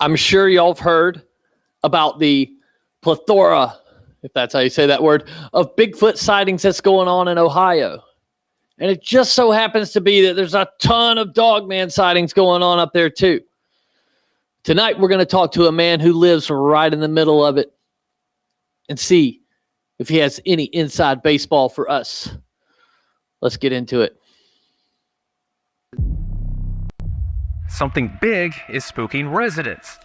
I'm sure y'all have heard about the plethora, if that's how you say that word, of Bigfoot sightings that's going on in Ohio. And it just so happens to be that there's a ton of Dogman sightings going on up there too. Tonight, we're going to talk to a man who lives right in the middle of it and see if he has any inside baseball for us. Let's get into it. Something big is spooking residents.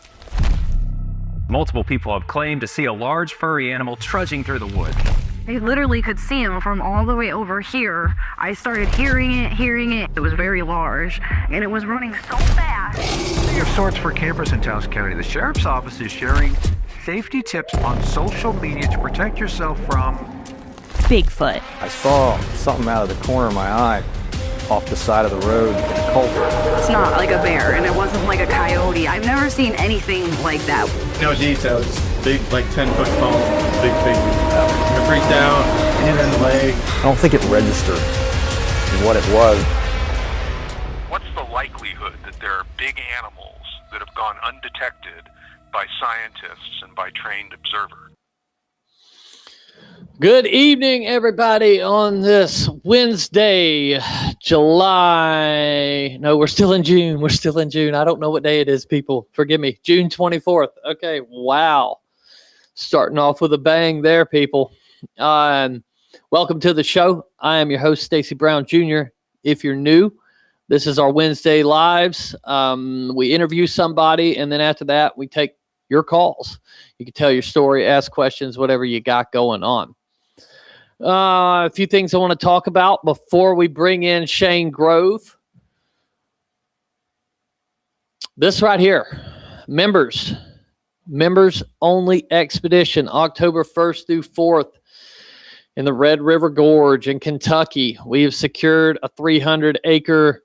Multiple people have claimed to see a large furry animal trudging through the woods. I literally could see him from all the way over here. I started hearing it. It was very large, and it was running so fast. Of sorts for campers in Taos County. The Sheriff's Office is sharing safety tips on social media to protect yourself from Bigfoot. I saw something out of the corner of my eye off the side of the road in a culvert. It's not like a bear, and it wasn't like a coyote. I've never seen anything like that. No details, big, like 10-foot foam, big thing. It freaked out, hit in the leg. I don't think it registered what it was. What's the likelihood that there are big animals that have gone undetected by scientists and by trained observers? Good evening, everybody, on this Wednesday, July. No, we're still in June. I don't know what day it is, people. Forgive me. June 24th. Okay, wow. Starting off with a bang there, people. Welcome to the show. I am your host, Stacy Brown Jr. If you're new, this is our Wednesday lives. We interview somebody, and then after that, we take your calls. You can tell your story, ask questions, whatever you got going on. A few things I want to talk about before we bring in Shane Grove. This right here, members only expedition, October 1st through 4th in the Red River Gorge in Kentucky. We have secured a 300-acre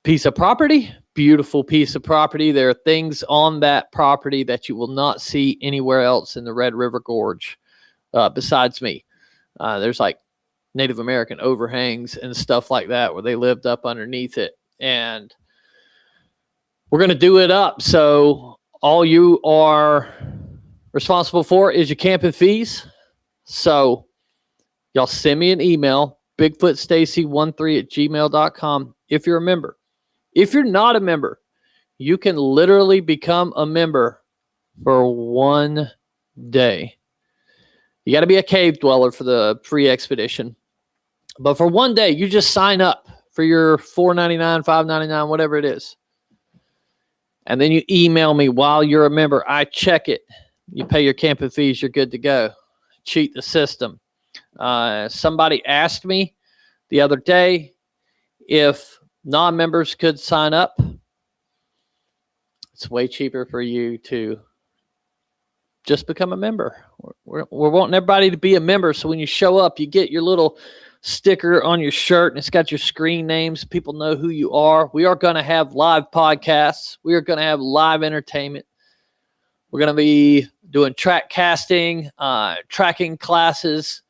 piece of property, beautiful piece of property. There are things on that property that you will not see anywhere else in the Red River Gorge. Besides me, there's like Native American overhangs and stuff like that where they lived up underneath it. And we're going to do it up. So all you are responsible for is your camping fees. So y'all send me an email, bigfootstacy13@gmail.com if you're a member. If you're not a member, you can literally become a member for one day. You got to be a cave dweller for the free expedition. But for one day, you just sign up for your $4.99, $5.99, whatever it is. And then you email me while you're a member. I check it. You pay your camping fees, you're good to go. Cheat the system. Somebody asked me the other day if non-members could sign up. It's way cheaper for you to just become a member. We're wanting everybody to be a member, so when you show up, you get your little sticker on your shirt, and it's got your screen names. People know who you are. We are going to have live podcasts. We are going to have live entertainment. We're going to be doing track casting, tracking classes,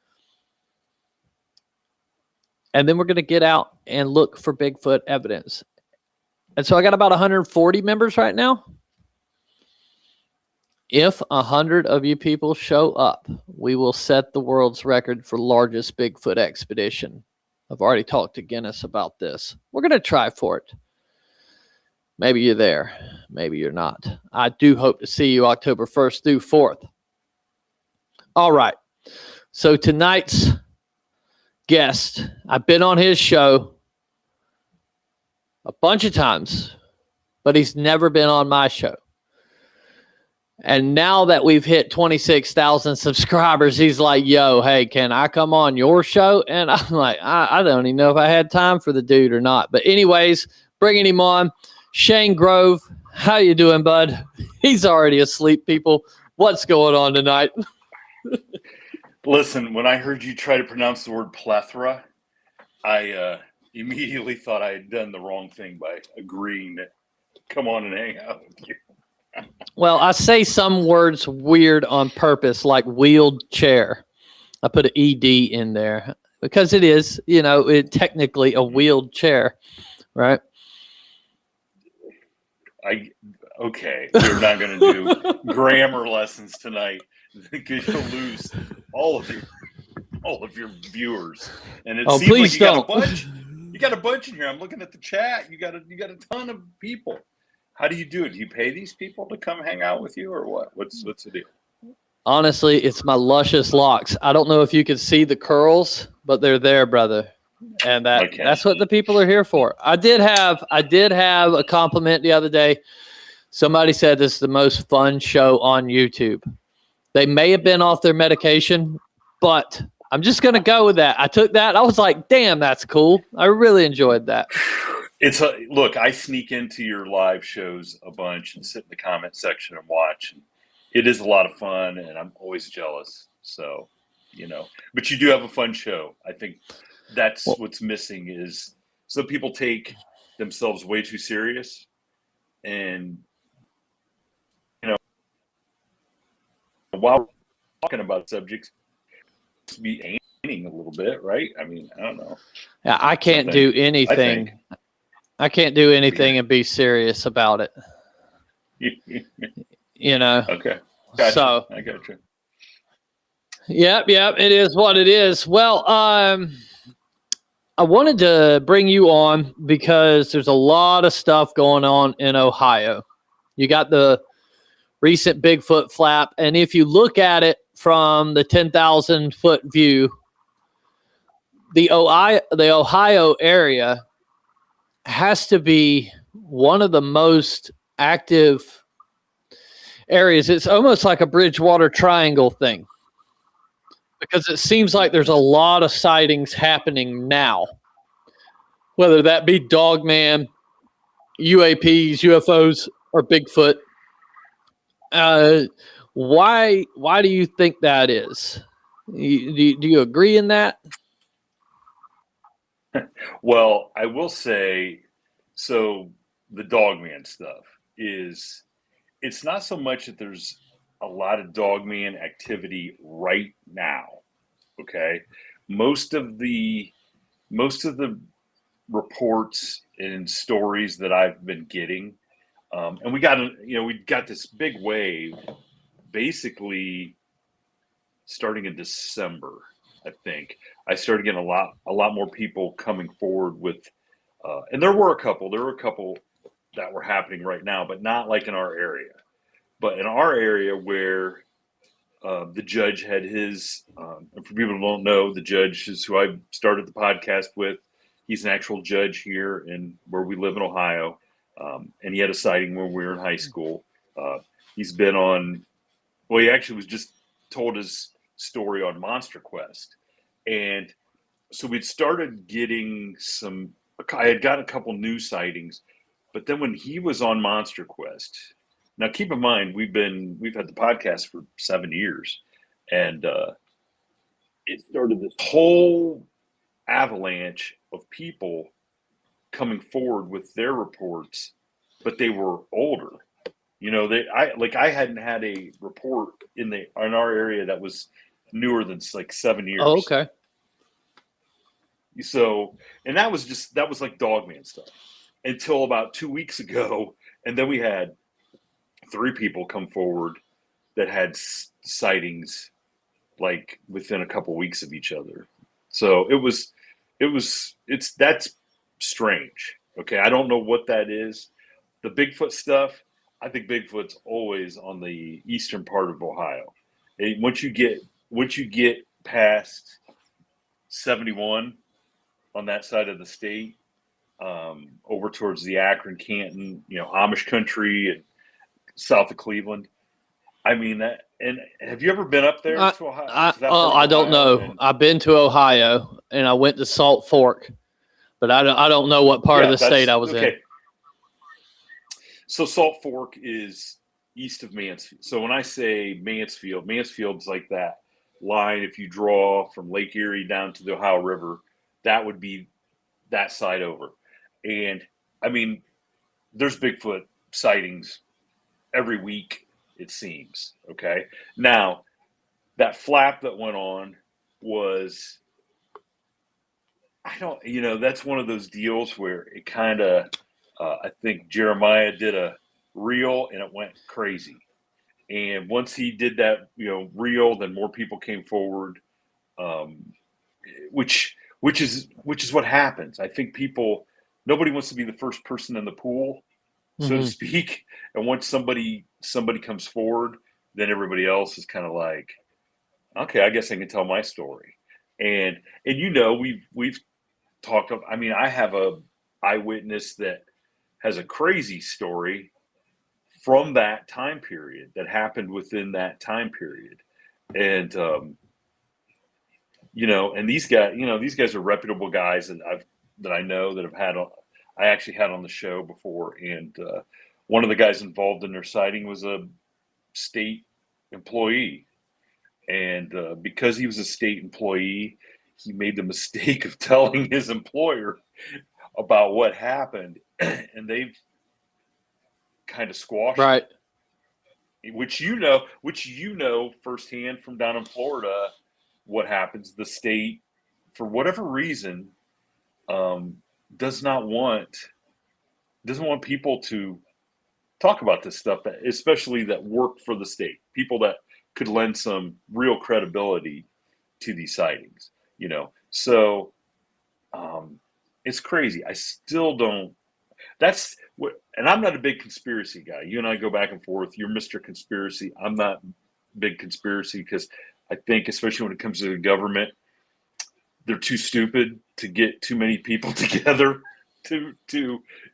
and then we're going to get out and look for Bigfoot evidence. And so I got about 140 members right now. If 100 of you people show up, we will set the world's record for largest Bigfoot expedition. I've already talked to Guinness about this. We're going to try for it. Maybe you're there. Maybe you're not. I do hope to see you October 1st through 4th. All right. So tonight's guest, I've been on his show a bunch of times, but he's never been on my show. And now that we've hit 26,000 subscribers, he's like, yo, hey, can I come on your show? And I'm like, I don't even know if I had time for the dude or not. But anyways, bringing him on, Shane Grove. How you doing, bud? He's already asleep, people. What's going on tonight? Listen, when I heard you try to pronounce the word plethora, I immediately thought I had done the wrong thing by agreeing to come on and hang out with you. Well, I say some words weird on purpose, like wheeled chair. I put an ED in there because it is, technically a wheeled chair, right? Okay, we're not going to do grammar lessons tonight because you'll lose all of your viewers. And it seems like you got a bunch. You got a bunch in here. I'm looking at the chat. You got a ton of people. How do you do it? Do you pay these people to come hang out with you, or what? What's the deal? Honestly, it's my luscious locks. I don't know if you can see the curls, but they're there, brother. And that's what the people are here for. I did have a compliment the other day. Somebody said this is the most fun show on YouTube. They may have been off their medication, but I'm just going to go with that. I took that. I was like, damn, that's cool. I really enjoyed that. Look, I sneak into your live shows a bunch and sit in the comment section and watch. And it is a lot of fun, and I'm always jealous. So, but you do have a fun show. I think that's what's missing is some people take themselves way too serious, and while we're talking about subjects, to be aiming a little bit, right? I mean, I don't know. Yeah, I can't do anything. I can't do anything and be serious about it. Okay. Gotcha. So I got you. Yep. It is what it is. Well, I wanted to bring you on because there's a lot of stuff going on in Ohio. You got the recent Bigfoot flap, and if you look at it from the 10,000-foot view, the Ohio area has to be one of the most active areas. It's almost like a Bridgewater Triangle thing because it seems like there's a lot of sightings happening now, whether that be Dogman, UAPs, UFOs, or Bigfoot. Why do you think that is? Do you agree in that? Well, I will say, so the Dogman stuff is, it's not so much that there's a lot of Dogman activity right now. Okay. Most of the reports and stories that I've been getting, and we got this big wave basically starting in December. I think I started getting a lot more people coming forward with, and there were a couple that were happening right now, but not like in our area. But in our area where the judge had his, and for people who don't know, the judge is who I started the podcast with. He's an actual judge here where we live in Ohio, and he had a sighting when we were in high school. He's been on, well, he actually was just told his story on Monster Quest. And so we'd started getting I had got a couple new sightings, but then when he was on Monster Quest, now keep in mind, we've had the podcast for 7 years, and it started this whole avalanche of people coming forward with their reports, but they were older. I hadn't had a report in our area that was newer than like 7 years. Oh, okay. So, and that was like Dogman stuff until about 2 weeks ago. And then we had 3 people come forward that had sightings like within a couple weeks of each other. So that's strange. Okay. I don't know what that is. The Bigfoot stuff, I think Bigfoot's always on the eastern part of Ohio. And once you get past 71 on that side of the state, over towards the Akron, Canton, Amish country and south of Cleveland. I mean that. And have you ever been up there to Ohio? I don't know. I've been to Ohio and I went to Salt Fork, but I don't know what part of the state I was in. So Salt Fork is east of Mansfield. So when I say Mansfield's like that line. If you draw from Lake Erie down to the Ohio River, that would be that side over. And I mean, there's Bigfoot sightings every week, it seems. Okay. Now, that flap that went on was, that's one of those deals where it kind of, I think Jeremiah did a reel, and it went crazy. And once he did that, reel, then more people came forward, which is what happens. I think nobody wants to be the first person in the pool, so to speak. And once somebody comes forward, then everybody else is kind of like, okay, I guess I can tell my story. And we've talked. I mean, I have a eyewitness that has a crazy story from that time period that happened within that time period. And, and these guys are reputable guys that I know that I actually had on the show before. And one of the guys involved in their sighting was a state employee. And because he was a state employee, he made the mistake of telling his employer about what happened. And they've kind of squashed right. it, which firsthand from down in Florida what happens. The state, for whatever reason, doesn't want people to talk about this stuff, especially that work for the state, people that could lend some real credibility to these sightings, so it's crazy. I still don't. That's what, and I'm not a big conspiracy guy. You and I go back and forth. You're Mr. Conspiracy. I'm not big conspiracy because I think, especially when it comes to the government, they're too stupid to get too many people together to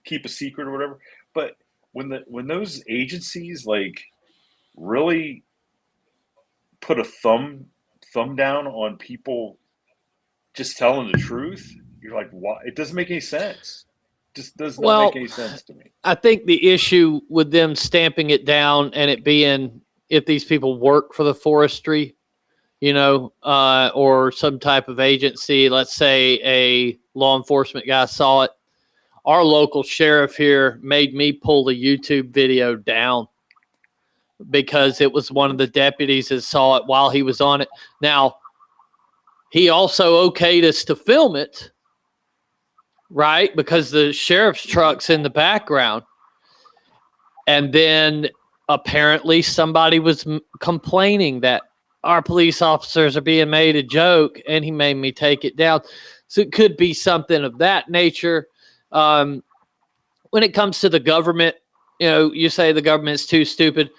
keep a secret or whatever. But when those agencies like really put a thumb down on people just telling the truth, you're like, why? It doesn't make any sense. Just does not make any sense to me. I think the issue with them stamping it down and it being, if these people work for the forestry, or some type of agency, let's say a law enforcement guy saw it. Our local sheriff here made me pull the YouTube video down because it was one of the deputies that saw it while he was on it. Now, he also okayed us to film it, right? Because the sheriff's truck's in the background. And then apparently somebody was complaining that our police officers are being made a joke, and he made me take it down. So it could be something of that nature. When it comes to the government, you say the government's too stupid.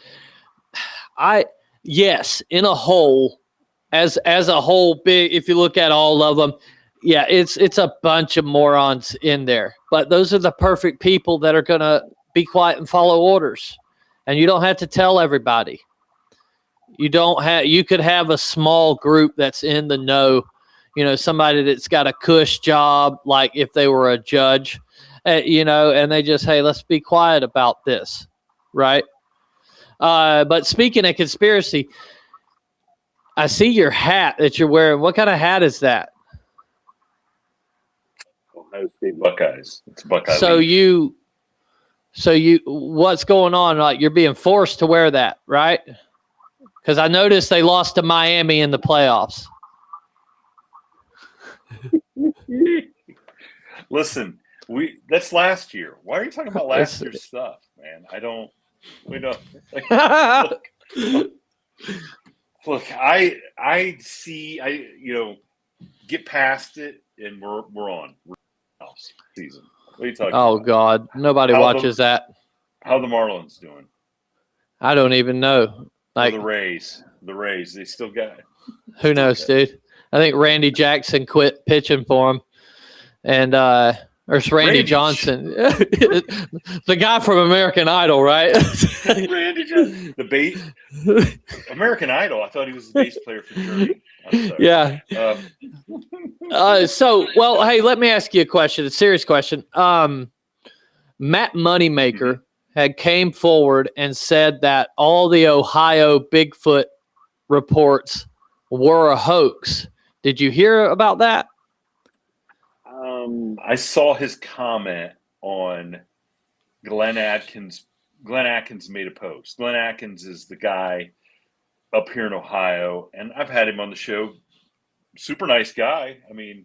Yes, in a whole, as a whole, big, if you look at all of them, yeah, it's a bunch of morons in there. But those are the perfect people that are going to be quiet and follow orders. And you don't have to tell everybody. You could have a small group that's in the know, somebody that's got a cush job, like if they were a judge, and they just, hey, let's be quiet about this, right? But speaking of conspiracy, I see your hat that you're wearing. What kind of hat is that? Ohio State Buckeyes. It's Buckeye. So you, what's going on? Like, you're being forced to wear that, right? Because I noticed they lost to Miami in the playoffs. Listen, that's last year. Why are you talking about last year's stuff, man? We don't. Look, I see. Get past it, and we're on season. What are you talking about? Oh God, nobody watches that. How the Marlins doing? I don't even know. Like the Rays, they still got it. Who knows, dude? I think Randy Jackson quit pitching for him, and or it's Randy Johnson, the guy from American Idol, right? Randy Johnson, American Idol. I thought he was the bass player for Journey. Yeah. Hey, let me ask you a question, a serious question. Matt Moneymaker had came forward and said that all the Ohio Bigfoot reports were a hoax. Did you hear about that? I saw his comment on Glenn Atkins. Glenn Atkins made a post. Glenn Atkins is the guy up here in Ohio, and I've had him on the show. Super nice guy. I mean,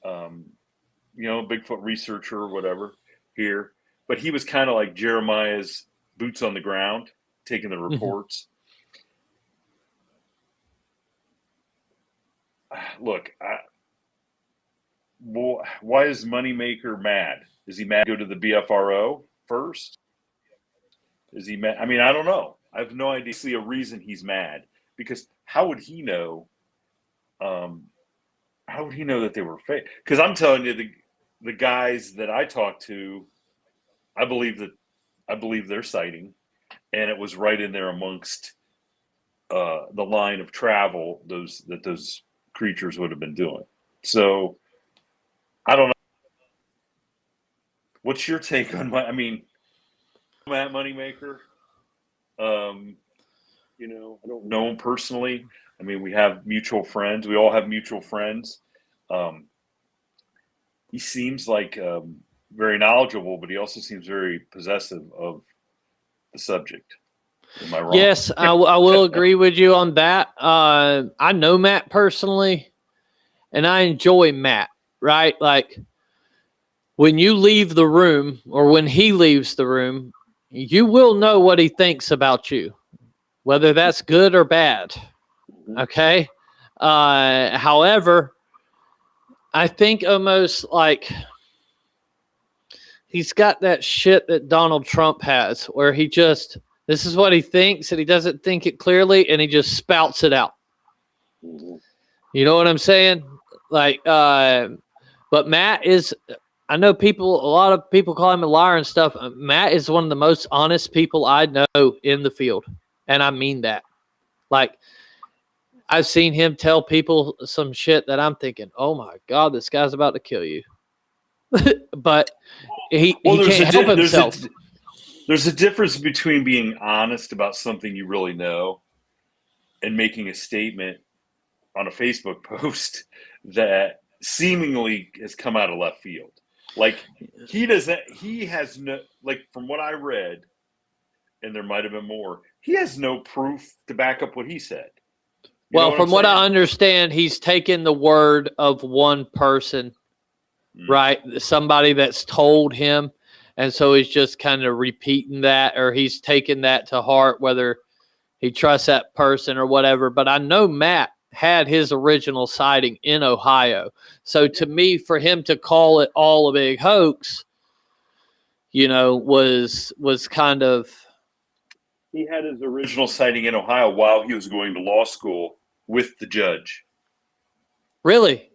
Bigfoot researcher or whatever here. But he was kind of like Jeremiah's boots on the ground, taking the reports. Look, why is Moneymaker mad? Is he mad to go to the BFRO first? Is he mad? I mean, I don't know. I have no idea. See a reason he's mad, because how would he know? How would he know that they were fake? Because I'm telling you, the guys that I talked to, I believe their sighting, and it was right in there amongst the line of travel those creatures would have been doing. So I don't know. What's your take on Matt Moneymaker? I don't know him personally. I mean, we have mutual friends. We all have mutual friends. He seems like very knowledgeable, but he also seems very possessive of the subject. Am I wrong? Yes, I will agree with you on that. I know Matt personally, and I enjoy Matt, right? Like, when you leave the room, or when he leaves the room, you will know what he thinks about you, whether that's good or bad. Okay? However, I think almost like he's got that shit that Donald Trump has, where he just, this is what he thinks, and he doesn't think it clearly, and he just spouts it out. You know what I'm saying? Like, but Matt is, I know a lot of people call him a liar and stuff. Matt is one of the most honest people I know in the field. And I mean that. Like, I've seen him tell people some shit that I'm thinking, oh my God, this guy's about to kill you. But he can't help himself. There's a difference between being honest about something you really know and making a statement on a Facebook post that seemingly has come out of left field. Like, he has no, like, from what I read, and there might have been more, he has no proof to back up what he said. Well, from what I understand, he's taken the word of one person, right? Somebody that's told him. And so he's just kind of repeating that, or he's taken that to heart, whether he trusts that person or whatever. But I know Matt had his original sighting in Ohio. So to me, for him to call it all a big hoax, was kind of. He had his original sighting in Ohio while he was going to law school with the judge. Really?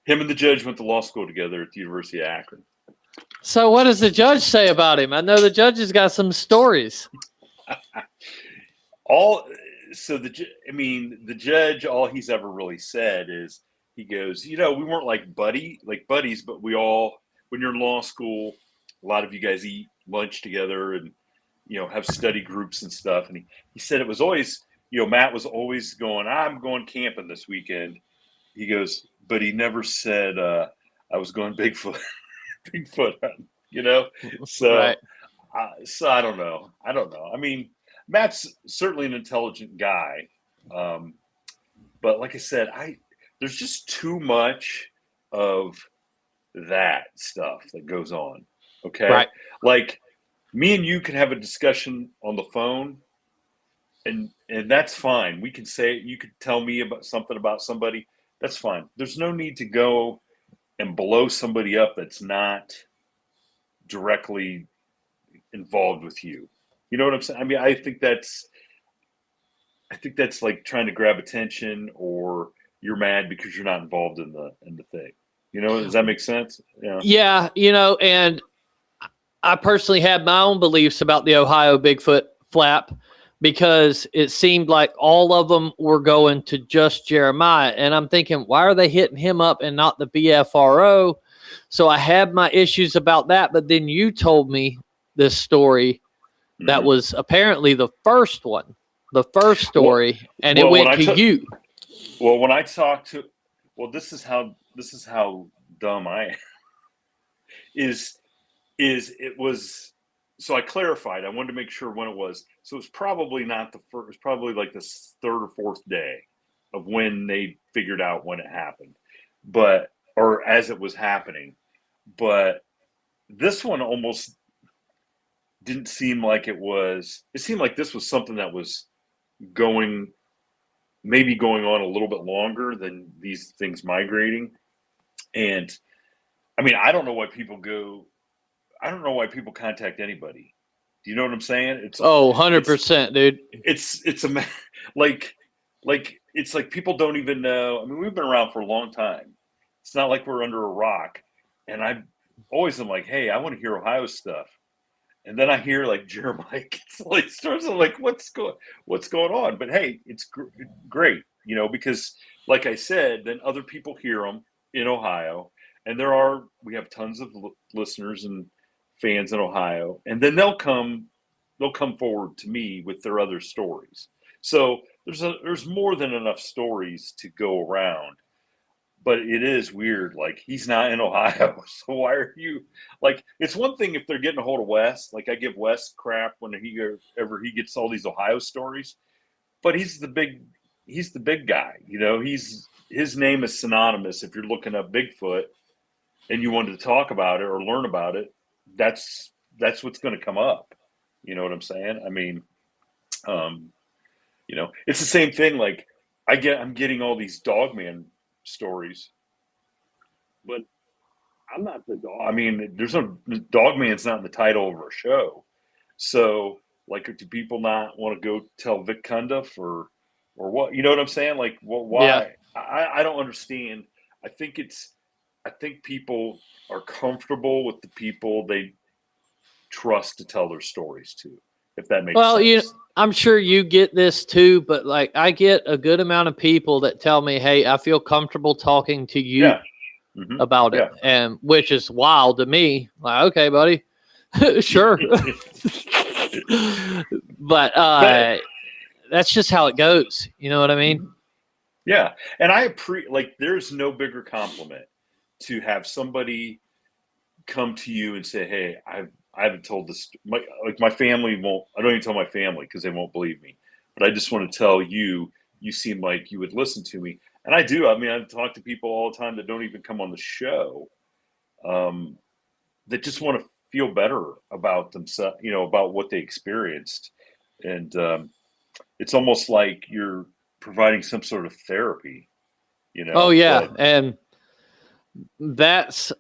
Him and the judge went to law school together at the University of Akron. So what does the judge say about him? I know the judge has got some stories. The judge, all he's ever really said is, he goes, we weren't like buddies, but we all, when you're in law school, a lot of you guys eat lunch together and, have study groups and stuff. And he said it was always, Matt was always going, I'm going camping this weekend. He goes, but he never said, I was going Bigfoot, So, right. So I don't know. I mean, Matt's certainly an intelligent guy. But like I said, there's just too much of that stuff that goes on. Okay. Right. Like, me and you can have a discussion on the phone, and that's fine. We can say, you could tell me about something about somebody. That's fine. There's no need to go and blow somebody up that's not directly involved with you. You know what I'm saying? I mean, I think that's like trying to grab attention, or you're mad because you're not involved in the thing. Does that make sense? Yeah. Yeah, and I personally had my own beliefs about the Ohio Bigfoot flap, because it seemed like all of them were going to just Jeremiah. And I'm thinking, why are they hitting him up and not the BFRO? So I had my issues about that. But then you told me this story that was apparently the first story, and it went to you. Well, when I talked to, this is how dumb I am. It was, so I clarified. I wanted to make sure when it was. So it was probably not the first. It was probably like the third or fourth day of when they figured out when it happened, or as it was happening. But this one didn't seem like it was. It seemed like this was something that was maybe going on a little bit longer than these things migrating. And I mean, I don't know why people contact anybody. Do you know what I'm saying? It's 100%, dude. It's like it's like people don't even know. I mean, we've been around for a long time. It's not like we're under a rock. And I always am like, hey, I want to hear Ohio stuff. And then I hear like Jeremiah gets like starts like what's going on? But hey, it's great, you know, because like I said, then other people hear them in Ohio, and we have tons of listeners and fans in Ohio, and then they'll come forward to me with their other stories. So there's more than enough stories to go around. But it is weird. Like, he's not in Ohio, so why are you like? It's one thing if they're getting a hold of Wes. Like, I give Wes crap when he gets all these Ohio stories, but he's the big guy. You know, his name is synonymous. If you're looking up Bigfoot and you wanted to talk about it or learn about it, that's what's going to come up. You know what I'm saying? I mean, you know, it's the same thing. Like, I'm getting all these Dogman stories, but I'm not the dog. I mean, there's no Dogman's not in the title of our show. So, like, do people not want to go tell Vic Cundiff or what? You know what I'm saying? Like, why? Yeah. I don't understand. I think people are comfortable with the people they trust to tell their stories to, if that makes sense. I'm sure you get this too, but like, I get a good amount of people that tell me, hey, I feel comfortable talking to you about it. And which is wild to me. Like, okay, buddy, sure. but that's just how it goes. You know what I mean? Yeah. And like, there's no bigger compliment to have somebody come to you and say, hey, I haven't told this. My family won't. I don't even tell my family because they won't believe me. But I just want to tell you. You seem like you would listen to me, and I do. I mean, I talk to people all the time that don't even come on the show, that just want to feel better about themselves. You know, about what they experienced, and it's almost like you're providing some sort of therapy. You know. Oh yeah, and that's.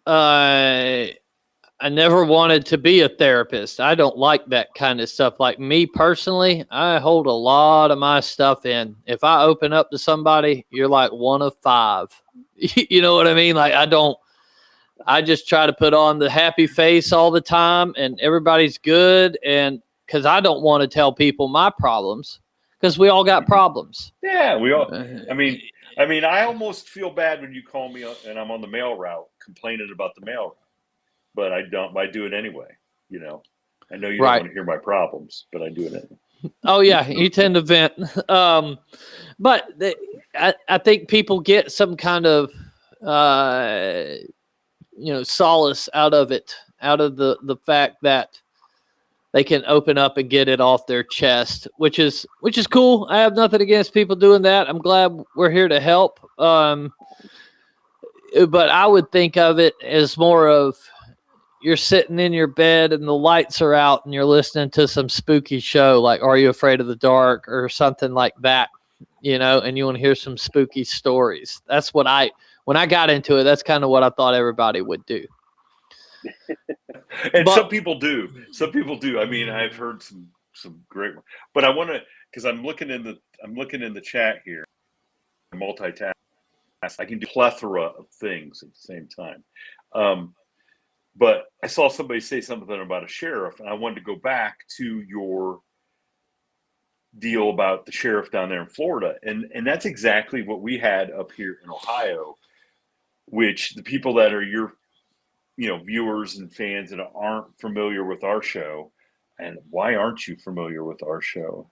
I never wanted to be a therapist. I don't like that kind of stuff. Like, me personally, I hold a lot of my stuff in. If I open up to somebody, you're like one of five. You know what I mean? Like, I just try to put on the happy face all the time and everybody's good. And because I don't want to tell people my problems, because we all got problems. Yeah, we all. I mean, I almost feel bad when you call me and I'm on the mail route complaining about the mail route. But I don't. I do it anyway. You know, I know you don't want to hear my problems, but I do it anyway. Oh yeah, you tend to vent. But I think people get some kind of solace out of it, out of the fact that they can open up and get it off their chest, which is cool. I have nothing against people doing that. I'm glad we're here to help. But I would think of it as more of, you're sitting in your bed and the lights are out and you're listening to some spooky show, like Are You Afraid of the Dark or something like that, you know, and you want to hear some spooky stories. That's what when I got into it, that's kind of what I thought everybody would do. And some people do. I mean, I've heard some great ones, but I want to, because I'm looking in the chat here, multitask. I can do a plethora of things at the same time. But I saw somebody say something about a sheriff, and I wanted to go back to your deal about the sheriff down there in Florida. And that's exactly what we had up here in Ohio, which the people that are your, viewers and fans that aren't familiar with our show, and why aren't you familiar with our show?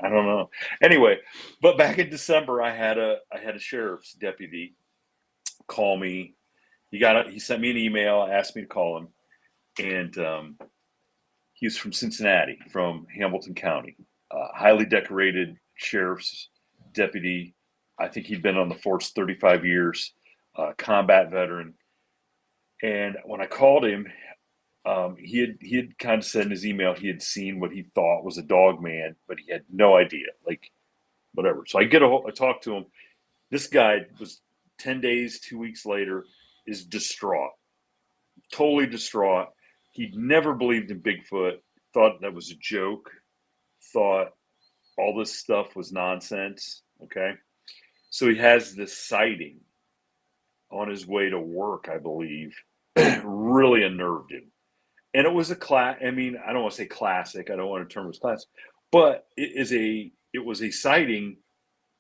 I don't know. Anyway, but back in December, I had a sheriff's deputy call me. He sent me an email, asked me to call him, and he was from Cincinnati, from Hamilton County, highly decorated sheriff's deputy. I think he'd been on the force 35 years, combat veteran. And when I called him, He had kind of said in his email he had seen what he thought was a dog man, but he had no idea, like whatever. So I talk to him. This guy was 10 days, 2 weeks later, is distraught, totally distraught. He'd never believed in Bigfoot, thought that was a joke, thought all this stuff was nonsense. Okay. So he has this sighting on his way to work, I believe, really unnerved him. And it was I mean, I don't want to say classic. I don't want to term it as classic, but it was a sighting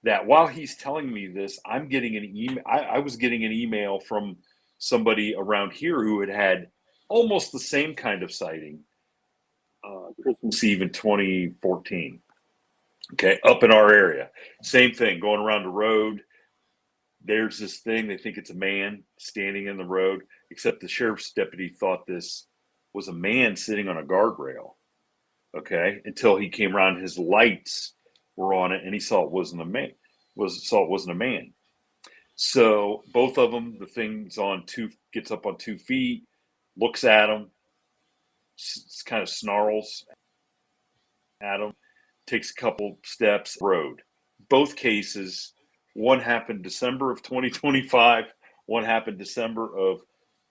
that while he's telling me this, I'm getting an email. I was getting an email from somebody around here who had almost the same kind of sighting, Christmas Eve in 2014. Okay, up in our area, same thing, going around the road. There's this thing. They think it's a man standing in the road, except the sheriff's deputy thought this was a man sitting on a guardrail. Okay, until he came around, his lights were on it, and he saw it wasn't a man. So both of them, the thing's gets up on 2 feet, looks at him, kind of snarls at him, takes a couple steps, road. Both cases, one happened December of 2025, one happened December of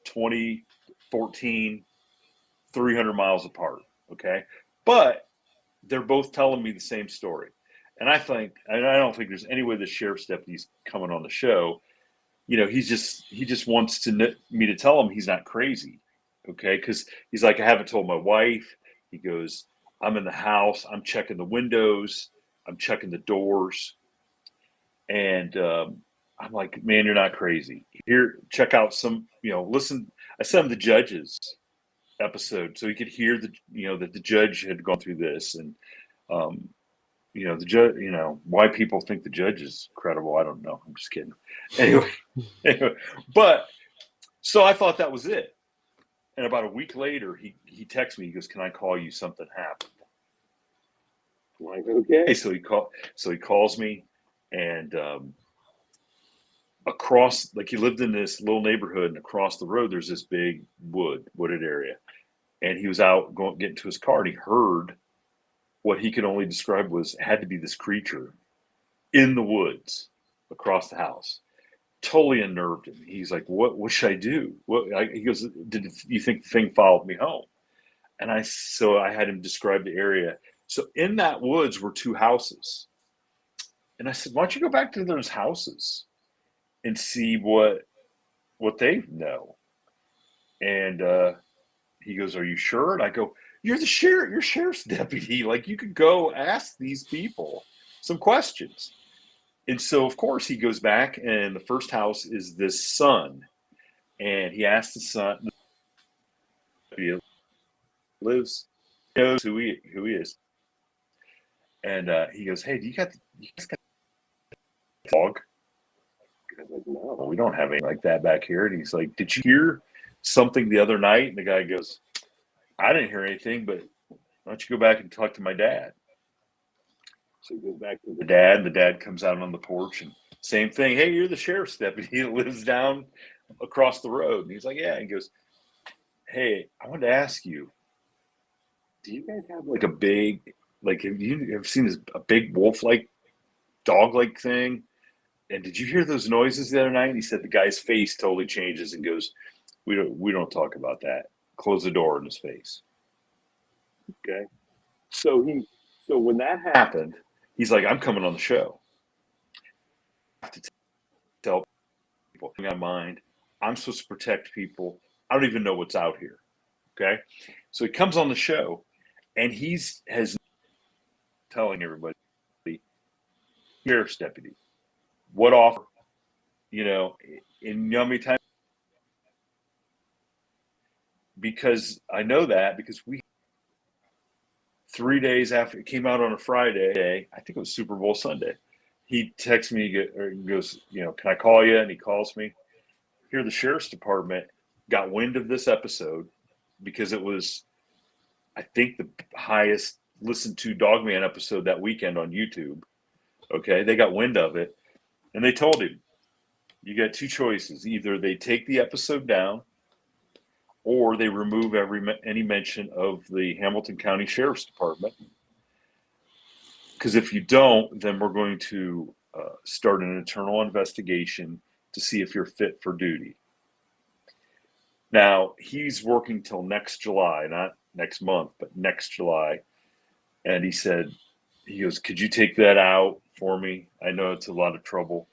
2014, 300 miles apart. Okay, but they're both telling me the same story. And I don't think there's any way the sheriff's deputy's coming on the show. You know, he just wants me to tell him he's not crazy. Okay, because he's like, I haven't told my wife. He goes, I'm in the house. I'm checking the windows. I'm checking the doors. And I'm like, man, you're not crazy. Here, check out some, listen. I sent him the Judge's episode so he could hear that the judge had gone through this. And, the judge, why people think the judge is credible, I don't know. I'm just kidding. Anyway, but so I thought that was it. And about a week later, he texts me. He goes, "Can I call you? Something happened." I'm like, okay. So he calls me, and across, like, he lived in this little neighborhood, and across the road there's this big wooded area. And he was out getting to his car, and he heard what he could only describe had to be this creature in the woods across the house. Totally unnerved him. He's like, what should I do? He goes, did you think the thing followed me home? And I had him describe the area. So in that woods were 2 houses. And I said, why don't you go back to those houses and see what they know? And he goes, are you sure? And I go, you're sheriff's deputy. Like, you could go ask these people some questions. And so, of course, he goes back, and the first house is this son. And he asks the son, he lives, knows who he is. And he goes, hey, you guys got a dog? I was like, no, we don't have anything like that back here. And he's like, did you hear something the other night? And the guy goes, I didn't hear anything, but why don't you go back and talk to my dad? So he goes back to the dad, and the dad comes out on the porch, and same thing. Hey, you're the sheriff's deputy that lives down across the road. And he's like, yeah. And he goes, hey, I wanted to ask you, do you guys have like a big, like, have you ever seen a big wolf-like, dog-like thing? And did you hear those noises the other night? And he said the guy's face totally changes and goes, we don't talk about that. Close the door in his face. Okay. So when that happened, he's like, I'm coming on the show. I have to tell people in my mind, I'm supposed to protect people. I don't even know what's out here. Okay. So he comes on the show, and has telling everybody, sheriff's deputy, what offer, and you know how many times? Because I know that because 3 days after it came out on a Friday, I think it was Super Bowl Sunday, he texts me or goes, can I call you? And he calls me. Here, the sheriff's department got wind of this episode because it was, I think, the highest listened to Dogman episode that weekend on YouTube. Okay, they got wind of it, and they told him, you got 2 choices. Either they take the episode down, or they remove any mention of the Hamilton County Sheriff's Department. Because if you don't, then we're going to start an internal investigation to see if you're fit for duty. Now, he's working till next July, not next month, but next July. And he goes, could you take that out for me? I know it's a lot of trouble.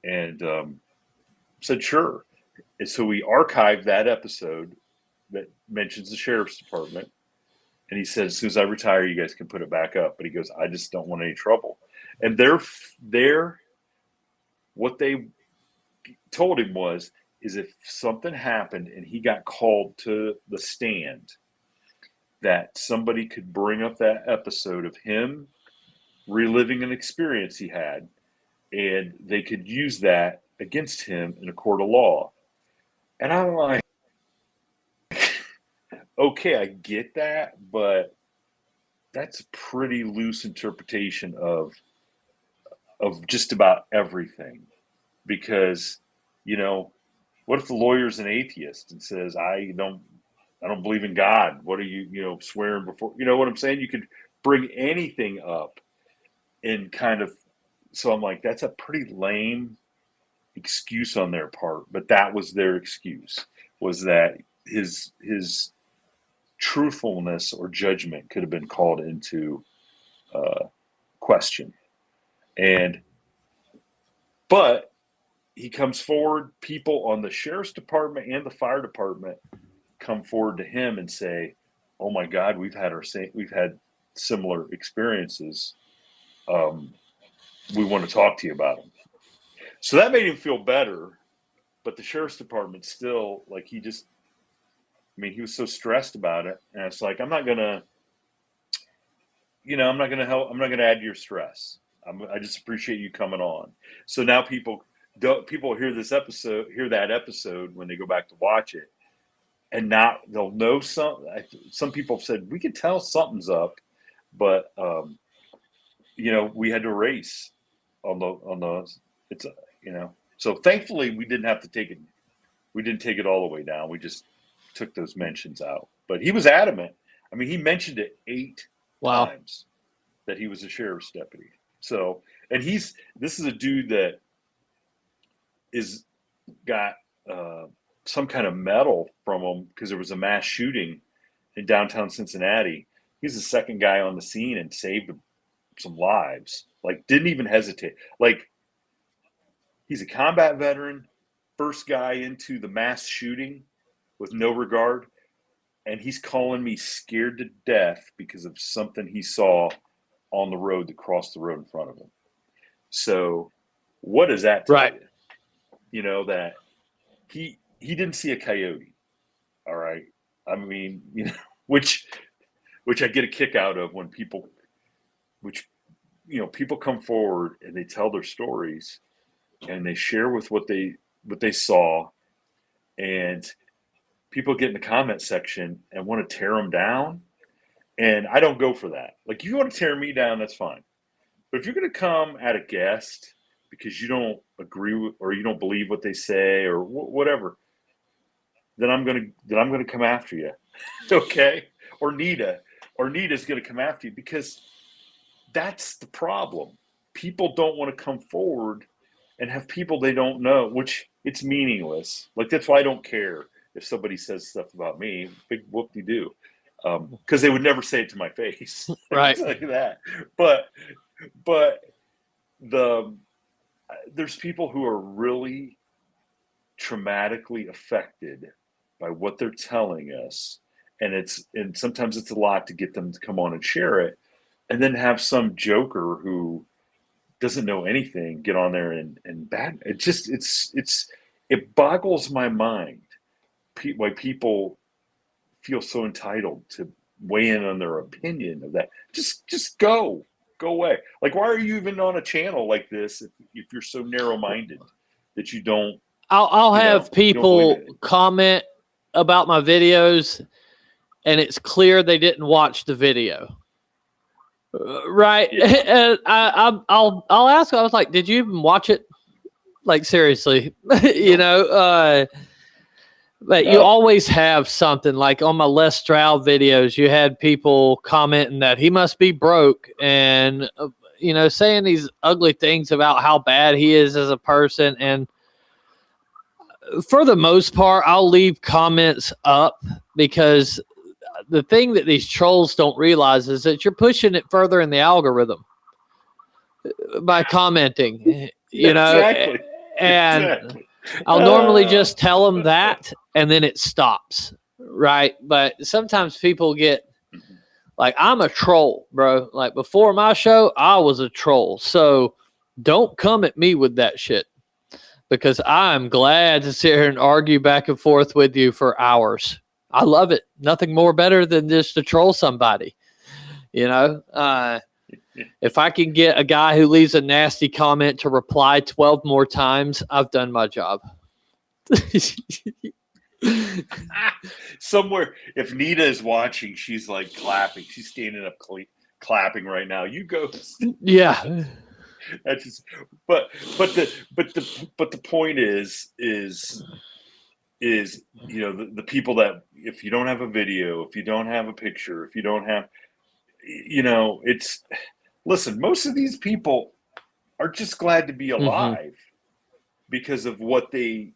And said, sure. And so we archived that episode that mentions the Sheriff's Department. And he said, as soon as I retire, you guys can put it back up. But he goes, I just don't want any trouble. And what they told him is if something happened and he got called to the stand, that somebody could bring up that episode of him reliving an experience he had, and they could use that against him in a court of law. And I'm like, okay, I get that, but that's a pretty loose interpretation of just about everything. Because, what if the lawyer's an atheist and says, I don't believe in God? What are you, swearing before? You know what I'm saying? You could bring anything up and kind of, so I'm like, that's a pretty lame excuse on their part. But that was their excuse, was that his truthfulness or judgment could have been called into question. But he comes forward, people on the Sheriff's Department and the Fire Department come forward to him and say, oh my God, we've had similar experiences. We want to talk to you about them. So that made him feel better, but the Sheriff's Department still, like, he was so stressed about it. And it's like, I'm not going to help. I'm not going to add to your stress. I just appreciate you coming on. So now people hear that episode when they go back to watch it, and now they'll know some people have said, we can tell something's up, but we had to erase on the so thankfully we didn't have to take it. We didn't take it all the way down. We just took those mentions out. But he was adamant. I mean, he mentioned it 8 times that he was a sheriff's deputy. So, and this is a dude that is got some kind of medal from him because there was a mass shooting in downtown Cincinnati. He's the second guy on the scene and saved some lives. Like, didn't even hesitate. Like, he's a combat veteran, first guy into the mass shooting with no regard. And he's calling me scared to death because of something he saw on the road that crossed the road in front of him. So what does that tell you? That he didn't see a coyote. All right. I mean, which I get a kick out of when people come forward and they tell their stories and they share with what they saw, and people get in the comment section and want to tear them down. And I don't go for that. Like, if you want to tear me down, that's fine. But if you're going to come at a guest because you don't agree with, or you don't believe what they say or whatever, then I'm going to come after you. Okay? Or Nita's going to come after you, because that's the problem. People don't want to come forward and have people they don't know, which it's meaningless. Like, that's why I don't care if somebody says stuff about me. Big whoop-de-doo. Because they would never say it to my face. Right. Like that. But there's people who are really traumatically affected by what they're telling us. And sometimes it's a lot to get them to come on and share it, and then have some joker who doesn't know anything get on there and bad. It boggles my mind why people feel so entitled to weigh in on their opinion of that. Just go away. Like, why are you even on a channel like this if you're so narrow-minded that you don't? I'll have people comment about my videos, and it's clear they didn't watch the video. Right. And I'll ask. I was like, did you even watch it? Like, seriously, But you always have something like on my Les Stroud videos, you had people commenting that he must be broke and, saying these ugly things about how bad he is as a person. And for the most part, I'll leave comments up because the thing that these trolls don't realize is that you're pushing it further in the algorithm by commenting, Exactly. and Exactly. I'll normally just tell them that, and then it stops, right? But sometimes people get like, I'm a troll, bro. Like before my show, I was a troll. So don't come at me with that shit because I'm glad to sit here and argue back and forth with you for hours. I love it. Nothing more better than just to troll somebody, If I can get a guy who leaves a nasty comment to reply 12 more times, I've done my job. Somewhere, if Nita is watching, she's like clapping. She's standing up clapping right now. You go. Yeah. That's just, but the point is the people that, if you don't have a video, if you don't have a picture, if you don't have, it's, listen, most of these people are just glad to be alive because of what they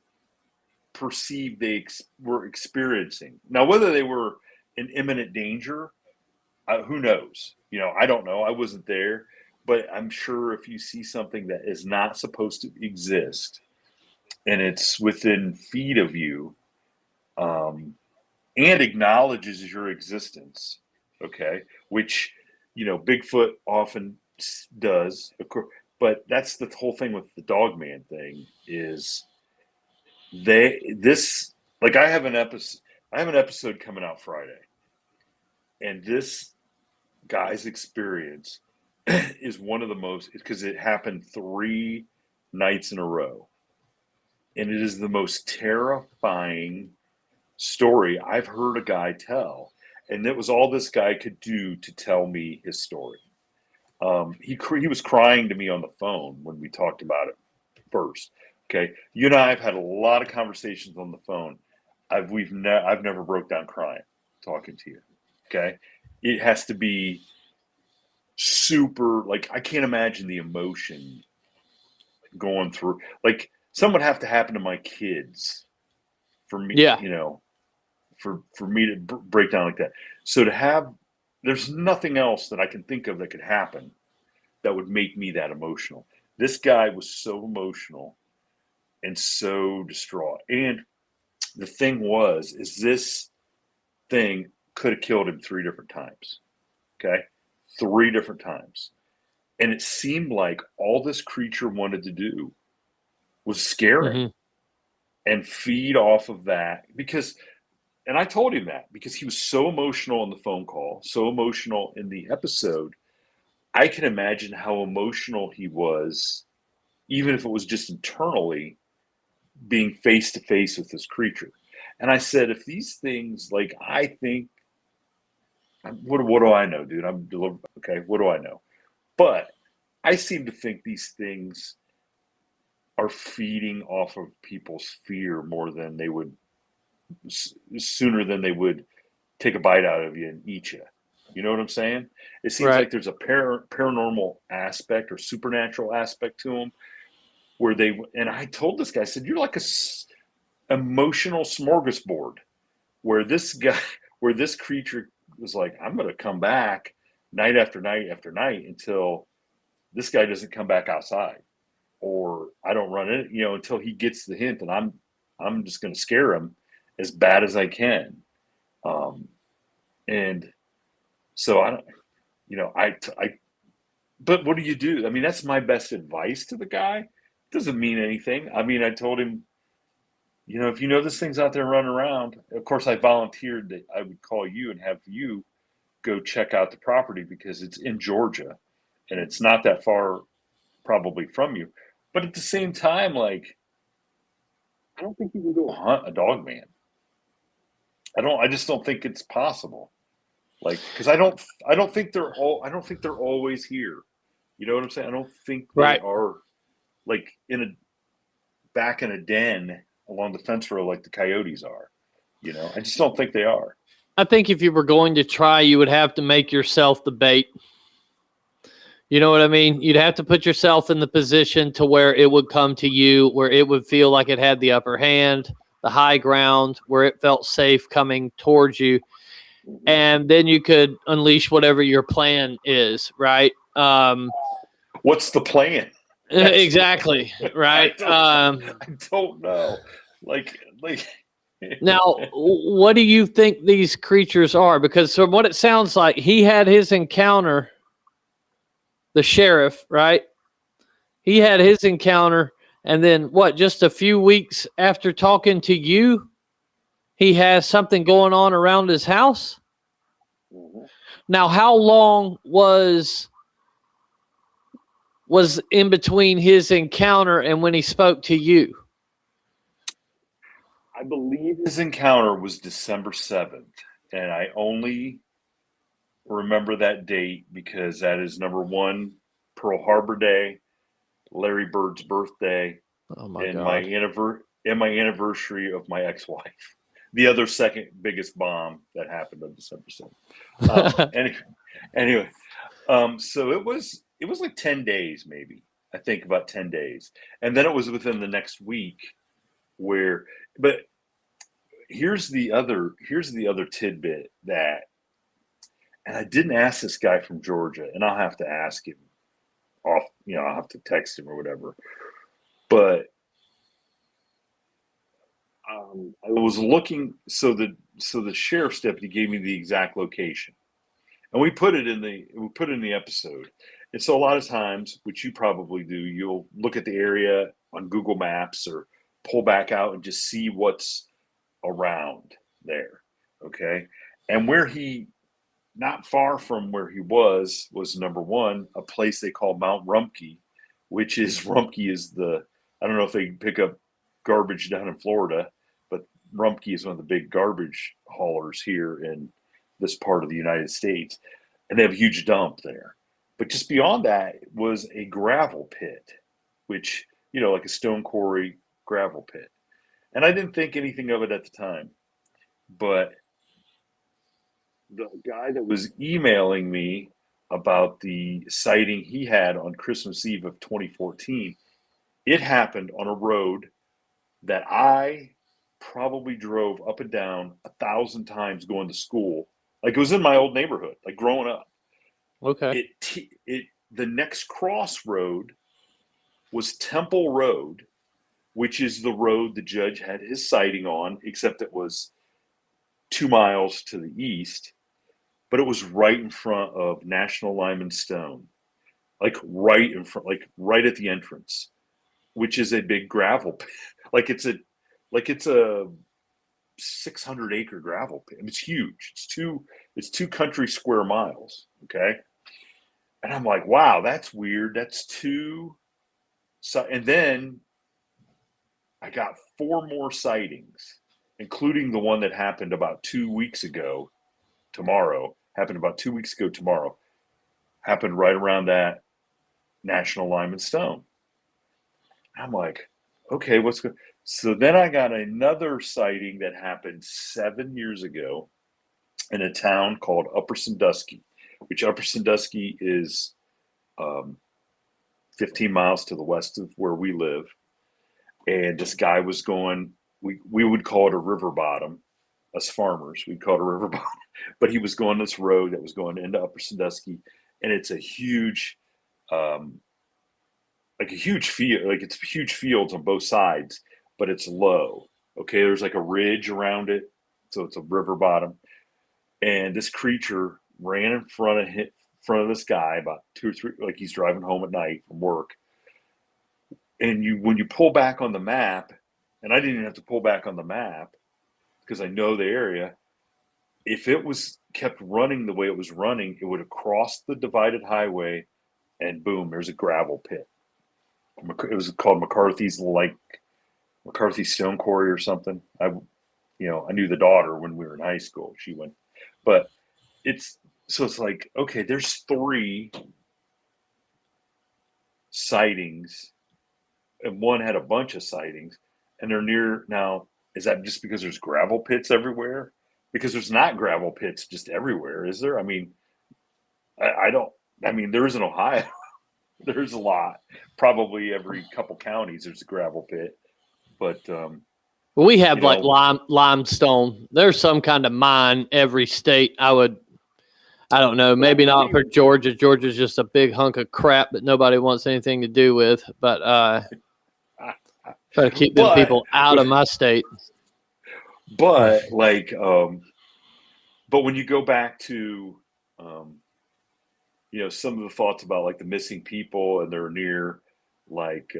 perceive they were experiencing. Now, whether they were in imminent danger, who knows? I don't know. I wasn't there, but I'm sure if you see something that is not supposed to exist and it's within feet of you, and acknowledges your existence, okay, which Bigfoot often does, of course, but that's the whole thing with the Dogman thing is I have an episode coming out Friday, and this guy's experience is one of the most, because it happened 3 nights in a row, and it is the most terrifying story I've heard a guy tell, and it was all this guy could do to tell me his story. He was crying to me on the phone when we talked about it first. Okay, you and I have had a lot of conversations on the phone. I've never broke down crying talking to you. Okay, it has to be super. Like, I can't imagine the emotion going through. Like, something would have to happen to my kids for me. Yeah. For me to break down like that. So there's nothing else that I can think of that could happen that would make me that emotional. This guy was so emotional and so distraught. And the thing is this thing could have killed him 3 different times. Okay? 3 different times. And it seemed like all this creature wanted to do was scare him and feed off of that and I told him that because he was so emotional on the phone call, so emotional in the episode. I can imagine how emotional he was, even if it was just internally, being face to face with this creature. And I said, if these things, like, I think, what do I know, dude? Okay, what do I know? But I seem to think these things are feeding off of people's fear more than they would, sooner than they would take a bite out of you and eat you. You know what I'm saying? It seems like there's a paranormal aspect or supernatural aspect to them where and I told this guy, I said, you're like a emotional smorgasbord where this creature was like, I'm going to come back night after night after night until this guy doesn't come back outside, or I don't run it, until he gets the hint, and I'm just going to scare him as bad as I can. And so I don't, but what do you do? I mean, that's my best advice to the guy. It doesn't mean anything. I mean, I told him, if you know this thing's out there running around, of course I volunteered that I would call you and have you go check out the property because it's in Georgia and it's not that far probably from you. But at the same time, like, I don't think you can go hunt a Dogman. I just don't think it's possible. Like, because I don't think they're always here. You know what I'm saying? I don't think they are like back in a den along the fence row like the coyotes are. You know, I just don't think they are. I think if you were going to try, you would have to make yourself the bait. You know what I mean? You'd have to put yourself in the position to where it would come to you, where it would feel like it had the upper hand, the high ground, where it felt safe coming towards you. And then you could unleash whatever your plan is, right? What's the plan? Exactly, right? I don't know. Like Now, what do you think these creatures are? Because from what it sounds like, he had his encounter, the sheriff, right? He had his encounter, and then what, just a few weeks after talking to you, he has something going on around his house? Now, how long was in between his encounter and when he spoke to you? I believe his encounter was December 7th, and I only remember that date because that is number one, Pearl Harbor Day, Larry Bird's birthday, Oh my and God. my anniversary of my ex-wife. The other second biggest bomb that happened on December 7th. Anyway, so it was like 10 days, maybe. I think about 10 days. And then it was within the next week but here's the other tidbit that, and I didn't ask this guy from Georgia, and I'll have to ask him off, I'll have to text him or whatever. But I was looking, so the sheriff's deputy gave me the exact location, and we put it in the episode. And so a lot of times, which you probably do, you'll look at the area on Google Maps or pull back out and just see what's around there. Okay. And not far from where he was number one, a place they call Mount Rumpke, which is Rumpke is I don't know if they pick up garbage down in Florida, but Rumpke is one of the big garbage haulers here in this part of the United States. And they have a huge dump there. But just beyond that was a gravel pit, which, like a stone quarry gravel pit. And I didn't think anything of it at the time. But the guy that was emailing me about the sighting he had on Christmas Eve of 2014, it happened on a road that I probably drove up and down 1,000 times going to school. Like, it was in my old neighborhood, like growing up. Okay. The next crossroad was Temple Road, which is the road the judge had his sighting on, except it was 2 miles to the east, but it was right in front of National Lime and Stone, like right in front, like right at the entrance, which is a big gravel pit. Like it's a 600-acre gravel pit. It's huge. It's two country square miles. Okay. And I'm like, wow, that's weird. That's two. So, and then I got 4 more sightings, including the one that happened about 2 weeks ago tomorrow. Happened right around that National Lime and Stone. I'm like, okay, what's good? So then I got another sighting that happened 7 years ago in a town called Upper Sandusky, which Upper Sandusky is 15 miles to the west of where we live. And this guy was going, we would call it a river bottom. Us farmers, we'd call it a river bottom. But he was going this road that was going into Upper Sandusky, and it's a huge, like a huge field, like it's huge fields on both sides, but it's low. Okay, there's like a ridge around it, so it's a river bottom. And this creature ran in front of this guy about 2 or 3, like he's driving home at night from work. And when you pull back on the map, and I didn't even have to pull back on the map because I know the area. If it was kept running the way it was running, it would have crossed the divided highway, and boom, there's a gravel pit. It was called McCarthy Stone Quarry or something. I knew the daughter when we were in high school. She went, but it's like, okay, there's 3 sightings, and one had a bunch of sightings, and they're near now. is that just because there's gravel pits everywhere? Because there's not gravel pits just everywhere, is there? I mean, I don't. I mean, there is in Ohio. There's a lot. Probably every couple counties there's a gravel pit, but We have you like know, limestone. There's some kind of mine every state. I don't know. Maybe not for Georgia. Georgia's just a big hunk of crap that nobody wants anything to do with. But try to keep them people out of my state. but like, but when you go back to, you know, some of the thoughts about like the missing people and they're near, like,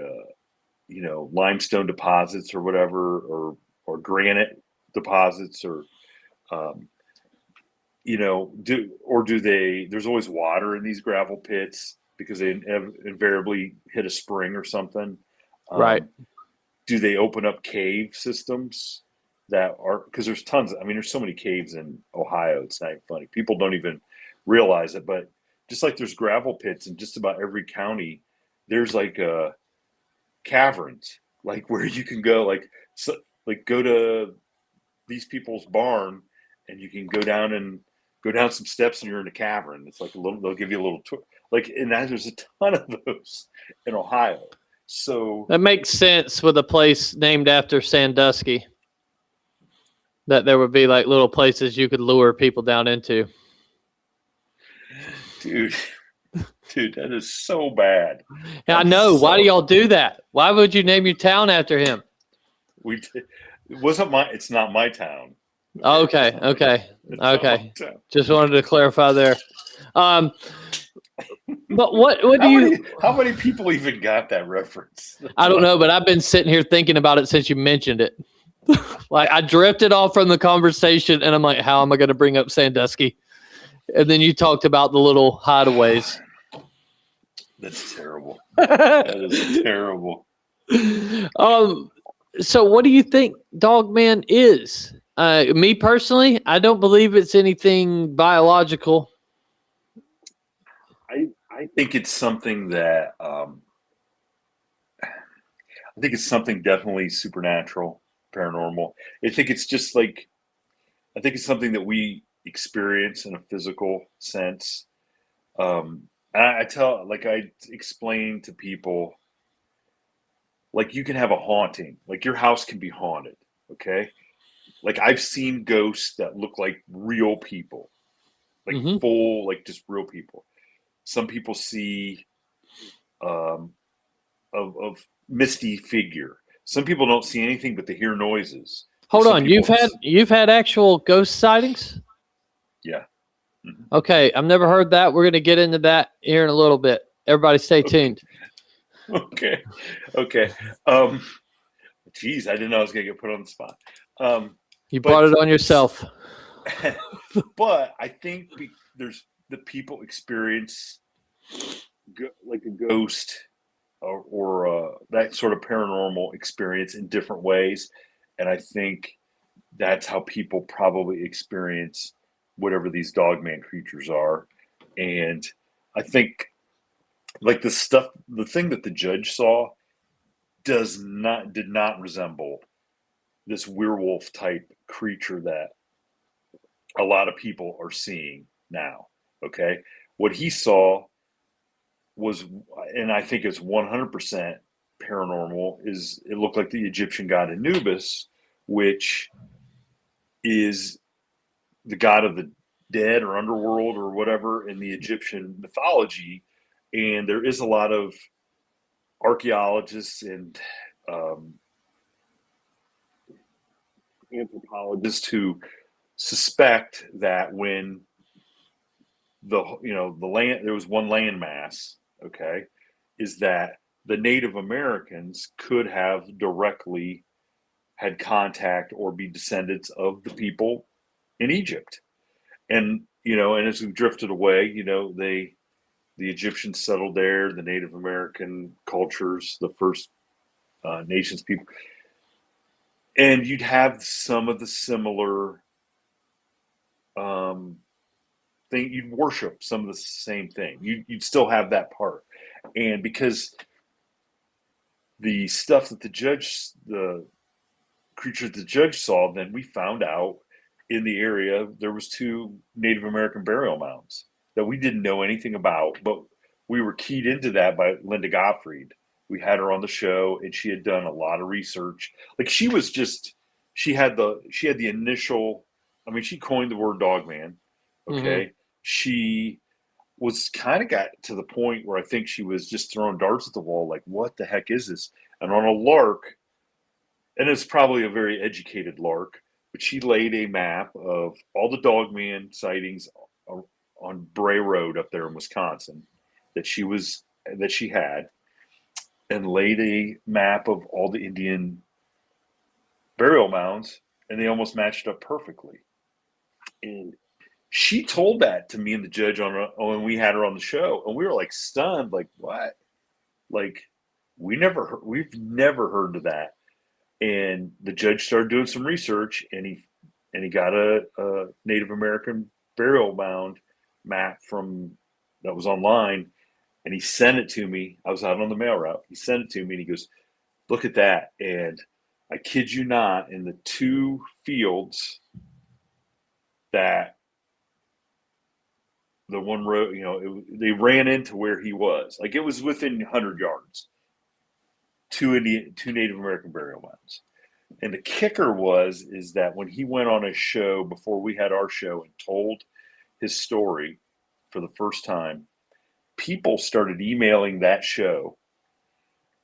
you know, limestone deposits or whatever, or granite deposits, or you know, do they? There's always water in these gravel pits because they invariably hit a spring or something. Right. Do they open up cave systems that are, because there's tons I mean, there's so many caves in Ohio, it's not even funny. People don't even realize it, but just like there's gravel pits in just about every county, there's like caverns, like where you can go, like, so, like go to these people's barn and you can go down some steps and you're in a cavern. It's like a little, they'll give you a little tour. Like, and there's a ton of those in Ohio. So That makes sense with a place named after Sandusky. That there would be like little places you could lure people down into. dude, that is so bad. Yeah, I know. Why do y'all do that? Why would you name your town after him? It wasn't my. It's not my town. Okay. It's not my town. Just wanted to clarify there. But what do you? How many people even got that reference? I don't know, but I've been sitting here thinking about it since you mentioned it. Like I drifted off from the conversation, and I'm like, how am I going to bring up Sandusky? And then you talked about the little hideaways. That's terrible. That is terrible. So what do you think Dogman is? Me personally, I don't believe it's anything biological. I think it's something that I think it's something definitely supernatural, paranormal. I think it's just like, I think it's something that we experience in a physical sense. I explain to people, like, you can have a haunting, like your house can be haunted. Okay. Like I've seen ghosts that look like real people, like full, like just real people. Some people see of misty figure. Some people don't see anything, but they hear noises. Hold on, you've had actual ghost sightings? Yeah. Mm-hmm. Okay, I've never heard that. We're gonna get into that here in a little bit. Everybody, stay tuned. Okay. Geez, I didn't know I was gonna get put on the spot. You brought it on yourself. But I think there's the people experience like a ghost or that sort of paranormal experience in different ways, and I think that's how people probably experience whatever these dogman creatures are. And I think like the thing that the judge saw did not resemble this werewolf type creature that a lot of people are seeing now. Okay. What he saw was, and I think it's 100% paranormal, is it looked like the Egyptian god Anubis, which is the god of the dead or underworld or whatever in the Egyptian mythology. And there is a lot of archaeologists and anthropologists who suspect that when the land, there was one land mass, okay, is that the Native Americans could have directly had contact or be descendants of the people in Egypt. And and as we drifted away, the Egyptians settled there, the Native American cultures, the first nations people, and you'd have some of the similar thing. You'd worship some of the same thing. You'd still have that part, and because the stuff that the creature the judge saw, then we found out in the area there was 2 Native American burial mounds that we didn't know anything about, but we were keyed into that by Linda Gottfried. We had her on the show, and she had done a lot of research. Like she had the initial. I mean, she coined the word Dogman. Okay, she was kind of got to the point where I think she was just throwing darts at the wall, like, what the heck is this? And on a lark, and it's probably a very educated lark, but she laid a map of all the Dogman sightings on Bray Road up there in Wisconsin that she had, and laid a map of all the Indian burial mounds, and they almost matched up perfectly. And she told that to me and the judge when we had her on the show, and we were like stunned, like, what? Like, we've never heard of that. And the judge started doing some research, and he got a Native American burial mound map that was online, and he sent it to me. I was out on the mail route. He sent it to me, and he goes, look at that. And I kid you not, in the 2 fields that the one road, they ran into where he was. Like, it was within 100 yards. 2 Native American burial mounds. And the kicker is that when he went on a show before we had our show and told his story for the first time, people started emailing that show,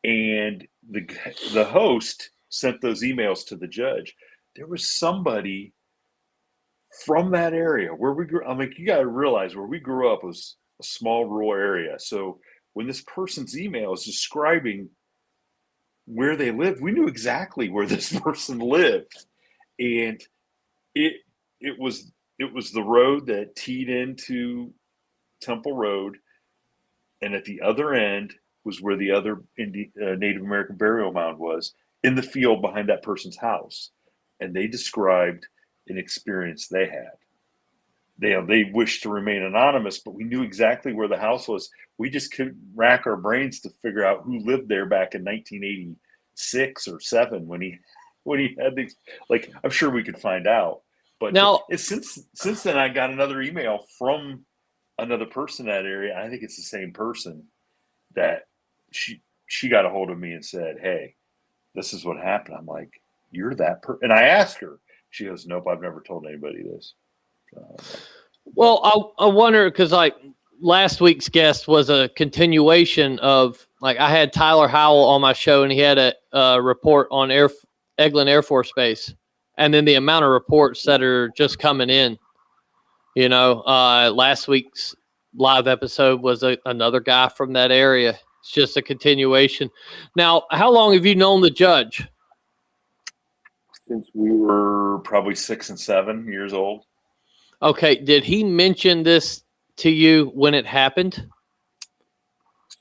and the host sent those emails to the judge. There was somebody from that area where we grew. I mean, you got to realize where we grew up was a small rural area. So when this person's email is describing where they lived, we knew exactly where this person lived, and it was the road that teed into Temple Road, and at the other end was where the other Native American burial mound was, in the field behind that person's house. And they described an experience they had. They wished to remain anonymous, but we knew exactly where the house was. We just couldn't rack our brains to figure out who lived there back in 1986 or 7 when he had these. Like, I'm sure we could find out. But now, since then, I got another email from another person in that area. I think it's the same person that she got a hold of me and said, "Hey, this is what happened." I'm like, "You're that person?" And I asked her. She goes, "Nope, I've never told anybody this." Well, I wonder, because like last week's guest was a continuation of, like, I had Tyler Howell on my show, and he had a report on Eglin Air Force Base, and then the amount of reports that are just coming in. Last week's live episode was another guy from that area. It's just a continuation. Now, how long have you known the judge? Since we were probably 6 and 7 years old. Okay. Did he mention this to you when it happened?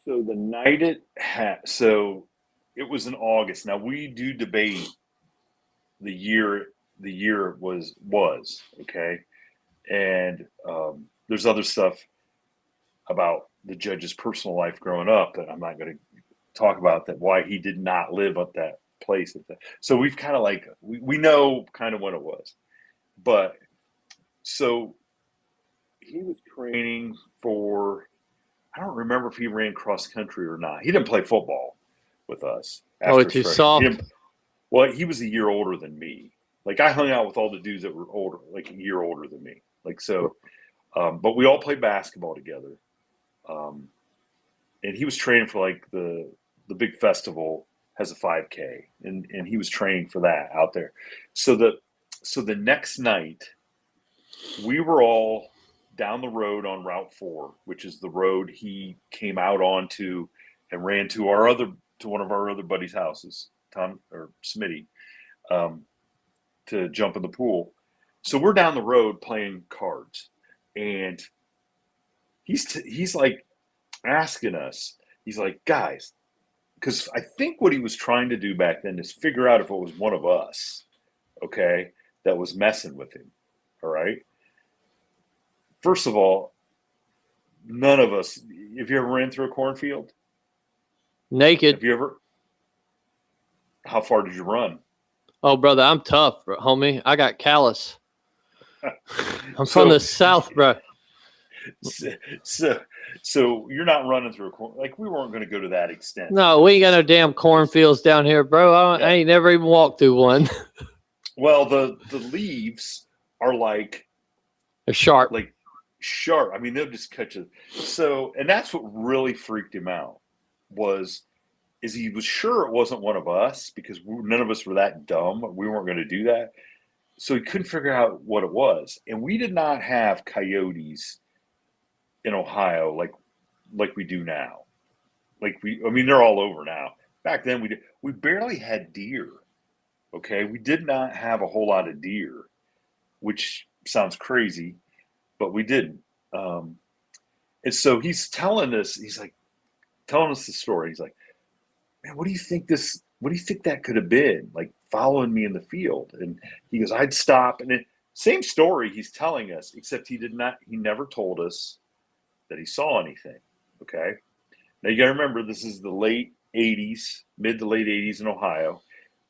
So the night it was in August. Now, we do debate the year was okay. And there's other stuff about the judge's personal life growing up that I'm not going to talk about, that why he did not live at that place. So we've kind of like, we know kind of when it was. But so he was training for, I don't remember if he ran cross country or not. He didn't play football with us. Too soft. Well, he was a year older than me. Like, I hung out with all the dudes that were older, like a year older than me. Like, so, but we all played basketball together. And he was training for like the big festival has a 5K, and he was training for that out there. So the next night we were all down the road on Route 4, which is the road he came out onto and ran to one of our other buddies' houses, Tom or Smitty, to jump in the pool. So we're down the road playing cards, and he's like asking us, he's like, guys, because I think what he was trying to do back then is figure out if it was one of us, okay, that was messing with him. All right. First of all, none of us, have you ever ran through a cornfield? Naked. Have you ever? How far did you run? Oh, brother, I'm tough, bro, homie. I got callus. I'm from the South, bro. So you're not running through a corn, like we weren't going to go to that extent. No, we ain't got no damn cornfields down here, bro. I ain't never even walked through one. Well, the leaves are like They're sharp. like sharp. I mean, they'll just cut you. So, and that's what really freaked him out is he was sure it wasn't one of us because none of us were that dumb. We weren't going to do that. So he couldn't figure out what it was. And we did not have coyotes in Ohio like we do now. They're all over now. Back then we barely had deer. Okay. We did not have a whole lot of deer, which sounds crazy, but we didn't. And so he's telling us the story. He's like, man, what do you think that could have been? Like following me in the field. And he goes, I'd stop. And same story he's telling us, except he never told us that he saw anything. Okay. Now you got to remember, this is the late 80s, mid to late 80s in Ohio.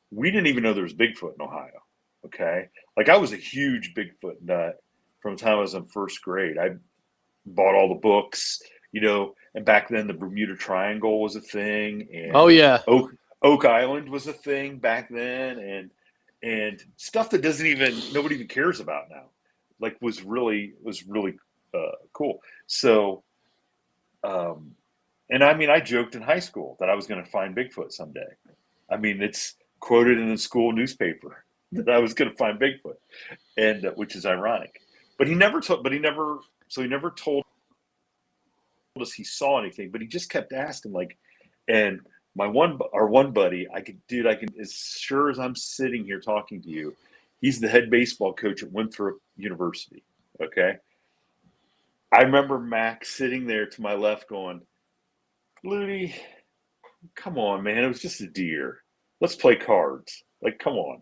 We didn't even know there was Bigfoot in Ohio. Okay. Like I was a huge Bigfoot nut from the time I was in first grade. I bought all the books, and back then the Bermuda Triangle was a thing. And oh yeah. Oak Island was a thing back then. And stuff that nobody even cares about now, like was really cool. So, and I mean, I joked in high school that I was going to find Bigfoot someday. I mean, it's quoted in the school newspaper that I was going to find Bigfoot, and which is ironic. But he never told us he saw anything. But he just kept asking, like, and our one buddy, I can, as sure as I'm sitting here talking to you, he's the head baseball coach at Winthrop University. Okay. I remember Mac sitting there to my left going, Ludi, come on, man. It was just a deer. Let's play cards. Like, come on.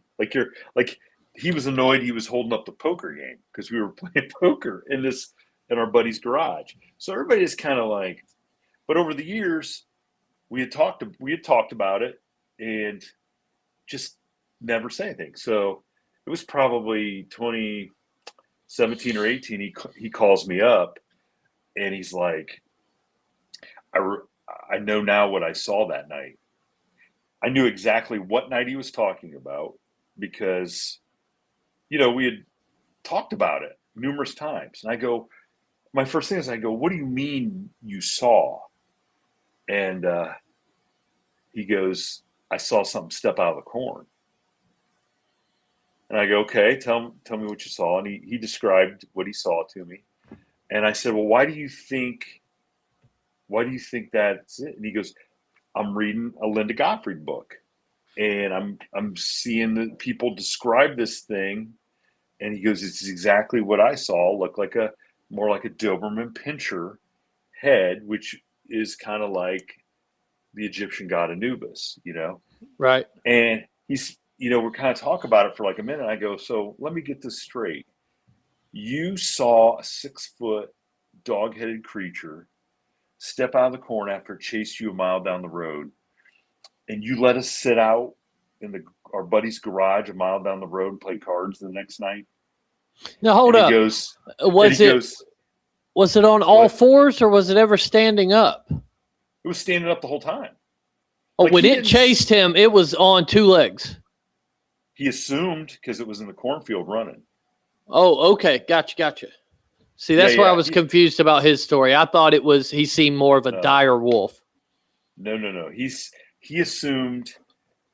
He was annoyed he was holding up the poker game because we were playing poker in our buddy's garage. So everybody is kind of like, but over the years, we had talked about it and just never say anything. So it was probably 2017 or 18. He calls me up and he's like, I know now what I saw that night. I knew exactly what night he was talking about because, we had talked about it numerous times. And my first thing is what do you mean you saw? And he goes, I saw something step out of the corn. And I go, okay, tell me what you saw. And he described what he saw to me. And I said, well, why do you think that's it? And he goes, I'm reading a Linda Gottfried book and I'm seeing the people describe this thing. And he goes, it's exactly what I saw. Looked more like a Doberman Pinscher head, which is kind of like the Egyptian god Anubis, Right. And he's, we're kind of talking about it for like a minute. I go, so let me get this straight. You saw a 6-foot dog-headed creature step out of the corn after it chased you a mile down the road, and you let us sit out in our buddy's garage a mile down the road and play cards the next night. Now hold up. Was it on all fours or was it ever standing up? It was standing up the whole time. Oh, when it chased him, it was on 2 legs. He assumed because it was in the cornfield running. Oh, okay. Gotcha. See, that's where I was confused about his story. I thought he seemed more of a dire wolf. No. He assumed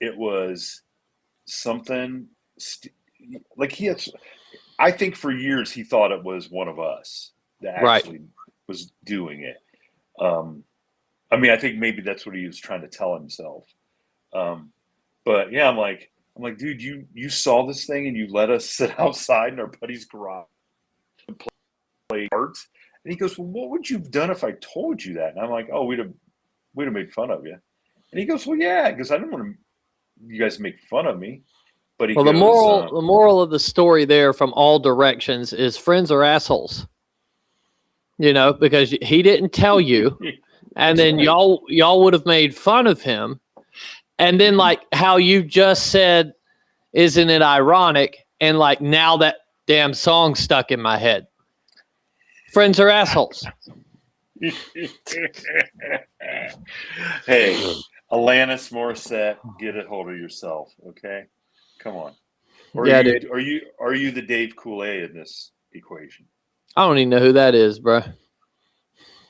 it was something I think for years he thought it was one of us that actually was doing it. I think maybe that's what he was trying to tell himself. But yeah, I'm like, dude, you saw this thing and you let us sit outside in our buddy's garage and play cards. And he goes, well, what would you have done if I told you that? And I'm like, oh, we'd have made fun of you. And he goes, well, yeah, because I didn't want you guys to make fun of me. But the moral of the story there from all directions is friends are assholes. Because he didn't tell you, and then y'all would have made fun of him. And then like how you just said, isn't it ironic? And like now that damn song stuck in my head. Friends are assholes. Hey, Alanis Morissette, get a hold of yourself, okay? Come on. Or Yeah, dude. dude. Are you the Dave Coulee in this equation? I don't even know who that is, bro.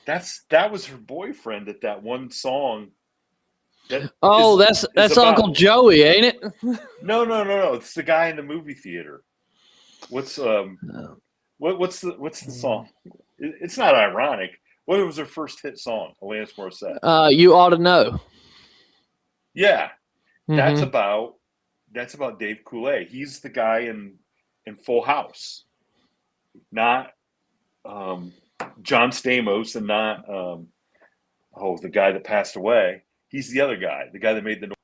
That was her boyfriend at that one song. Oh, is that's about- Uncle Joey, ain't it? No. It's the guy in the movie theater. What's the song? It's not ironic. What was her first hit song? Alanis Morissette. You ought to know. Yeah, that's Mhm. about Dave Coulee. He's the guy in Full House, not John Stamos, and not the guy that passed away. He's the other guy, the guy that made the noise.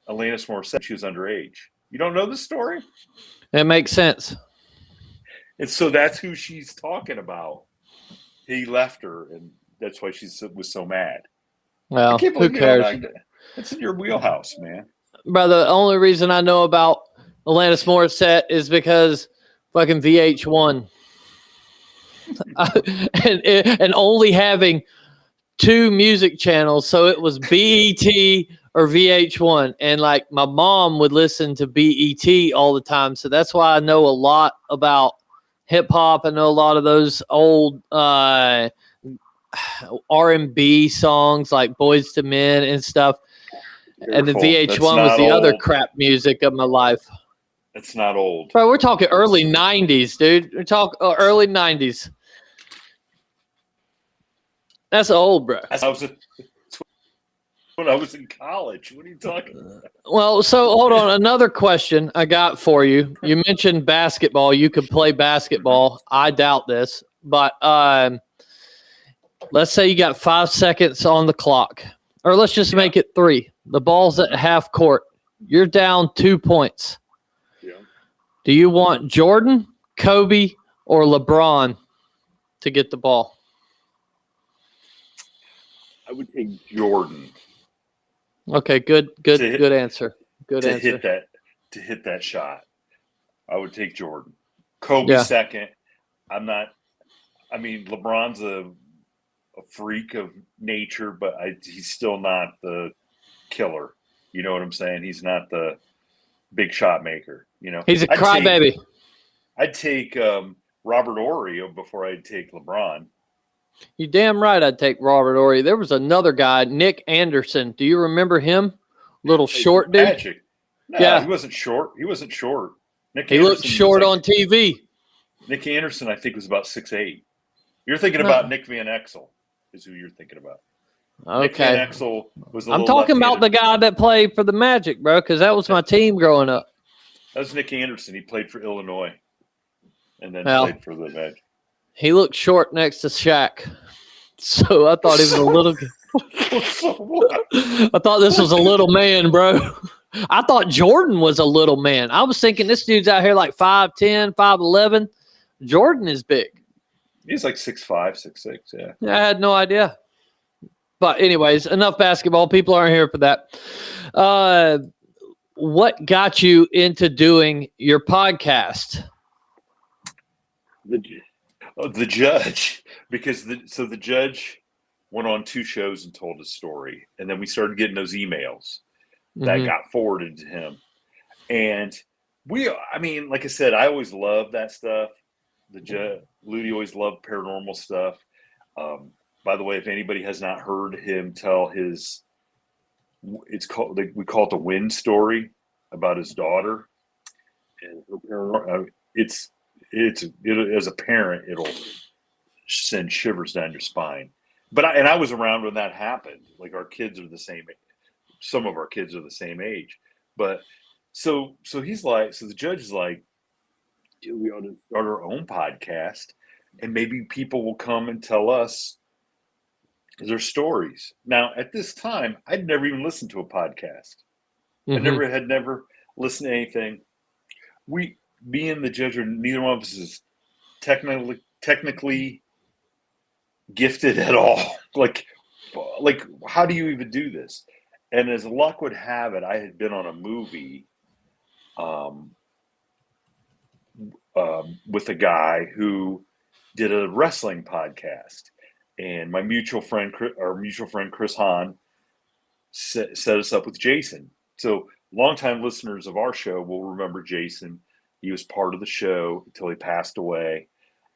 Alanis Morissette. She was underage. You don't know the story? It makes sense. And so that's who she's talking about. He left her, and that's why she was so mad. Well, I can't who believe you don't cares? know that. It's in your wheelhouse, man. Bro, the only reason I know about Alanis Morissette is because fucking VH1. and only having 2 music channels, so it was BET or VH1, and like my mom would listen to BET all the time, so that's why I know a lot about hip hop. I know a lot of those old R&B songs like Boys to Men and stuff, and the Careful. VH1 That's was not the other old. crap music of my life. It's not old. Bro, we're talking early 90s, dude. We're talking early 90s. That's old, bro. When I was in college. What are you talking about? Well, so hold on. Another question I got for you. You mentioned basketball. You could play basketball. I doubt this, but let's say you got 5 seconds on the clock, or let's just make it 3. The ball's at half court. You're down 2 points. Yeah. Do you want Jordan, Kobe, or LeBron to get the ball? I would take Jordan Okay, good answer. Good to answer. hit that shot. I would take Jordan. Kobe Yeah. second. LeBron's a freak of nature, but he's still not the killer. You know what I'm saying? He's not the big shot maker. You know, He's a crybaby. I'd take Robert Horry before I'd take LeBron. You damn right I'd take Robert Horry. There was another guy, Nick Anderson. Do you remember him? Little short dude. Magic. No, Yeah. he wasn't short. He wasn't short. Nick He looked Anderson was short like- on TV. Nick Anderson, I think, was about 6'8". You're thinking about Nick Van Exel, is who you're thinking about. Nick Van Okay. Exel was I'm talking about the guy that played for the Magic, bro, because that was my team growing up. That was Nick Anderson. He played for Illinois and then Well. played for the Magic. He looked short next to Shaq. So I thought he was a little I thought this was a little man, bro. I thought Jordan was a little man. I was thinking this dude's out here like 5'10", 5'11". Jordan is big. He's like 6'5", 6'6", yeah. I had no idea. But anyways, enough basketball. People aren't here for that. What got you into doing your podcast? The judge, because the judge went on 2 shows and told his story, and then we started getting those emails that Mhm. got forwarded to him, and like I said, I always loved that stuff. Ludi always loved paranormal stuff. By the way, if anybody has not heard him tell we call it the Wind story about his daughter, and her paranormal, as a parent, it'll send shivers down your spine. But I was around when that happened. Like our kids are the same. Some of our kids are the same age. But so he's like, so the judge is like, dude, we ought to start our own podcast, and maybe people will come and tell us their stories. Now, at this time, I'd never even listened to a podcast. Mhm. I had never listened to anything. Me and the judge neither one of us is technically gifted at all. Like how do you even do this? And as luck would have it, I had been on a movie with a guy who did a wrestling podcast, and my mutual friend Chris Hahn set us up with Jason. So longtime listeners of our show will remember Jason. He was part of the show until he passed away.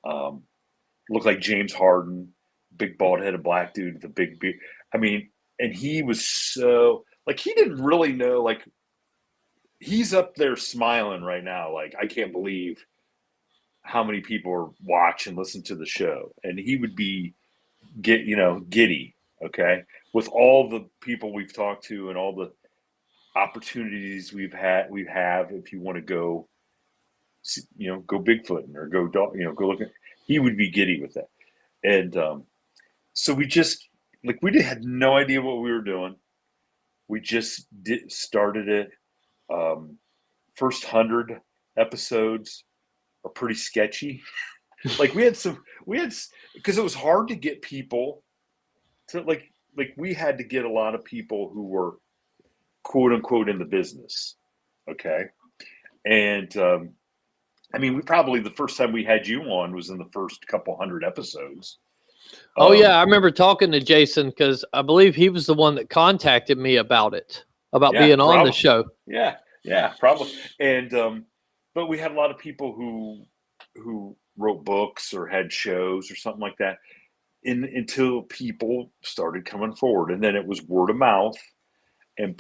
Looked like James Harden, big bald-headed black dude with a big beard. I mean, and he was so, like, he didn't really know, like, he's up there smiling right now. Like, I can't believe how many people watch and listen to the show. And he would be giddy, okay, with all the people we've talked to and all the opportunities we have if you want to go, go Bigfooting or go look at, he would be giddy with that. And so we just, like, had no idea what we were doing. We just started it. First 100 episodes are pretty sketchy. Like because it was hard to get people to like we had to get a lot of people who were quote unquote in the business. Okay. And, we probably, the first time we had you on was in the first couple 100 episodes. Oh yeah. I remember talking to Jason because I believe he was the one that contacted me about it, being on the show. Yeah. Yeah, probably. And, but we had a lot of people who wrote books or had shows or something like that until people started coming forward. And then it was word of mouth and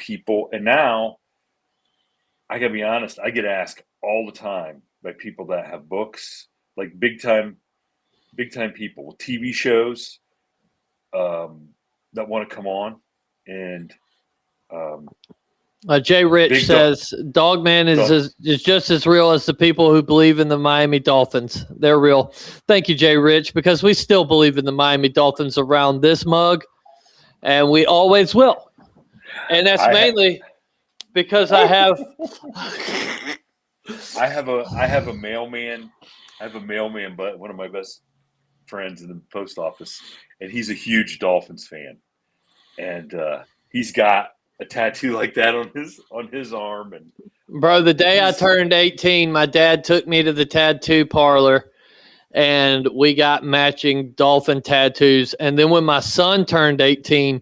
now I gotta be honest, I get asked all the time by people that have books, like big time people with TV shows, that want to come on. And, Jay Rich says Dogman is just as real as the people who believe in the Miami Dolphins. They're real. Thank you, Jay Rich, because we still believe in the Miami Dolphins around this mug, and we always will. And that's mainly because I have a mailman. I have a mailman, but one of my best friends in the post office, and he's a huge Dolphins fan, and he's got a tattoo like that on his arm. And bro, the day I turned 18, my dad took me to the tattoo parlor and we got matching dolphin tattoos. And then when my son turned 18,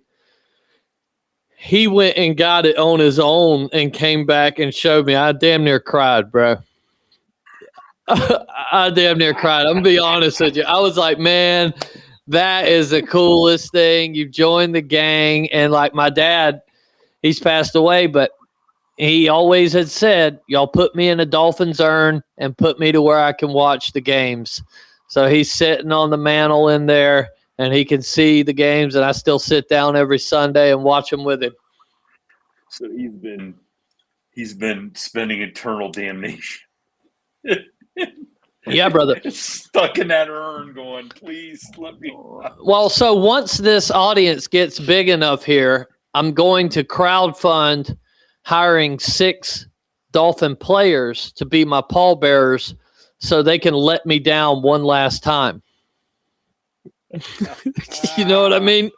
he went and got it on his own and came back and showed me. I damn near cried, bro. I damn near cried. I'm gonna be honest with you. I was like, man, that is the coolest thing. You joined the gang. And like my dad, he's passed away, but he always had said, y'all put me in a Dolphins urn and put me to where I can watch the games. So he's sitting on the mantle in there and he can see the games, and I still sit down every Sunday and watch them with him. So he's been spending eternal damnation. Yeah, brother. Stuck in that urn going, please let me. Well, so once this audience gets big enough here, I'm going to crowdfund hiring 6 Dolphin players to be my pallbearers so they can let me down one last time. You know what I mean?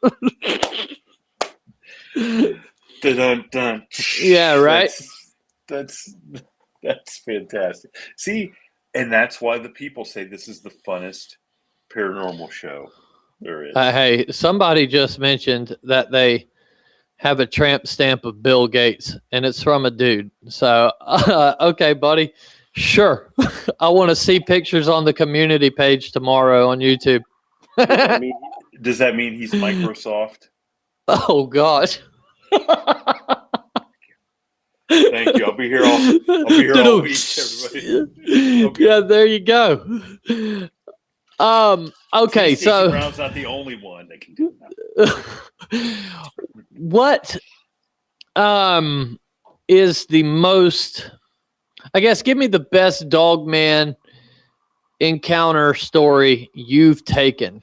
Dun, dun. Yeah, right? That's fantastic. See, and that's why the people say this is the funnest paranormal show there is. Hey, somebody just mentioned that they have a tramp stamp of Bill Gates, and it's from a dude. So, okay, buddy. Sure. I want to see pictures on the community page tomorrow on YouTube. Does that mean he's Microsoft? Oh, gosh. Thank you. I'll be here all week, everybody. Yeah, there you go. Okay, so Brown's not the only one that can do that. What is the most, I guess, give me the best Dogman encounter story you've taken?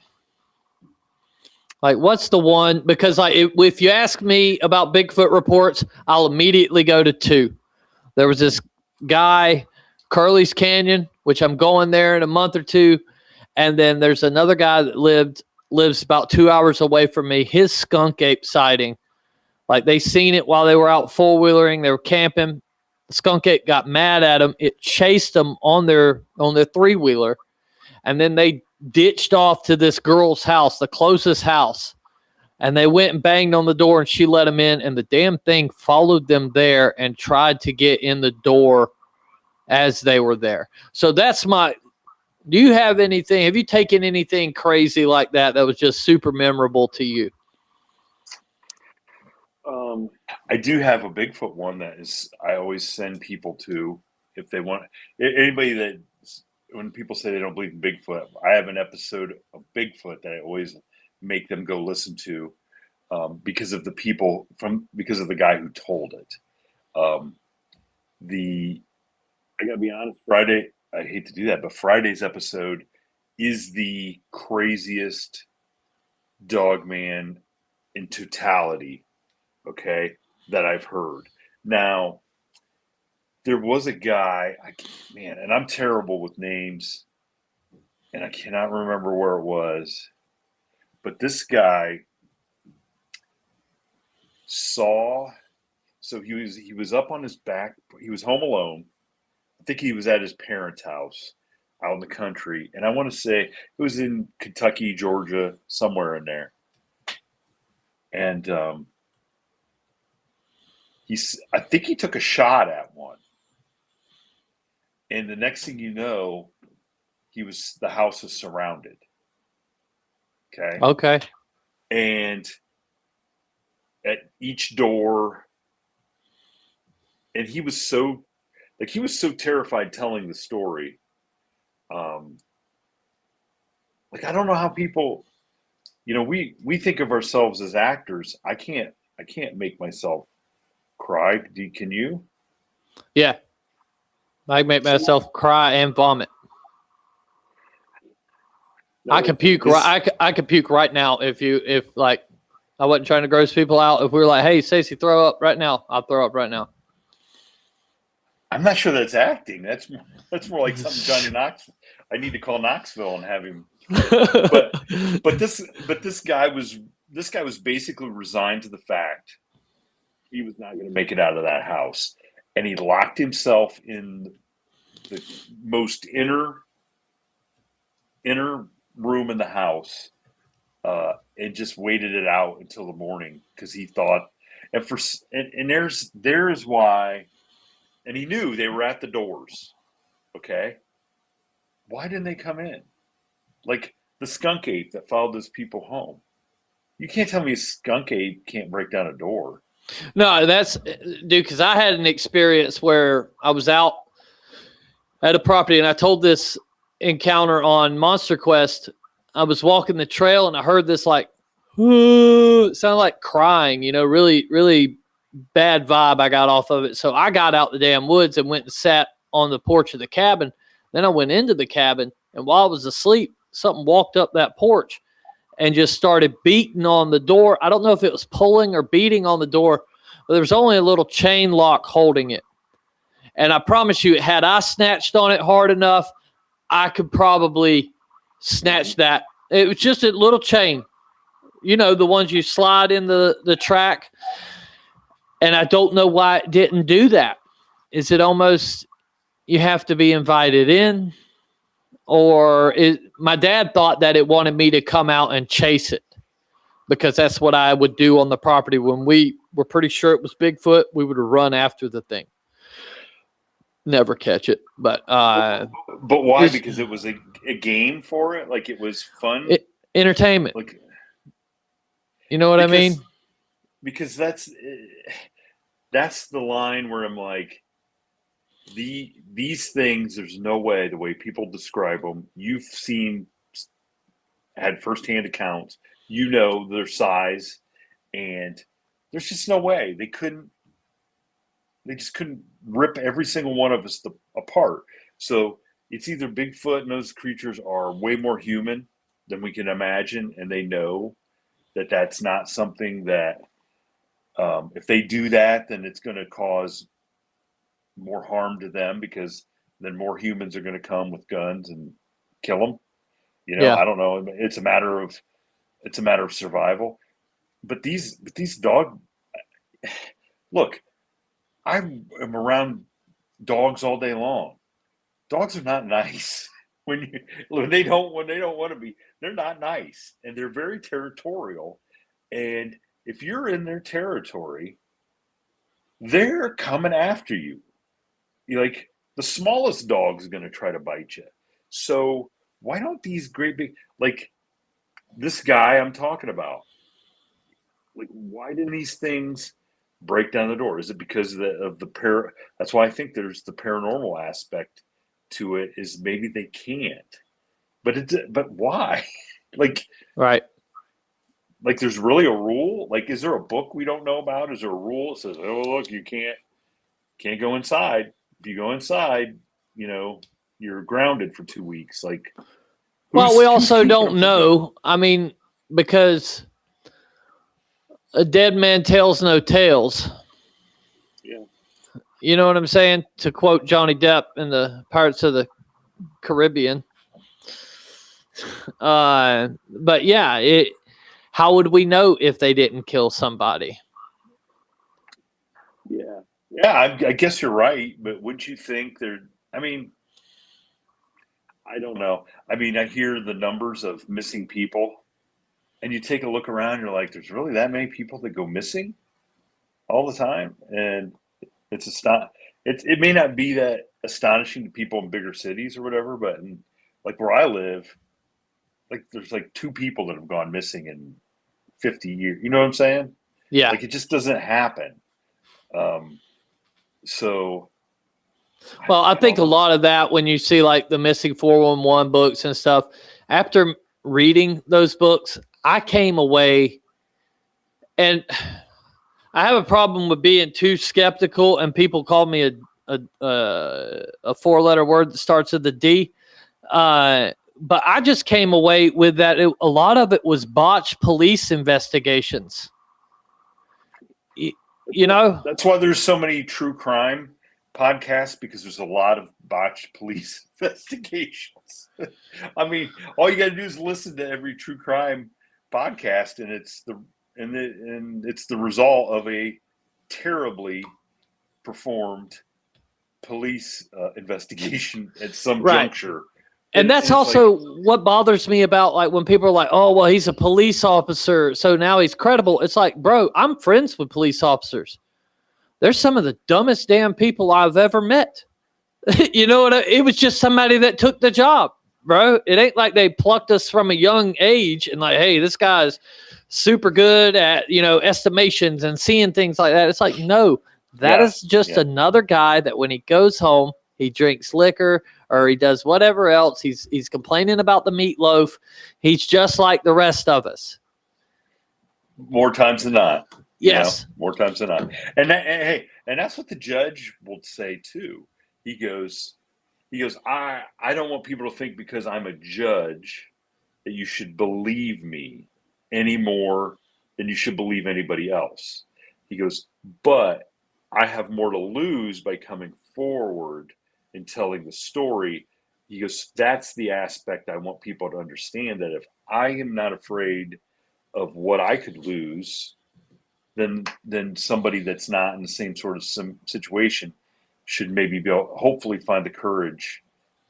Like, what's the one? Because if you ask me about Bigfoot reports, I'll immediately go to 2. There was this guy, Curly's Canyon, which I'm going there in a month or 2. And then there's another guy that lives about 2 hours away from me. His skunk ape sighting Like they seen it while they were out four-wheelering. They were camping. The skunk ape got mad at them. It chased them on their three-wheeler. And then they ditched off to this girl's house, the closest house. And they went and banged on the door, and she let them in. And the damn thing followed them there and tried to get in the door as they were there. So that's do you have anything, have you taken anything crazy like that was just super memorable to you? I do have a Bigfoot one that is, I always send people to if they want. Anybody that, when people say they don't believe in Bigfoot, I have an episode of Bigfoot that I always make them go listen to because of the guy who told it. I gotta be honest, Friday, I hate to do that, but Friday's episode is the craziest Dogman in totality, okay, that I've heard. Now, there was a guy, and I'm terrible with names, and I cannot remember where it was, but this guy saw, so he was up on his back, he was home alone. I think he was at his parents' house out in the country, and I want to say it was in Kentucky, Georgia, somewhere in there. And I think he took a shot at one. And the next thing you know, the house was surrounded. Okay. Okay. And at each door, and he was so terrified telling the story. I don't know how people, we think of ourselves as actors. I can't make myself cry. Can you? Yeah. I make myself cry and vomit. I could puke. I could puke right now if I wasn't trying to gross people out. If we were like, "Hey, Stacey, throw up right now," I'll throw up right now. I'm not sure that's acting. That's more like something Johnny Knoxville. I need to call Knoxville and have him. But this guy was basically resigned to the fact he was not going to make it out of that house, and he locked himself in the most inner room in the house, and just waited it out until the morning because he thought, and there's why, and he knew they were at the doors. Okay, why didn't they come in? Like the skunk ape that followed those people home. You can't tell me a skunk ape can't break down a door. No, dude, because I had an experience where I was out at a property, and I told this encounter on Monster Quest. I was walking the trail, and I heard this it sounded like crying, really, really bad vibe I got off of it. So I got out the damn woods and went and sat on the porch of the cabin. Then I went into the cabin, and while I was asleep, something walked up that porch and just started beating on the door. I don't know if it was pulling or beating on the door, but there was only a little chain lock holding it. And I promise you, had I snatched on it hard enough, I could probably snatch that. It was just a little chain, the ones you slide in the track. And I don't know why it didn't do that. Is it almost you have to be invited in? Or my dad thought that it wanted me to come out and chase it because that's what I would do on the property. When we were pretty sure it was Bigfoot, we would run after the thing. Never catch it. But why? Because it was a game for it? Like it was fun? Entertainment. You know what I mean? Because that's the line where I'm like, these things, there's no way, the way people describe them, you've had firsthand accounts, their size, and there's just no way they just couldn't rip every single one of us apart. So it's either Bigfoot and those creatures are way more human than we can imagine, and they know that that's not something that if they do that, then it's going to cause more harm to them because then more humans are going to come with guns and kill them. I don't know. It's a matter of survival. But these dog, look, I am around dogs all day long. Dogs are not nice when they don't want to be. They're not nice, and they're very territorial. And if you're in their territory, they're coming after you. Like the smallest dog's going to try to bite you. So why don't these great big, like this guy I'm talking about, like why didn't these things break down the door? Is it because of the that's why I think there's the paranormal aspect to it, is maybe they can't. But why? Right. Like there's really a rule? Like is there a book we don't know about? Is there a rule that says, "Oh, look, you can't go inside. If you go inside, you're grounded for 2 weeks." Like Well, we also don't know. I mean, because a dead man tells no tales. Yeah. You know what I'm saying? To quote Johnny Depp in the Pirates of the Caribbean. But yeah, how would we know if they didn't kill somebody? Yeah. Yeah, I guess you're right, but wouldn't you think I mean, I don't know. I mean, I hear the numbers of missing people, and you take a look around, you're like, there's really that many people that go missing all the time? And it may not be that astonishing to people in bigger cities or whatever, but like where I live, like there's like 2 people that have gone missing in 50 years. You know what I'm saying? Yeah. Like it just doesn't happen. So Well, I think a lot of that, when you see like the missing 411 books and stuff, after reading those books, I came away, and I have a problem with being too skeptical, and people call me a 4-letter word that starts with a D. But I just came away with that. A lot of it was botched police investigations. That's why there's so many true crime podcasts, because there's a lot of botched police investigations. I mean, all you got to do is listen to every true crime podcast, and it's the result of a terribly performed police investigation at some juncture. And that's also what bothers me about, like, when people are like, oh, well, he's a police officer, so now he's credible. It's like, bro, I'm friends with police officers. They're some of the dumbest damn people I've ever met. You know what? It was just somebody that took the job, bro. It ain't like they plucked us from a young age and like, hey, this guy's super good at, estimations and seeing things like that. It's like, no, that is just another guy that when he goes home, he drinks liquor or he does whatever else. He's complaining about the meatloaf. He's just like the rest of us. More times than not. Yes. More times than not. And that's what the judge will say too. He goes, I don't want people to think because I'm a judge that you should believe me any more than you should believe anybody else. He goes, but I have more to lose by coming forward and telling the story. He goes, that's the aspect I want people to understand, that if I am not afraid of what I could lose, then somebody that's not in the same sort of situation should maybe hopefully find the courage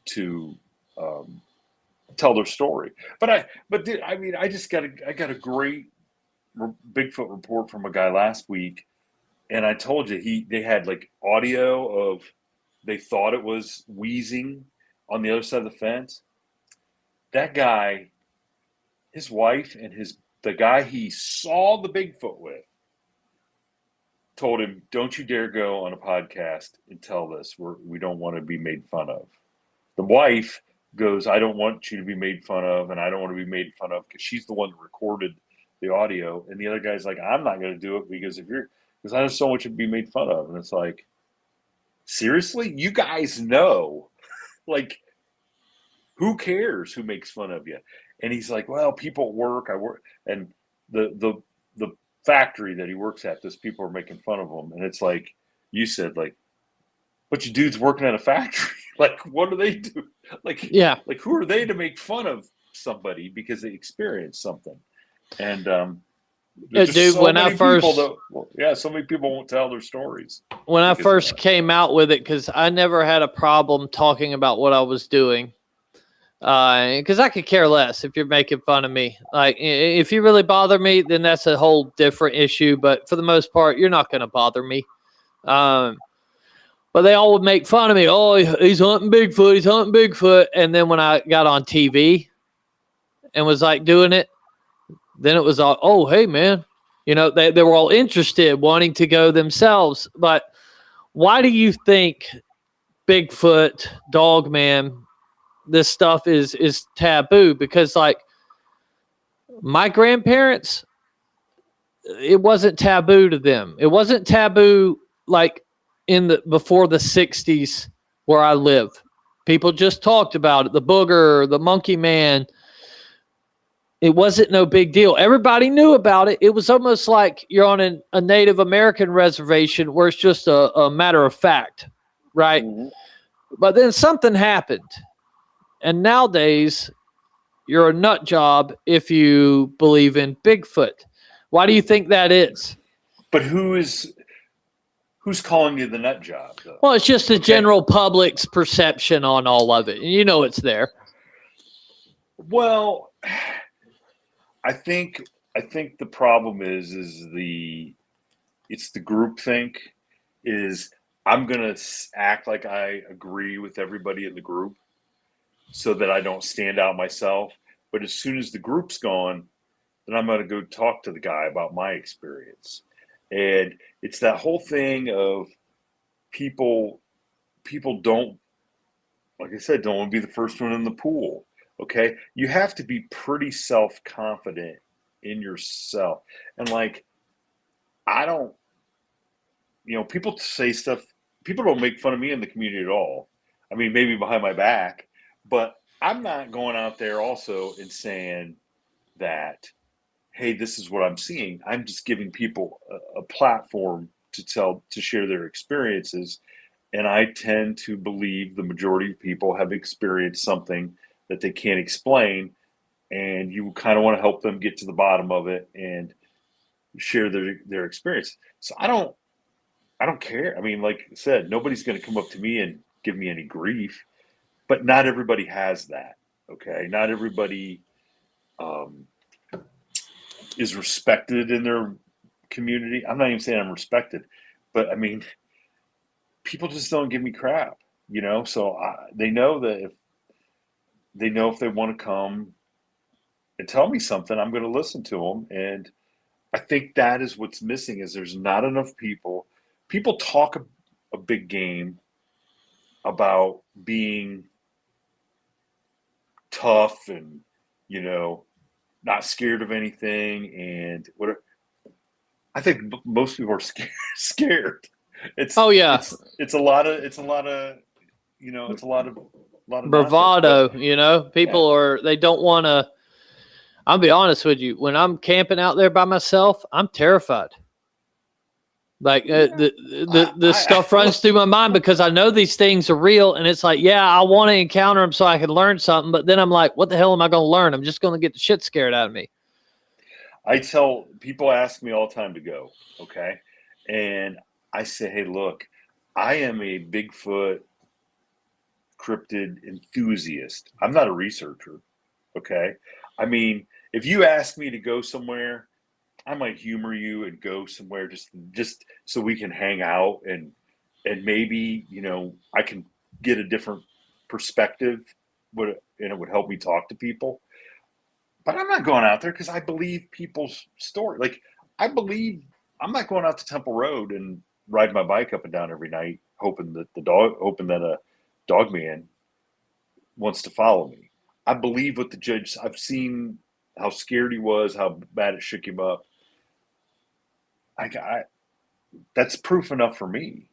to tell their story. But I got a great Bigfoot report from a guy last week, and I told you they had like audio of, they thought it was wheezing on the other side of the fence. That guy, his wife and the guy he saw the Bigfoot with, told him, don't you dare go on a podcast and tell this. We don't want to be made fun of. The wife goes, I don't want you to be made fun of, and I don't want to be made fun of, because she's the one that recorded the audio. And the other guy's like, I'm not going to do it because I just don't want you to be made fun of. And it's like, seriously? You guys know, like, who cares who makes fun of you? And he's like, well, people at work, and the factory that he works at, those people are making fun of him. And it's like, you said, like, bunch of dudes working at a factory. Like, what do they do? Like, yeah, like, who are they to make fun of somebody because they experienced something? And There's dude, so when many I first, people so many people won't tell their stories. when I because of first that. came out with it, because I never had a problem talking about what I was doing. Because I could care less if you're making fun of me. Like, if you really bother me, then that's a whole different issue. But for the most part, you're not going to bother me. But they all would make fun of me. Oh, he's hunting Bigfoot. He's hunting Bigfoot. And then when I got on TV and was like doing it, then it was all, oh, hey, man. You know, they were all interested, wanting to go themselves. But why do you think Bigfoot, Dogman, this stuff is taboo? Because, like, my grandparents, it wasn't taboo to them. It wasn't taboo like before the 60s where I live. People just talked about it. The booger, the monkey man. It wasn't no big deal. Everybody knew about it. It was almost like you're on a Native American reservation where it's just a matter of fact, right? Mhm. But then something happened. And nowadays, you're a nut job if you believe in Bigfoot. Why do you think that is? But who's calling you the nut job, though? Well, it's just the general public's perception on all of it. You know it's there. Well, I think the problem is it's the groupthink. Is I'm gonna act like I agree with everybody in the group, so that I don't stand out myself. But as soon as the group's gone, then I'm gonna go talk to the guy about my experience. And it's that whole thing of people don't, like I said, don't want to be the first one in the pool. Okay, you have to be pretty self-confident in yourself. And like, I don't, people say stuff, people don't make fun of me in the community at all. I mean, maybe behind my back, but I'm not going out there also and saying that, hey, this is what I'm seeing. I'm just giving people a platform to share their experiences. And I tend to believe the majority of people have experienced something that they can't explain, and you kind of want to help them get to the bottom of it and share their experience. So I don't care. I mean, like I said, nobody's going to come up to me and give me any grief, but not everybody has that. Okay, not everybody is respected in their community. I'm not even saying I'm respected, but I mean, people just don't give me crap, So they know that if they want to come and tell me something, I'm going to listen to them. And I think that is what's missing, is there's not enough people. People talk a big game about being tough and, not scared of anything. And I think most people are scared. It's a lot of bravado. Nonsense, People they don't want to. I'll be honest with you. When I'm camping out there by myself, I'm terrified. Like the stuff runs through my mind because I know these things are real, and it's like, yeah, I want to encounter them so I can learn something. But then I'm like, what the hell am I going to learn? I'm just going to get the shit scared out of me. I tell people, ask me all the time to go, okay, and I say, hey, look, I am a Bigfoot cryptid enthusiast. I'm not a researcher, okay. I mean, if you ask me to go somewhere, I might humor you and go somewhere just so we can hang out and maybe, I can get a different perspective, and it would help me talk to people. But I'm not going out there because I believe people's story. Like, I'm not going out to Temple Road and ride my bike up and down every night, hoping that a dogman wants to follow me. I believe what the judge, I've seen how scared he was, how bad it shook him up. That's proof enough for me,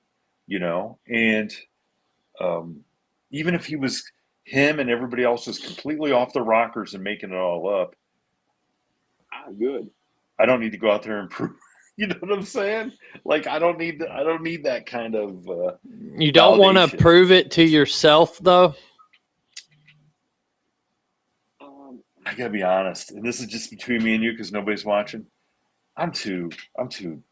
and even if him and everybody else was completely off the rockers and making it all up, I'm good. I don't need to go out there and prove. You know what I'm saying? Like, I don't need that kind of you don't want to prove it to yourself, though. I gotta be honest, and this is just between me and you because nobody's watching. I'm too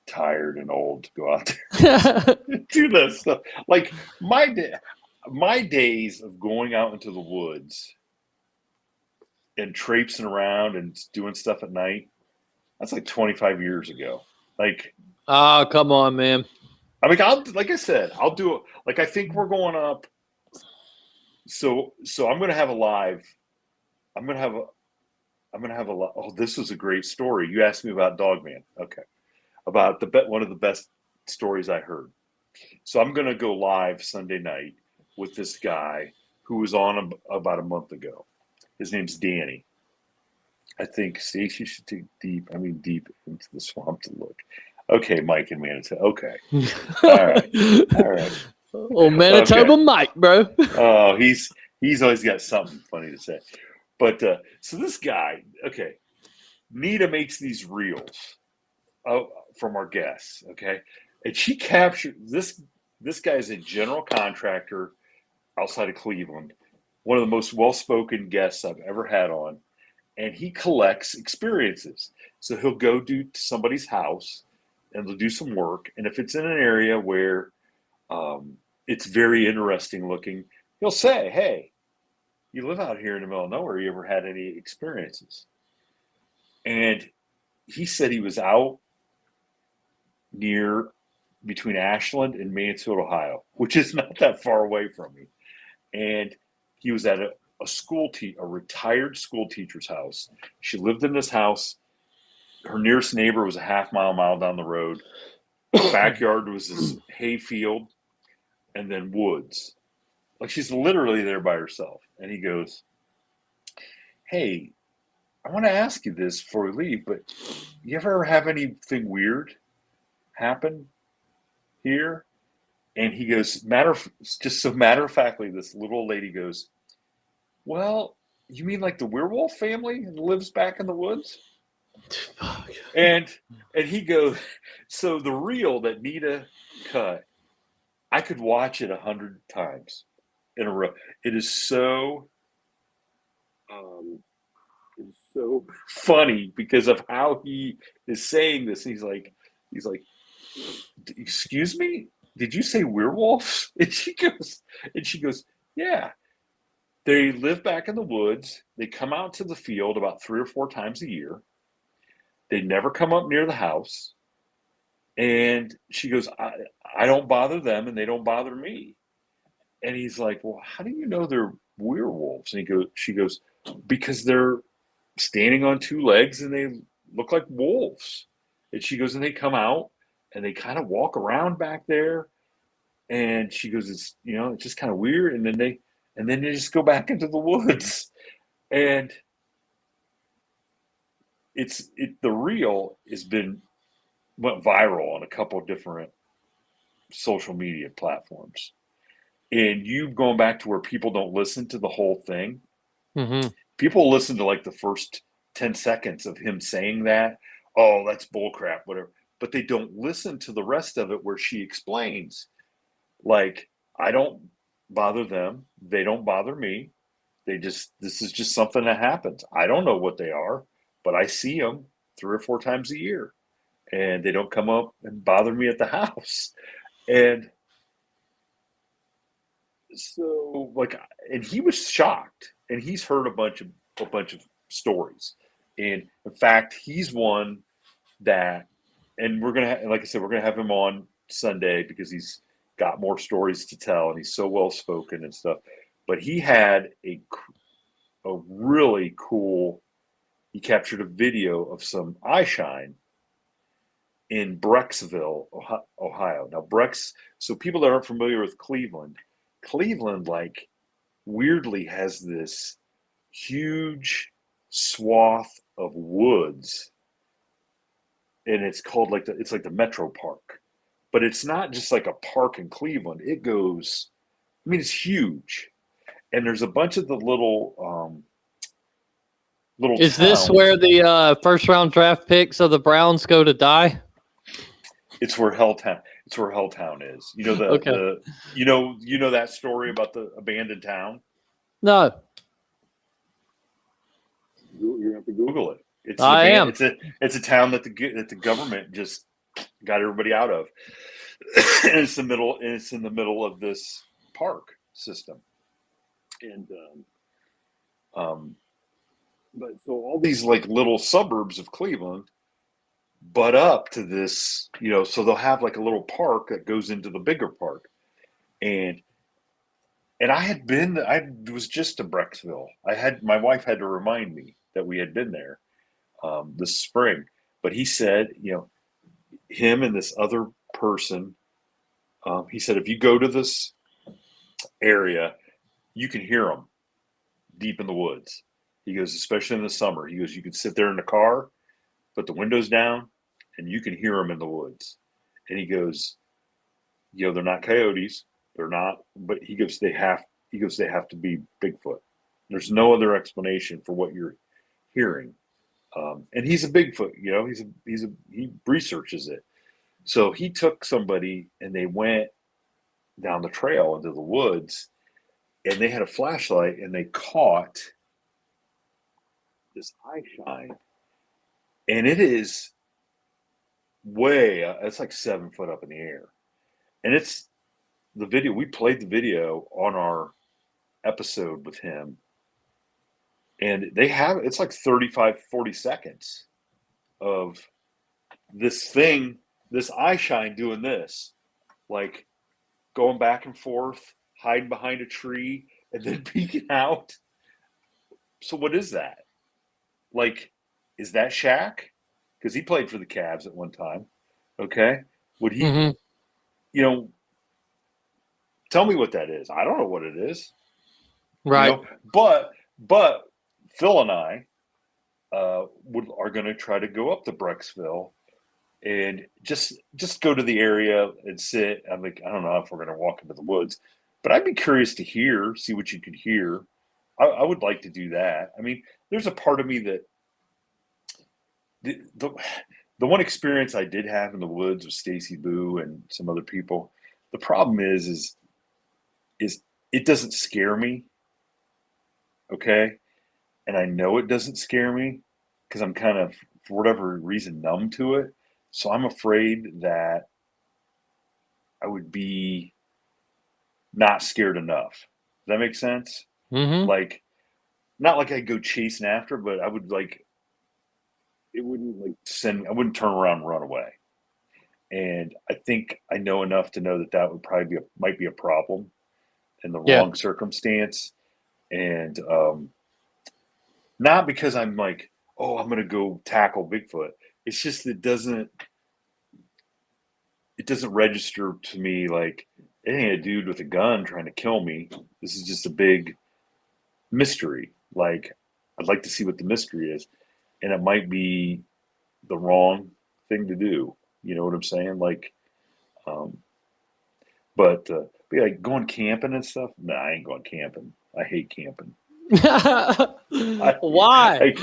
tired and old to go out there and do that stuff. Like my days of going out into the woods and traipsing around and doing stuff at night, that's like 25 years ago. Like, Oh, come on, man. I mean, like I said, I'll do it. Like, I think we're going up. So I'm going to have a live. I'm going to have a. Oh, this was a great story. You asked me about Dogman. Okay. About one of the best stories I heard. So I'm going to go live Sunday night with this guy who was on about a month ago. His name's Danny. I think Stacey should take deep into the swamp to look. Okay, Mike and Manitoba. Okay. All right. Oh, Manitoba Mike, bro. Oh, he's always got something funny to say. But so this guy, okay, Nita makes these reels from our guests, okay, and she captured this. This guy is a general contractor outside of Cleveland, one of the most well-spoken guests I've ever had on, and he collects experiences. So he'll go to somebody's house and they'll do some work, and if it's in an area where it's very interesting looking, he'll say, "Hey, you live out here in the middle of nowhere. You ever had any experiences?" And he said he was out near between Ashland and Mansfield, Ohio, which is not that far away from me. And he was at a retired school teacher's house. She lived in this house. Her nearest neighbor was a mile down the road. The backyard was this hay field and then woods. Like, she's literally there by herself. And he goes, "Hey, I want to ask you this before we leave, but you ever have anything weird happen here?" And he goes, matter of factly, this little lady goes, "Well, you mean like the werewolf family that lives back in the woods?" And he goes, so the reel that Nita cut, I could watch it 100 times in a row. It is so funny because of how he is saying this. He's like, "Excuse me, did you say werewolves?" And she goes, "Yeah. They live back in the woods. They come out to the field about 3 or 4 times a year. They never come up near the house." And she goes, I don't bother them and they don't bother me." And he's like, "Well, how do you know they're werewolves?" And she goes, "Because they're standing on 2 legs and they look like wolves." And she goes, "And they come out and they kind of walk around back there." And she goes, "It's just kind of weird." And then they just go back into the woods. And the reel went viral on a couple of different social media platforms. And you going back to where people don't listen to the whole thing. Mm-hmm. People listen to like the first 10 seconds of him saying that. "Oh, that's bullcrap," whatever. But they don't listen to the rest of it where she explains, like, "I don't bother them. They don't bother me. This is just something that happens. I don't know what they are, but I see them 3 or 4 times a year. And they don't come up and bother me at the house." And so, like, and he was shocked, and he's heard a bunch of stories. And in fact, he's one that, and like I said, we're gonna have him on Sunday because he's got more stories to tell, and he's so well spoken and stuff. But he had a really cool. He captured a video of some eye shine in Brecksville, Ohio. Now, so people that aren't familiar with Cleveland, like, weirdly has this huge swath of woods, and it's called it's like the Metro Park, but it's not just like a park in Cleveland. It goes, it's huge, and there's a bunch of the little Is this towns. where the first round draft picks of the Browns go to die? It's where Helltown is. You know Okay. you know that story about the abandoned town? No. You have to Google it. It's I am. It's a town that the government just got everybody out of. And it's in the middle of this park system. And but so all these like little suburbs of Cleveland butt up to this, so they'll have like a little park that goes into the bigger park. And I was just to Brecksville. My wife had to remind me that we had been there this spring. But he said, him and this other person, he said, if you go to this area, you can hear them deep in the woods. He goes, especially in the summer. He goes, you can sit there in the car, put the windows down, and you can hear them in the woods. And he goes, they're not coyotes. They're not, but he goes, they have to be Bigfoot. There's no other explanation for what you're hearing. And he's a Bigfoot, he researches it. So he took somebody and they went down the trail into the woods, and they had a flashlight and they caught this eye shine. And it is it's like 7 foot up in the air. And it's the video, we played the video on our episode with him. And it's like 35, 40 seconds of this eye shine doing this, like going back and forth, hiding behind a tree, and then peeking out. So what is that? Like, is that Shaq? Because he played for the Cavs at one time. Okay. Would he, tell me what that is. I don't know what it is. Right. But Phil and I are going to try to go up to Brecksville and just go to the area and sit. I'm like, I don't know if we're going to walk into the woods, but I'd be curious to see what you could hear. I would like to do that. I mean, there's a part of me that the one experience I did have in the woods with Stacy Boo and some other people. The problem is it doesn't scare me. Okay. And I know it doesn't scare me because I'm kind of, for whatever reason, numb to it. So I'm afraid that I would be not scared enough. Does that make sense? Mm-hmm. Like, not like I'd go chasing after, but I would it wouldn't I wouldn't turn around and run away. And I think I know enough to know that would probably might be a problem in the wrong circumstance. And not because I'm like, oh, I'm going to go tackle Bigfoot. It's just it doesn't register to me like it ain't a dude with a gun trying to kill me. This is just a big mystery. Like, I'd like to see what the mystery is. And it might be the wrong thing to do. You know what I'm saying? Like, but like going camping and stuff. Nah, I ain't going camping. I hate camping. Why?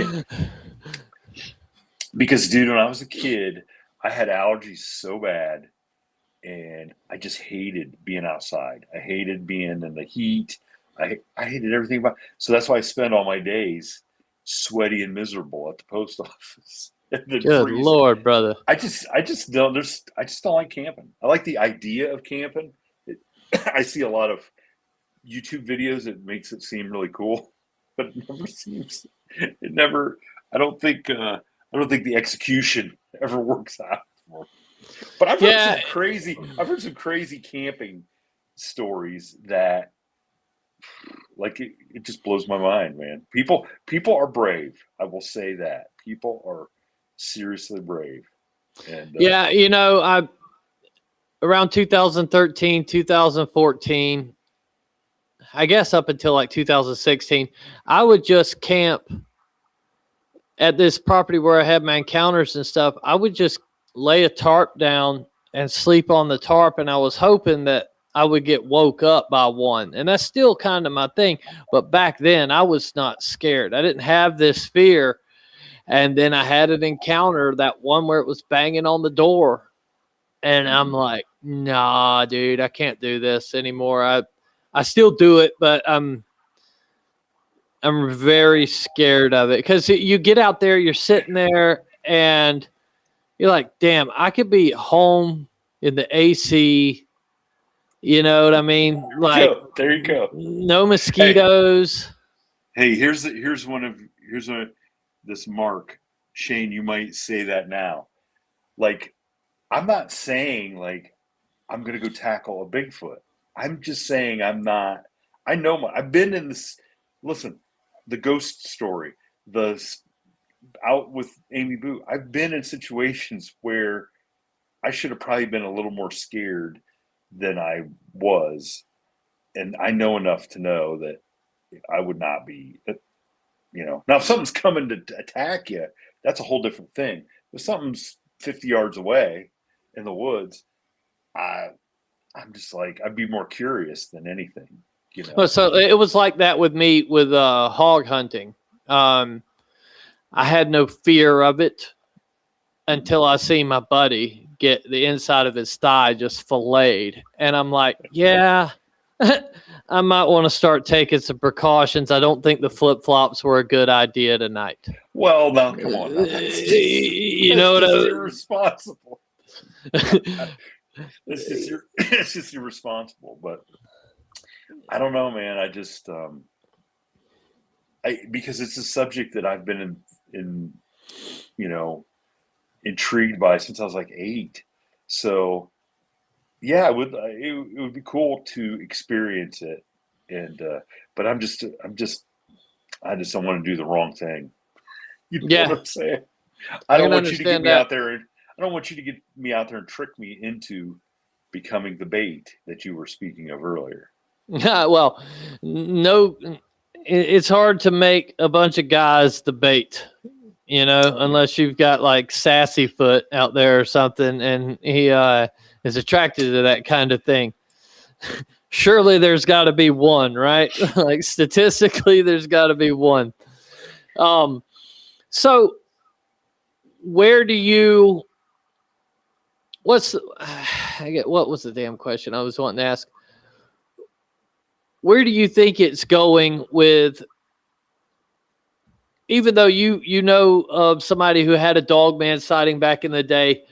Because, dude, when I was a kid, I had allergies so bad, and I just hated being outside. I hated being in the heat. I hated everything about it. So that's why I spend all my days sweaty and miserable at the post office. Good Lord, brother. I just don't like camping. I like the idea of camping. I see a lot of YouTube videos. It makes it seem really cool, but it never I don't think the execution ever works out for me. But I've heard some crazy camping stories that, like, it just blows my mind, man. People are brave. I will say that. People are seriously brave. And I around 2013, 2014, I guess up until like 2016, I would just camp at this property where I had my encounters and stuff. I would just lay a tarp down and sleep on the tarp, and I was hoping that I would get woke up by one. And that's still kind of my thing. But back then, I was not scared. I didn't have this fear. And then I had an encounter, that one where it was banging on the door. And I'm like, nah, dude, I can't do this anymore. I still do it, but I'm very scared of it because you get out there, you're sitting there, and you're like, damn, I could be home in the AC. You know what I mean? Like, There you go. no mosquitoes. Hey, here's one of this mark. Shane, you might say that now. Like, I'm not saying like I'm gonna go tackle a Bigfoot. I'm just saying I'm not. I know I've been in this. Listen, the ghost story, the out with Amy Boo. I've been in situations where I should have probably been a little more scared than I was, and I know enough to know that I would not be. Now if something's coming to attack you, that's a whole different thing. If something's 50 yards away in the woods, I'm just like, I'd be more curious than anything. Well, so it was like that with me with hog hunting. I had no fear of it until I see my buddy get the inside of his thigh just filleted. And I'm like, yeah, I might want to start taking some precautions. I don't think the flip-flops were a good idea tonight. Well, now, come on. You know what I mean? Irresponsible. It's just irresponsible. But I don't know, man. I just, because it's a subject that I've been in intrigued by since I was like 8. So yeah, it would be cool to experience it. And, but I just don't want to do the wrong thing. You know what I'm saying? I don't want you to get me out there. I don't want you to get me out there and trick me into becoming the bait that you were speaking of earlier. Well, no, it's hard to make a bunch of guys the bait, unless you've got like Sassy Foot out there or something, and he is attracted to that kind of thing. Surely there's got to be one, right? Like statistically, there's got to be one. So where do you? What was the damn question I was wanting to ask? Where do you think it's going with, even though you know of somebody who had a Dogman sighting back in the day,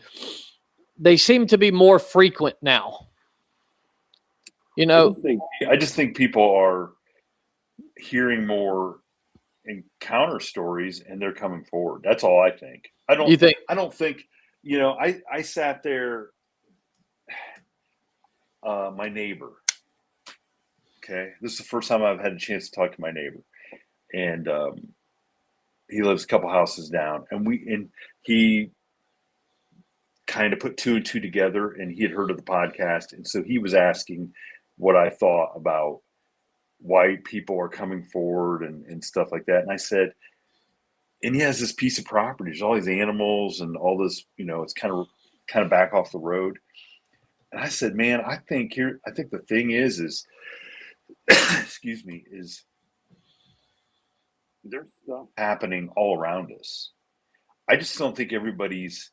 they seem to be more frequent now. I just think people are hearing more encounter stories and they're coming forward. That's all I think. I don't think, I sat there, my neighbor. Okay. This is the first time I've had a chance to talk to my neighbor, and he lives a couple houses down, and he kind of put 2 and 2 together, and he had heard of the podcast. And so he was asking what I thought about why people are coming forward and stuff like that. And I said, and he has this piece of property, there's all these animals and all this, it's kind of back off the road. And I said, man, I think the thing is excuse me, is there's stuff happening all around us. I just don't think everybody's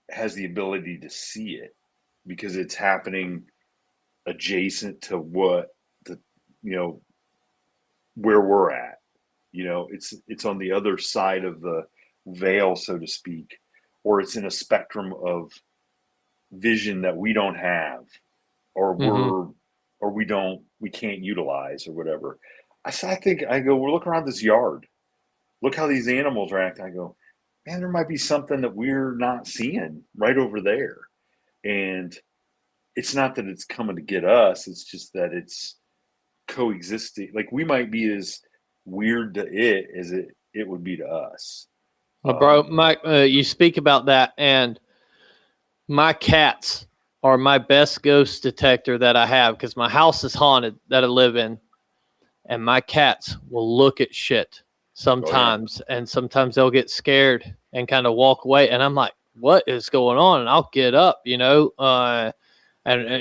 has the ability to see it because it's happening adjacent to what where we're at. It's on the other side of the veil, so to speak, or it's in a spectrum of vision that we don't have, or we can't utilize, or whatever. We're looking around this yard. Look how these animals are acting. I go, man, there might be something that we're not seeing right over there. And it's not that it's coming to get us. It's just that it's coexisting. Like, we might be as weird to it as it would be to us. Well, bro, Mike, you speak about that, and my cats are my best ghost detector that I have, because my house is haunted that I live in, and my cats will look at shit sometimes, and sometimes they'll get scared and kind of walk away, and I'm like, what is going on? And I'll get up, and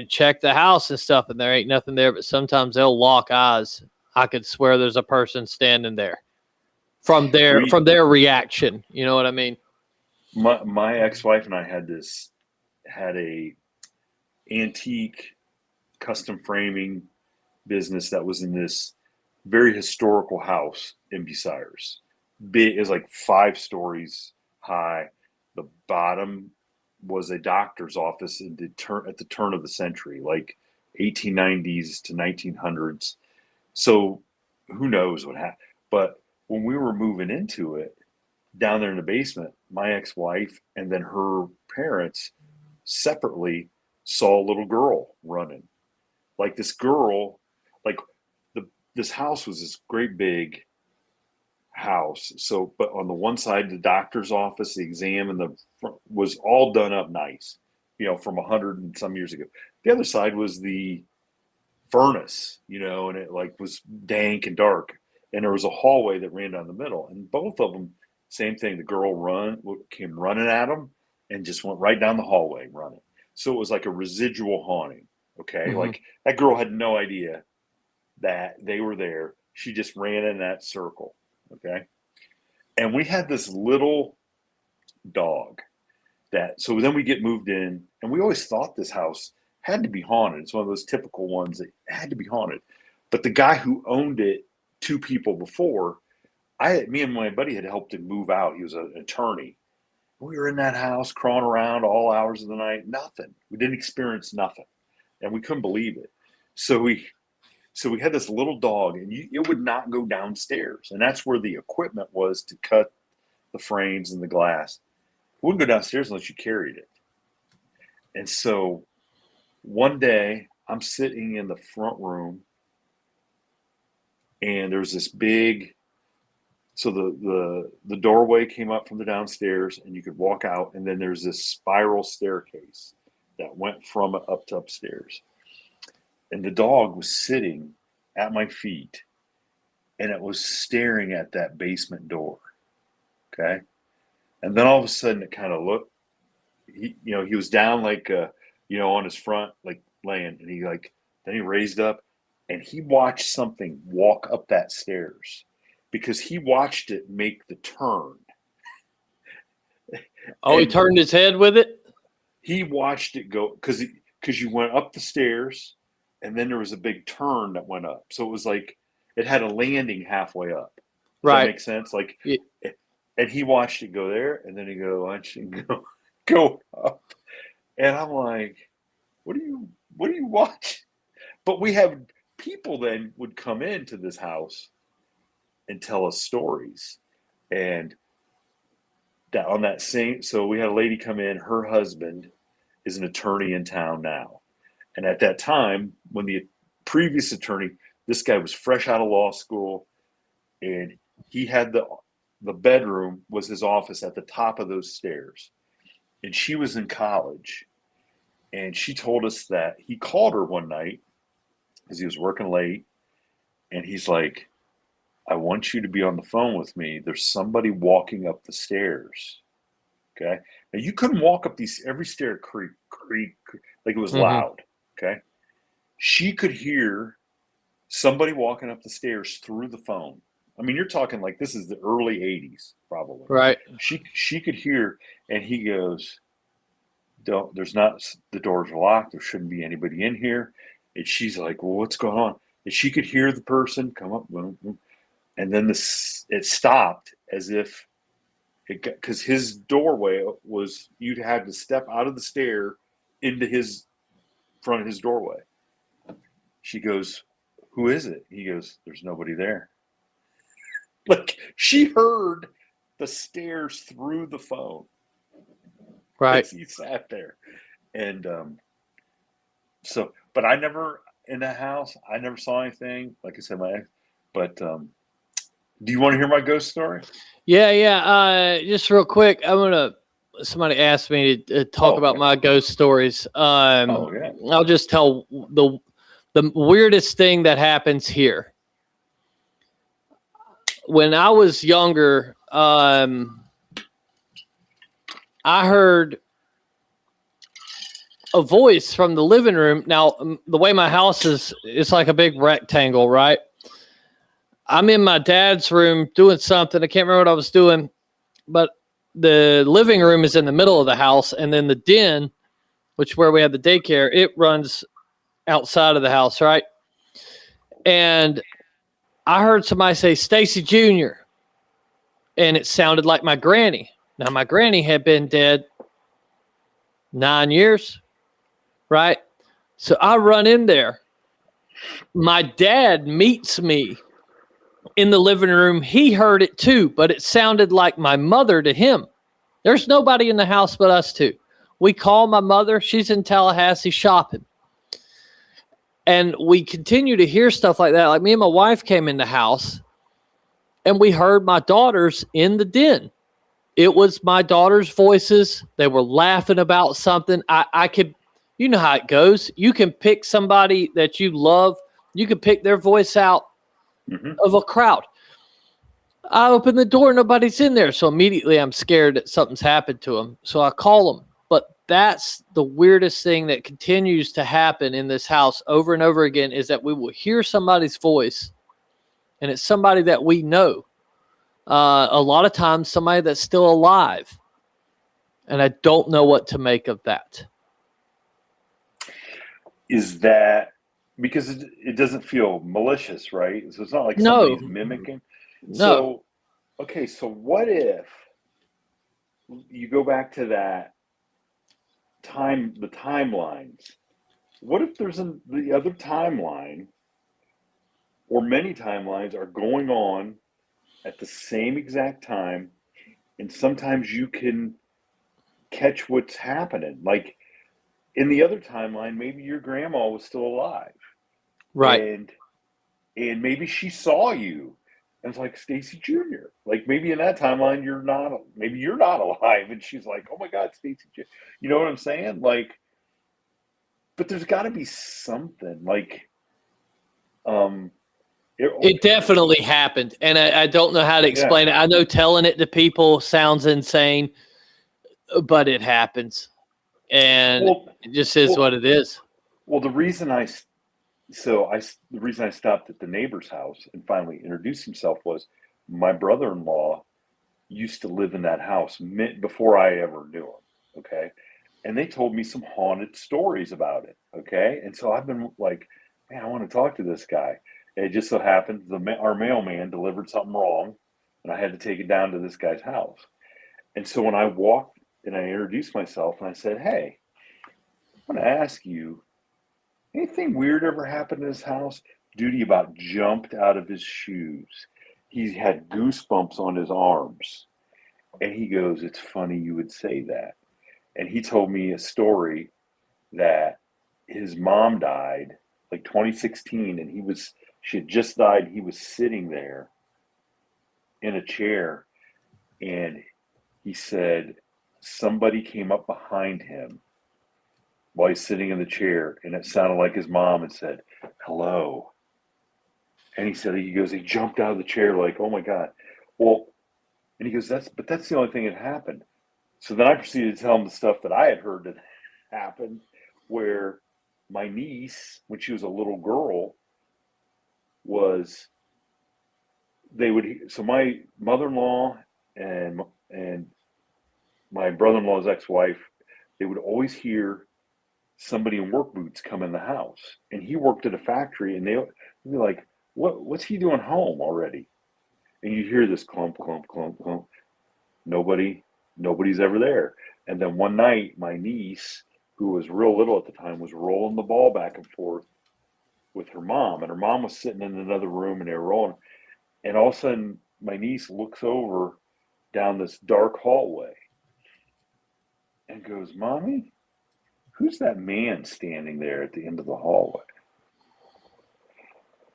check the house and stuff, and there ain't nothing there, but sometimes they'll lock eyes. I could swear there's a person standing there from their reaction. You know what I mean? My ex-wife and I had a antique custom framing business that was in this very historical house in Bucyrus. Big, is like 5 stories high. The bottom was a doctor's office at the turn of the century, like 1890s to 1900s. So who knows what happened? But when we were moving into it, down there in the basement, my ex-wife and then her parents separately saw a little girl running. Like this girl, like this house was this great big house. So, but on the one side, the doctor's office, the exam, and the front was all done up nice, from 100 and some years ago. The other side was the furnace, and it like was dank and dark. And there was a hallway that ran down the middle, and both of them, same thing. The girl came running at them and just went right down the hallway running. So it was like a residual haunting. Okay. Mm-hmm. Like that girl had no idea that they were there. She just ran in that circle. Okay. And we had this little dog so then we get moved in, and we always thought this house had to be haunted. It's one of those typical ones that had to be haunted. But the guy who owned it 2 people before, me and my buddy had helped him move out. He was an attorney. We were in that house crawling around all hours of the night. Nothing. We didn't experience nothing. And we couldn't believe it. So we had this little dog, and it would not go downstairs. And that's where the equipment was to cut the frames and the glass. It wouldn't go downstairs unless you carried it. And so one day I'm sitting in the front room, and there's this big, so the doorway came up from the downstairs, and you could walk out, and then there's this spiral staircase that went from up to upstairs. And the dog was sitting at my feet, and it was staring at that basement door. Okay. And then all of a sudden it kind of looked, he was down like, on his front, like laying, and then he raised up, and he watched something walk up that stairs because he watched it make the turn. Oh, he turned his head with it? He watched it go because you went up the stairs, and then there was a big turn that went up. So it was like it had a landing halfway up. Does that make sense? Like, yeah. And he watched it go there, and then he watched it go up. And I'm like, what do you watch? But we have people then would come into this house and tell us stories. And so we had a lady come in, her husband is an attorney in town now. And at that time, when the previous attorney, this guy was fresh out of law school, and he had the bedroom was his office at the top of those stairs. And she was in college. And she told us that he called her one night because he was working late. And he's like, I want you to be on the phone with me. There's somebody walking up the stairs. Okay. Now you couldn't walk up every stair creak, like it was loud. Okay. She could hear somebody walking up the stairs through the phone. I mean, you're talking like this is the early 80s, probably. Right. She could hear, and he goes, the doors are locked. There shouldn't be anybody in here. And she's like, well, what's going on? And she could hear the person come up, and then it stopped as if because his doorway was, you'd had to step out of the stair into his front of his doorway. She goes, who is it? He goes, there's nobody there. Like she heard the stairs through the phone. Right. He sat there. And but in that house, I never saw anything. Like I said, but do you want to hear my ghost story? Yeah. Just real quick, somebody asked me to talk about my ghost stories. I'll just tell the weirdest thing that happens here. When I was younger, I heard a voice from the living room. Now, the way my house is, it's like a big rectangle, right? I'm in my dad's room doing something. I can't remember what I was doing, but the living room is in the middle of the house, and then the den, which is where we have the daycare, it runs outside of the house, right? And I heard somebody say Stacy Jr., and it sounded like my granny. Now, my granny had been dead 9 years, right? So I run in there. My dad meets me in the living room. He heard it too, but it sounded like my mother to him. There's nobody in the house but us two. We call my mother. She's in Tallahassee shopping. And we continue to hear stuff like that. Like me and my wife came in the house and we heard my daughters in the den. It was my daughters' voices. They were laughing about something. I could, you know how it goes. You can pick somebody that you love. You can pick their voice out of a crowd. I open the door, nobody's in there. So immediately I'm scared that something's happened to them. So I call them. But that's the weirdest thing that continues to happen in this house over and over again, is that we will hear somebody's voice and it's somebody that we know. A lot of times somebody that's still alive. And I don't know what to make of that. Is that because it doesn't feel malicious, right? So it's not like somebody's mimicking. No. So, okay, so what if you go back to that the timelines? What if there's the other timeline, or many timelines are going on at the same exact time, and sometimes you can catch what's happening? Like in the other timeline, maybe your grandma was still alive, Right. And maybe she saw you. And it's like Stacy Jr. Like maybe in that timeline you're not alive, and she's like, "Oh my God, Stacy Jr." You know what I'm saying? Like, but there's got to be something like, it definitely happened, and I don't know how to explain it. I know telling it to people sounds insane, but it happens, and it just is what it is. Well, the reason I stopped at the neighbor's house and finally introduced himself was my brother-in-law used to live in that house before I ever knew him. Okay. And they told me some haunted stories about it. Okay. And so I've been like, man, I want to talk to this guy. And it just so happened our mailman delivered something wrong, and I had to take it down to this guy's house. And so when I walked and I introduced myself and I said, "Hey, I want to ask you, anything weird ever happened in his house?" Duty about jumped out of his shoes. He had goosebumps on his arms. And he goes, "It's funny you would say that." And he told me a story that his mom died like 2016, and she had just died. He was sitting there in a chair, and he said somebody came up behind him while he's sitting in the chair, and it sounded like his mom, and said, "Hello." And he goes, he jumped out of the chair like, "Oh my God." Well, and he goes, that's the only thing that happened. So then I proceeded to tell him the stuff that I had heard that happened, where my niece, when she was a little girl, so my mother-in-law and my brother-in-law's ex-wife, they would always hear somebody in work boots come in the house. And he worked at a factory, and they'd be like, what's he doing home already? And you hear this clump, clump, clump, clump. Nobody's ever there. And then one night, my niece, who was real little at the time, was rolling the ball back and forth with her mom. And her mom was sitting in another room, and they were rolling. And all of a sudden, my niece looks over down this dark hallway and goes, "Mommy, who's that man standing there at the end of the hallway?"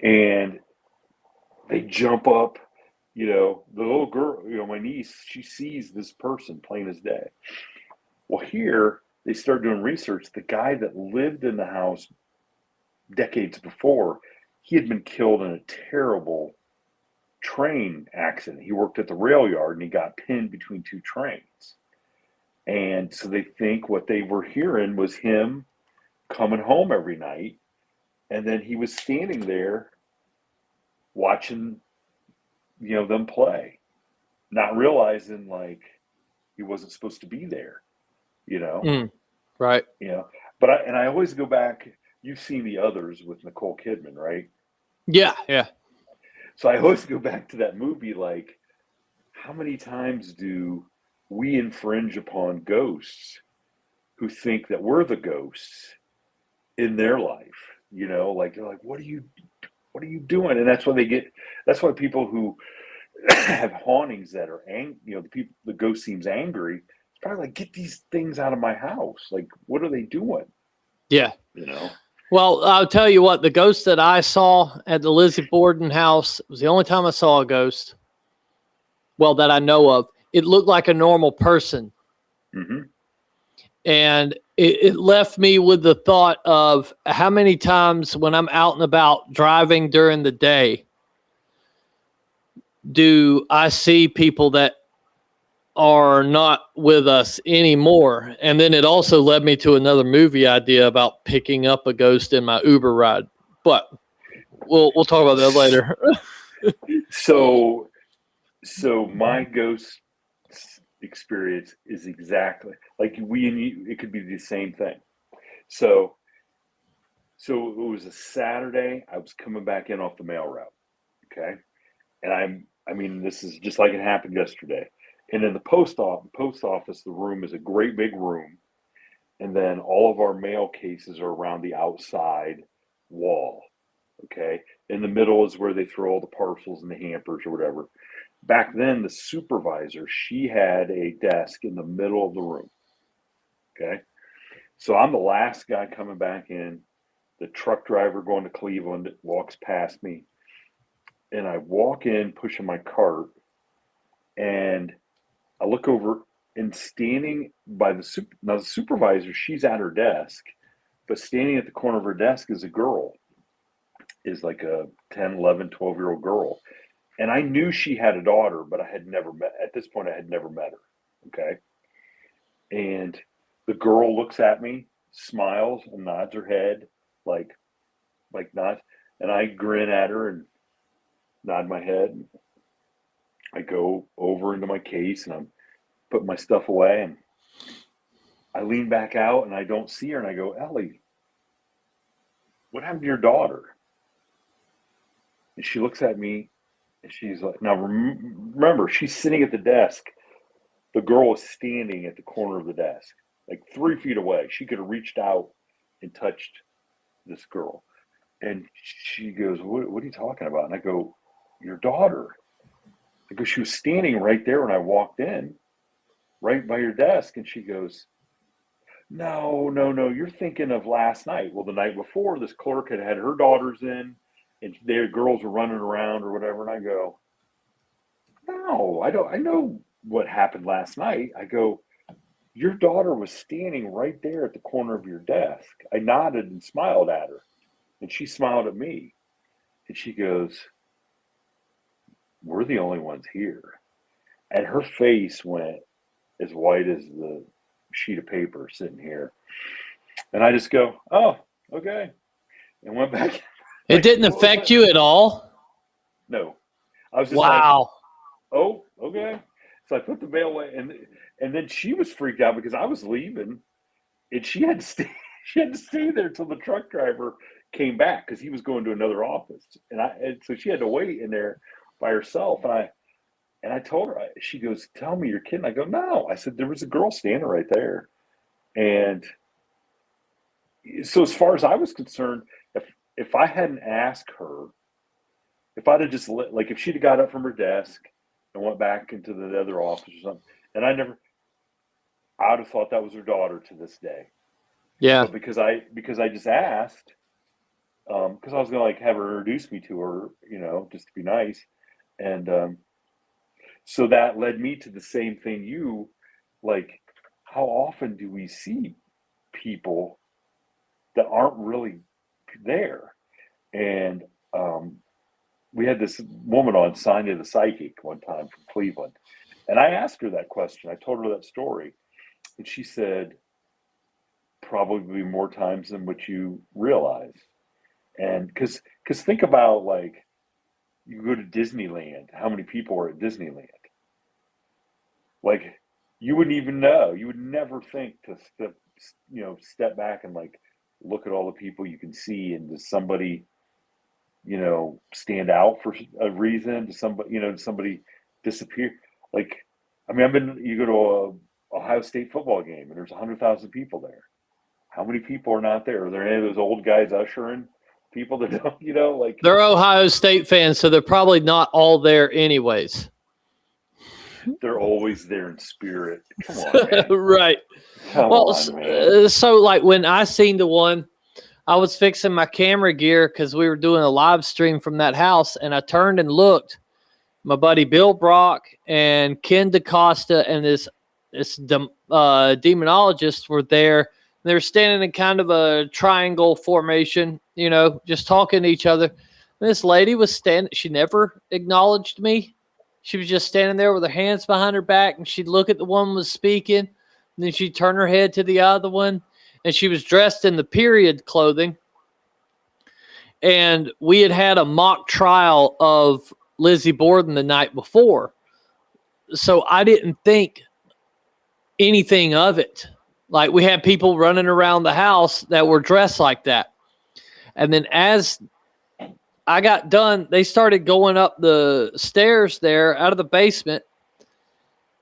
And they jump up, the little girl, my niece, she sees this person plain as day. Well, here they start doing research. The guy that lived in the house decades before, he had been killed in a terrible train accident. He worked at the rail yard, and he got pinned between two trains. And so they think what they were hearing was him coming home every night. And then he was standing there watching, them play, not realizing like he wasn't supposed to be there, Right. But I always go back. You've seen The Others with Nicole Kidman, right? Yeah. Yeah. So I always go back to that movie, like, how many times do we infringe upon ghosts who think that we're the ghosts in their life? You know, like they're like, what are you doing? And that's why people who have hauntings that are the ghost seems angry. It's probably like, get these things out of my house. Like, what are they doing? Yeah. You know? Well, I'll tell you what, the ghost that I saw at the Lizzie Borden house was the only time I saw a ghost. Well, that I know of. It looked like a normal person. Mm-hmm. And it left me with the thought of how many times when I'm out and about driving during the day, do I see people that are not with us anymore? And then it also led me to another movie idea about picking up a ghost in my Uber ride. But we'll talk about that later. So my ghost experience is exactly like we and you. It could be the same thing. So it was a Saturday. I was coming back in off the mail route. Okay. And I mean, this is just like it happened yesterday. And in the post office, the room is a great big room. And then all of our mail cases are around the outside wall. Okay. In the middle is where they throw all the parcels and the hampers or whatever. Back then, the supervisor, she had a desk in the middle of the room. Okay. So I'm the last guy coming back in. The truck driver going to Cleveland walks past me. And I walk in pushing my cart. And I look over, and standing by the supervisor, she's at her desk. But standing at the corner of her desk is a girl. Is like a 10, 11, 12-year-old girl. And I knew she had a daughter, but I had never met her. Okay. And the girl looks at me, smiles, and nods her head, like nods. And I grin at her and nod my head. I go over into my case and I'm putting my stuff away. And I lean back out and I don't see her. And I go, Ellie, what happened to your daughter? And she looks at me. And she's like, now remember, she's sitting at the desk. The girl is standing at the corner of the desk, like 3 feet away. She could have reached out and touched this girl. And she goes, what are you talking about? And I go, your daughter. I go, she was standing right there when I walked in, right by your desk. And she goes, no, you're thinking of last night. Well, the night before, this clerk had her daughters in. And their girls were running around or whatever. And I go, no, I don't. I know what happened last night. I go, your daughter was standing right there at the corner of your desk. I nodded and smiled at her. And she smiled at me. And she goes, we're the only ones here. And her face went as white as the sheet of paper sitting here. And I just go, oh, okay. And went back. It didn't affect you at all? No. I was just wow. like, oh, okay. So I put the mail away, and then she was freaked out because I was leaving, and she had to stay. She had to stay there till the truck driver came back because he was going to another office, and so she had to wait in there by herself. And I told her, she goes, "Tell me you're kidding." I go, "No." I said there was a girl standing right there, and so as far as I was concerned, if I hadn't asked her, if I'd have just if she'd have got up from her desk and went back into the other office or something, and I would have thought that was her daughter to this day. Yeah. But because I just asked, because I was gonna have her introduce me to her, just to be nice, and so that led me to the same thing. How often do we see people that aren't really there? And we had this woman on, Sonia the Psychic, one time from Cleveland. And I asked her that question. I told her that story. And she said, probably more times than what you realize. And because think about, you go to Disneyland, how many people are at Disneyland? You wouldn't even know. You would never think to step back and look at all the people you can see, and does somebody stand out for a reason? Does somebody disappear? Like, I mean, you go to a Ohio State football game and there's 100,000 people there. How many people are not there? Are there any of those old guys ushering people that don't, like They're Ohio State fans, so they're probably not all there anyways. they're always there in spirit? Come on, man. Right. Come Well, on, man. so like when I seen the one, I was fixing my camera gear because we were doing a live stream from that house, and I turned and looked. My buddy Bill Brock and Ken DaCosta and this demonologist were there. They were standing in kind of a triangle formation, just talking to each other. And this lady was standing. She never acknowledged me. She was just standing there with her hands behind her back, and she'd look at the one who was speaking, and then she'd turn her head to the other one, and she was dressed in the period clothing. And we had a mock trial of Lizzie Borden the night before. So I didn't think anything of it. Like, we had people running around the house that were dressed like that. And then as I got done, they started going up the stairs there out of the basement.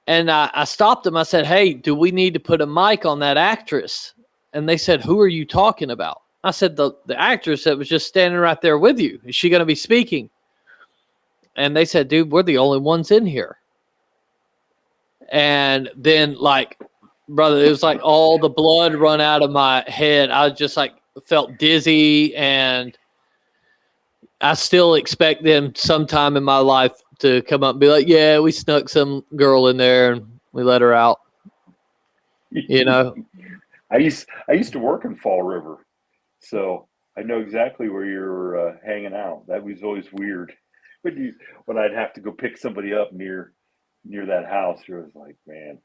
And I stopped them. I said, "Hey, do we need to put a mic on that actress?" And they said, "Who are you talking about?" I said, the actress that was just standing right there with you. Is she going to be speaking? And they said, "Dude, we're the only ones in here." And then, like, brother, it was like all the blood run out of my head. I was just like, felt dizzy, and I still expect them sometime in my life to come up and be like, "Yeah, we snuck some girl in there and we let her out." I used to work in Fall River, so I know exactly where you're hanging out. That was always weird when I'd have to go pick somebody up near that house. It was like, man,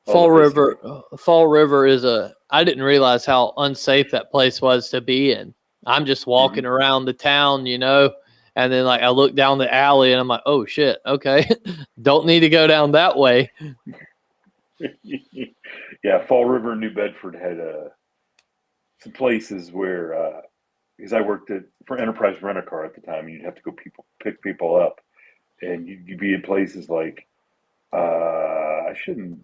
Fall River is I didn't realize how unsafe that place was to be in. I'm just walking around the town, and then like I look down the alley and I'm like, "Oh shit, okay, don't need to go down that way." Yeah, Fall River and New Bedford had some places where, because I worked for Enterprise Rent-A-Car at the time, and you'd have to go pick people up, and you'd be in places like, I shouldn't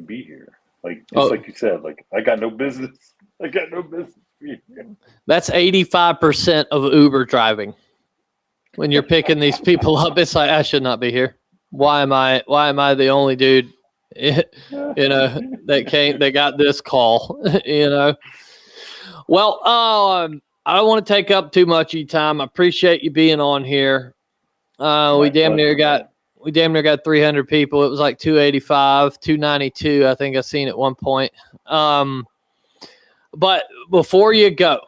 be here. Like, just like you said, like, I got no business. I got no business being here. That's 85% of Uber driving. When you're picking these people up, it's like, I should not be here. Why am I the only dude, that got this call, Well, I don't want to take up too much of your time. I appreciate you being on here. We damn near got 300 people. It was like 285, 292. I think I seen at one point. But before you go,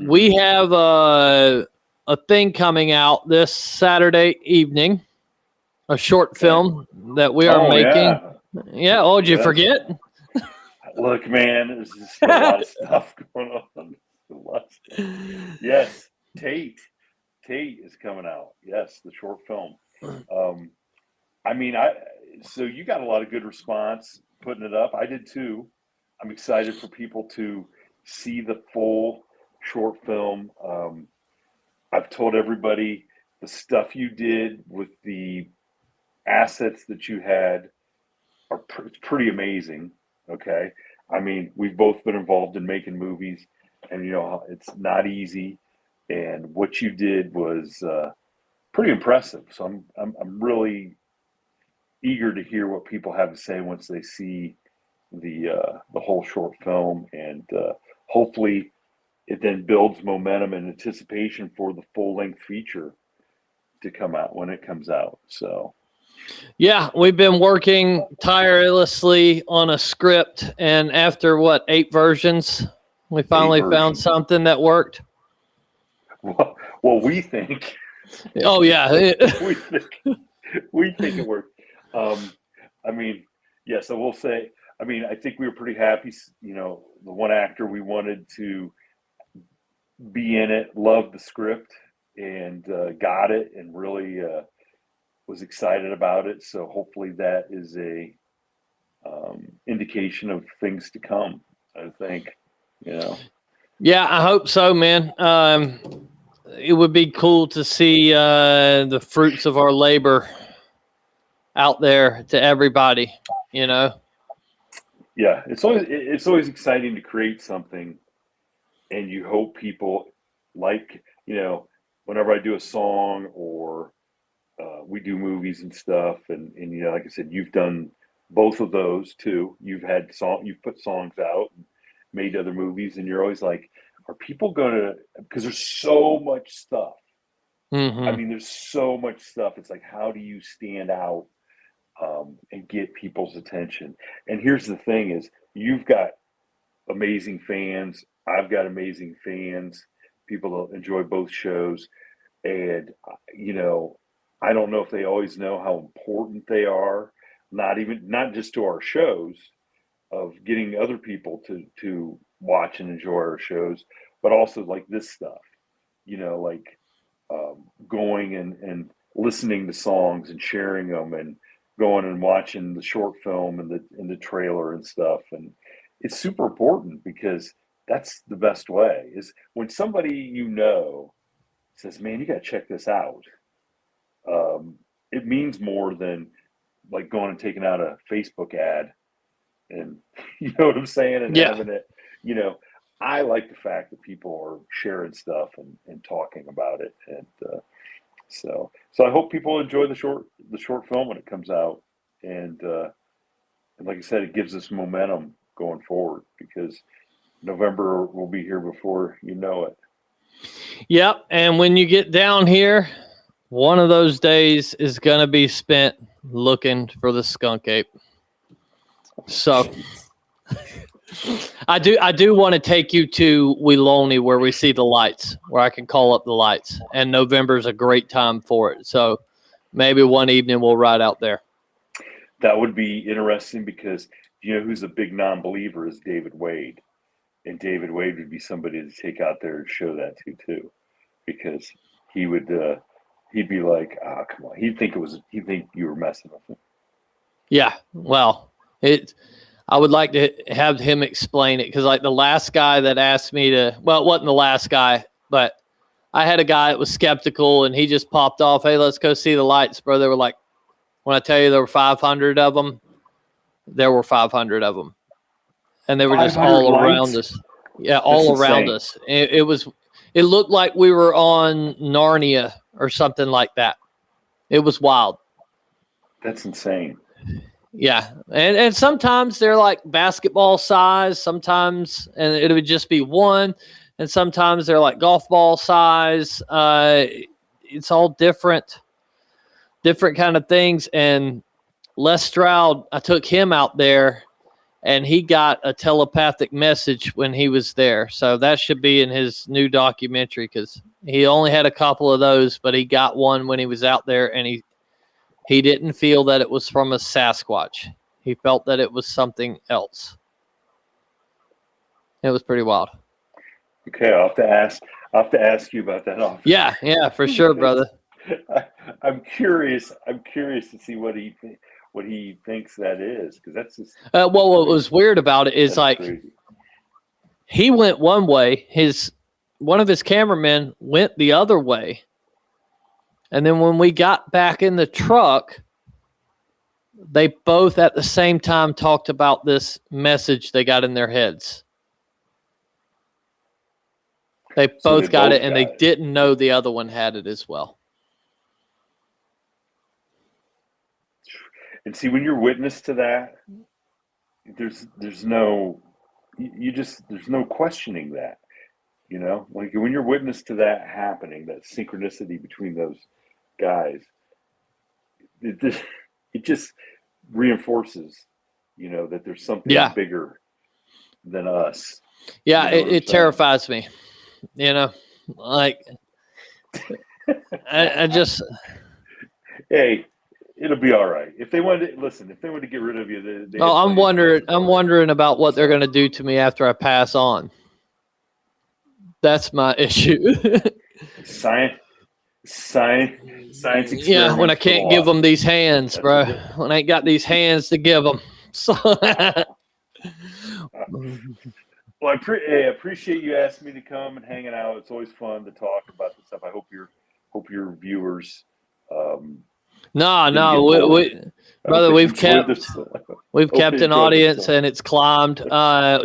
we have a thing coming out this Saturday evening, a short film that we are making. Yeah. Oh, did you forget? Look, man, there's just a lot of stuff going on. Yes, Tate is coming out. Yes, the short film. So you got a lot of good response putting it up. I did too. I'm excited for people to see the full short film. I've told everybody the stuff you did with the assets that you had it's pretty amazing. Okay. I mean, we've both been involved in making movies, and it's not easy. And what you did was pretty impressive. So I'm really eager to hear what people have to say once they see the whole short film, and hopefully it then builds momentum and anticipation for the full length feature to come out when it comes out. So. Yeah, we've been working tirelessly on a script, and after 8 versions, we finally found something that worked. Well, we think. Oh yeah, we think it worked. So we'll say. I think we were pretty happy. The one actor we wanted to be in it loved the script and got it, and really was excited about it. So hopefully that is a indication of things to come. I think, Yeah, I hope so, man. It would be cool to see the fruits of our labor out there to everybody, you know? Yeah, it's always exciting to create something, and you hope people like, whenever I do a song or we do movies and stuff, and like I said, you've done both of those too. You've put songs out, and made other movies, and you're always like, are people gonna? Because there's so much stuff. I Mm-hmm. mean, there's so much stuff. It's like, how do you stand out and get people's attention? And here's the thing: is you've got amazing fans. I've got amazing fans. People enjoy both shows, and I don't know if they always know how important they are. Not just to our shows, of getting other people to watch and enjoy our shows, but also like this stuff. Like going and listening to songs and sharing them, and going and watching the short film and the trailer and stuff. And it's super important, because that's the best way, is when somebody says, man, you got to check this out. It means more than like going and taking out a Facebook ad, and you know what I'm saying, and Yeah. having it. I like the fact that people are sharing stuff and talking about it, and so I hope people enjoy the short film when it comes out, and like I said, it gives us momentum going forward, because November will be here before you know it. Yep. And when you get down here, one of those days is going to be spent looking for the skunk ape. So I do want to take you to Weeloney, where we see the lights, where I can call up the lights. And November is a great time for it. So maybe one evening we'll ride out there. That would be interesting, because who's a big non-believer is David Wade. And David Wade would be somebody to take out there and show that to too, because he'd be like, come on. He'd think you were messing with him. Yeah. Well, I would like to have him explain it, because like the last guy that asked me to, well, it wasn't the last guy, but I had a guy that was skeptical, and he just popped off, hey, let's go see the lights, bro. They were like, when I tell you there were 500 of them, there were 500 of them. And they were just all around us. Yeah, all around us. It looked like we were on Narnia or something like that. It was wild. That's insane. Yeah. And sometimes they're like basketball size, sometimes, and it would just be one. And sometimes they're like golf ball size. It's all different kind of things. And Les Stroud, I took him out there, and he got a telepathic message when he was there. So that should be in his new documentary, because he only had a couple of those, but he got one when he was out there, and he didn't feel that it was from a Sasquatch. He felt that it was something else. It was pretty wild. Okay, I'll have to ask you about that off. Yeah, for sure, brother. I'm curious to see what he thinks that is, because that's just. Well, what was weird about it is like crazy. He went one way. One of his cameramen went the other way, and then when we got back in the truck, they both at the same time talked about this message they got in their heads. They both got it, and they didn't know the other one had it as well. And see, when you're witness to that, there's no questioning that, like when you're witness to that happening, that synchronicity between those guys, it just reinforces, that there's something bigger than us. Yeah, it terrifies me, like I just. Hey, it'll be all right. If they wanted to get rid of you, I'm wondering about what they're going to do to me after I pass on. That's my issue. Science. Yeah, when I can't give them these hands, bro. When I ain't got these hands to give them. So. Well, I appreciate you asking me to come and hanging out. It's always fun to talk about this stuff. I hope your viewers. No, didn't get we, bored. brother, Hope they we've enjoyed kept this. we've Hope kept they an enjoyed audience themselves. and it's climbed.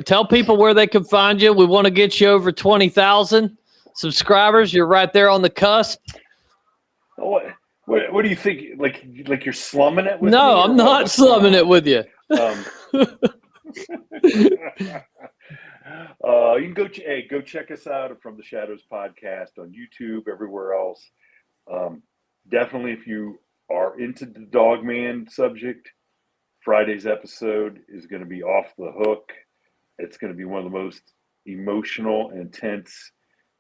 Tell people where they can find you. We want to get you over 20,000 subscribers. You're right there on the cusp. What do you think? Like you're slumming it with me? No, or I'm what? not What's going slumming it on? with you. You can go check us out from the Shadows podcast on YouTube, everywhere else. Definitely, if you are into the Dogman subject, Friday's episode is going to be off the hook. It's going to be one of the most emotional and intense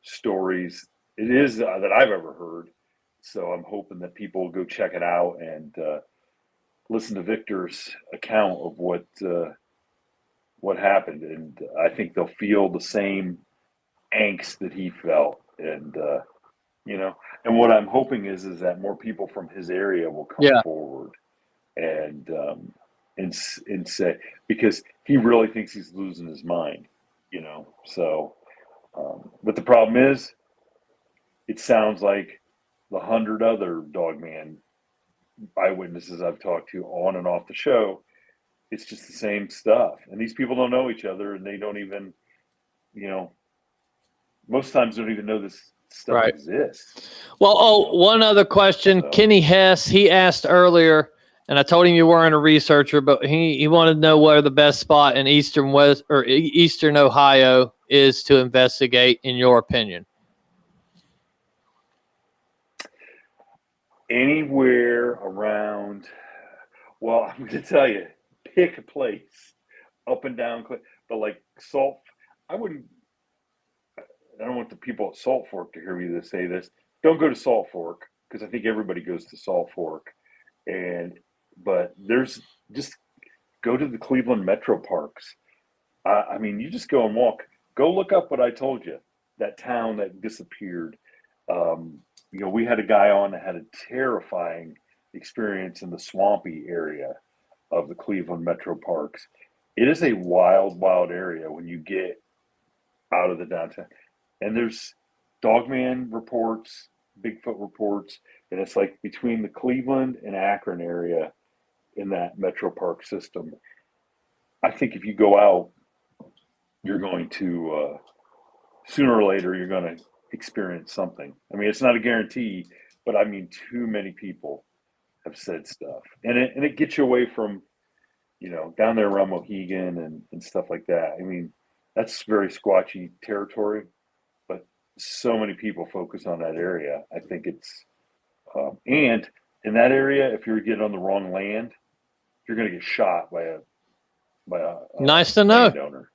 stories it is that I've ever heard. So I'm hoping that people will go check it out and listen to Victor's account of what happened, and I think they'll feel the same angst that he felt, and and what I'm hoping is that more people from his area will come Yeah. forward and say, because he really thinks he's losing his mind, So, but the problem is, it sounds like the 100 other Dogman eyewitnesses I've talked to on and off the show. It's just the same stuff, and these people don't know each other, and they don't even, most times don't even know this stuff Right. exists. Well, one other question. So- Kenny Hess, he asked earlier, and I told him you weren't a researcher, but he wanted to know where the best spot in Eastern Ohio is to investigate, in your opinion. Anywhere around, well, I'm going to tell you, pick a place up and down, but like Salt, I don't want the people at Salt Fork to hear me say this. Don't go to Salt Fork, because I think everybody goes to Salt Fork, but there's just go to the Cleveland Metro Parks. I mean, you just go and walk. Go look up what I told you, that town that disappeared. We had a guy on that had a terrifying experience in the swampy area of the Cleveland Metro Parks. It is a wild, wild area when you get out of the downtown. And there's Dogman reports, Bigfoot reports, and it's like between the Cleveland and Akron area in that Metro Park system. I think if you go out, you're going to, sooner or later, you're going to experience something. I mean, it's not a guarantee, but I mean, too many people have said stuff. And it gets you away from, down there around Mohegan and stuff like that. I mean, that's very squatchy territory, but so many people focus on that area. I think it's, and in that area, if you're getting on the wrong land, you're going to get shot by a Nice to know. landowner.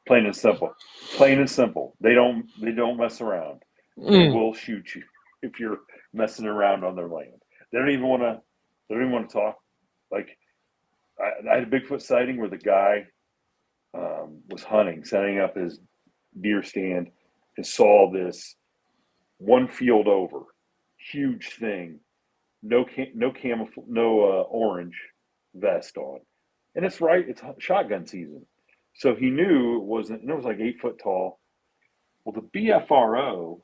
Plain and simple. Plain and simple. They don't mess around. They will shoot you if you're messing around on their land. They don't even want to talk. Like, I had a Bigfoot sighting where the guy was hunting, setting up his deer stand, and saw this one field over, huge thing, no camouflage, no orange vest on, and it's shotgun season, so he knew it wasn't. And it was like 8 foot tall. Well, the BFRO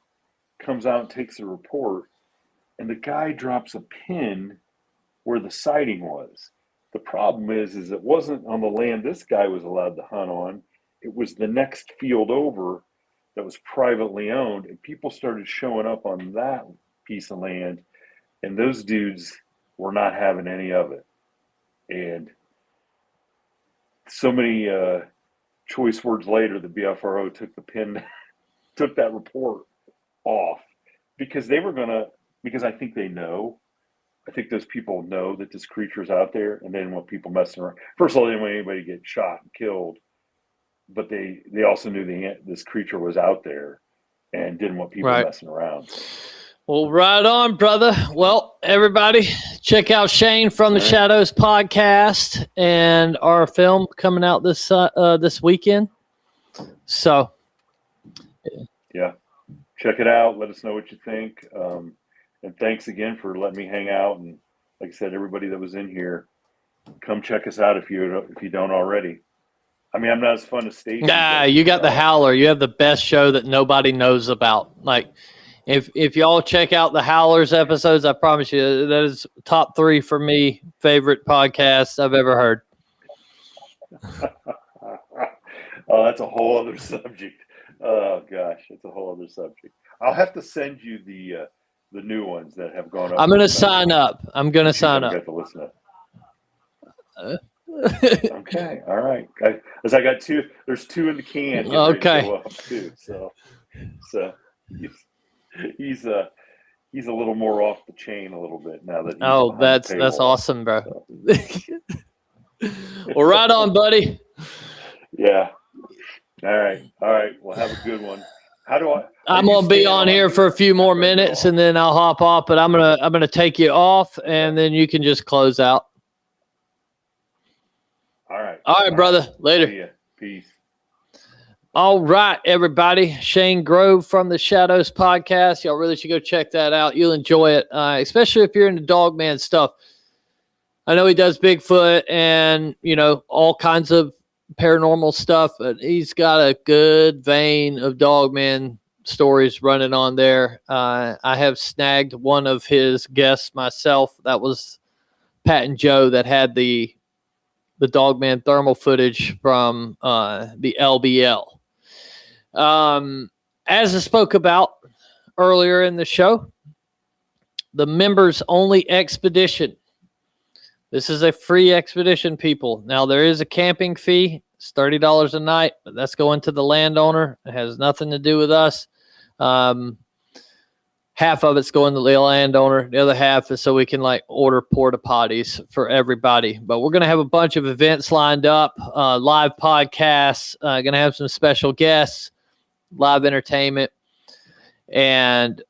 comes out and takes a report, and the guy drops a pin where the sighting was. The problem is it wasn't on the land this guy was allowed to hunt on. It was the next field over that was privately owned, and people started showing up on that piece of land, and those dudes were not having any of it. And so many choice words later, the BFRO took that report off, because I think they know. I think those people know that this creature's out there, and they didn't want people messing around. First of all, they didn't want anybody to get shot and killed, but they also knew this creature was out there and didn't want people messing around. Well, right on, brother. Well, everybody, check out Shane from the Shadows podcast and our film coming out this weekend. So, yeah, check it out. Let us know what you think. And thanks again for letting me hang out. And like I said, everybody that was in here, come check us out if you don't already. I mean, I'm not as fun as Stacey. Nah, but, you got the Howler. You have the best show that nobody knows about. Like, if y'all check out the Howlers episodes, I promise you that is top 3 for me favorite podcasts I've ever heard. Oh, that's a whole other subject. Oh gosh, that's a whole other subject. I'll have to send you the new ones that have gone up. I'm gonna sign up. I'm gonna sign up. Got to listen to. Okay, all right. Because I got 2. There's 2 in the can. getting ready to Okay. go up too. So he's a little more off the chain a little bit now that. He's Oh, behind the that's paywall. awesome, bro. Well, right on, buddy. Yeah. All right. Well, have a good one. How do I? I'm gonna be on here for a few more minutes, and then I'll hop off. But I'm gonna take you off, and then you can just close out. All right. All right, brother. Later. See ya. Peace. All right, everybody. Shane Grove from the Shadows podcast. Y'all really should go check that out. You'll enjoy it, especially if you're into Dogman stuff. I know he does Bigfoot and, all kinds of paranormal stuff, but he's got a good vein of Dogman stories running on there. I have snagged one of his guests myself. That was Pat and Joe that had the Dogman thermal footage from the LBL. As I spoke about earlier in the show, the members only expedition. This is a free expedition, people. Now, there is a camping fee. It's $30 a night, but that's going to the landowner. It has nothing to do with us. Half of it's going to the landowner. The other half is so we can order porta potties for everybody. But we're going to have a bunch of events lined up, live podcasts, going to have some special guests, live entertainment. And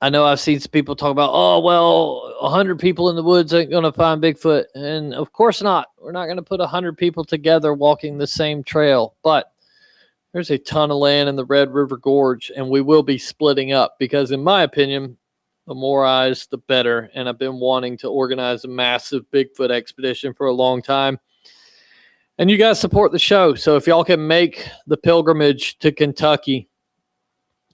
I know I've seen some people talk about, 100 people in the woods ain't going to find Bigfoot. And of course not. We're not going to put 100 people together walking the same trail. But there's a ton of land in the Red River Gorge, and we will be splitting up because, in my opinion, the more eyes, the better. And I've been wanting to organize a massive Bigfoot expedition for a long time. And you guys support the show. So if y'all can make the pilgrimage to Kentucky,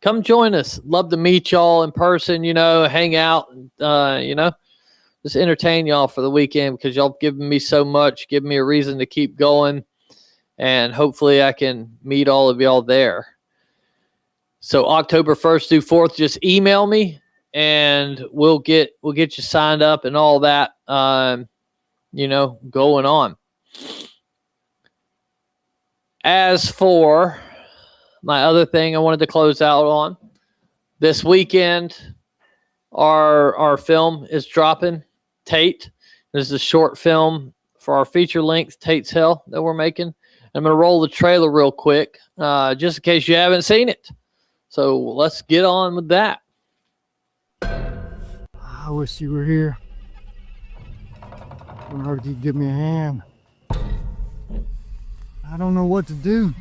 come join us. Love to meet y'all in person, hang out, just entertain y'all for the weekend because y'all given me so much, give me a reason to keep going. And hopefully I can meet all of y'all there. So October 1st through 4th, just email me and we'll get you signed up and all that, going on. As for my other thing I wanted to close out on, this weekend, our film is dropping, Tate. This is a short film for our feature length, Tate's Hell, that we're making. I'm going to roll the trailer real quick, just in case you haven't seen it. So let's get on with that. I wish you were here. I heard you'd give me a hand. I don't know what to do.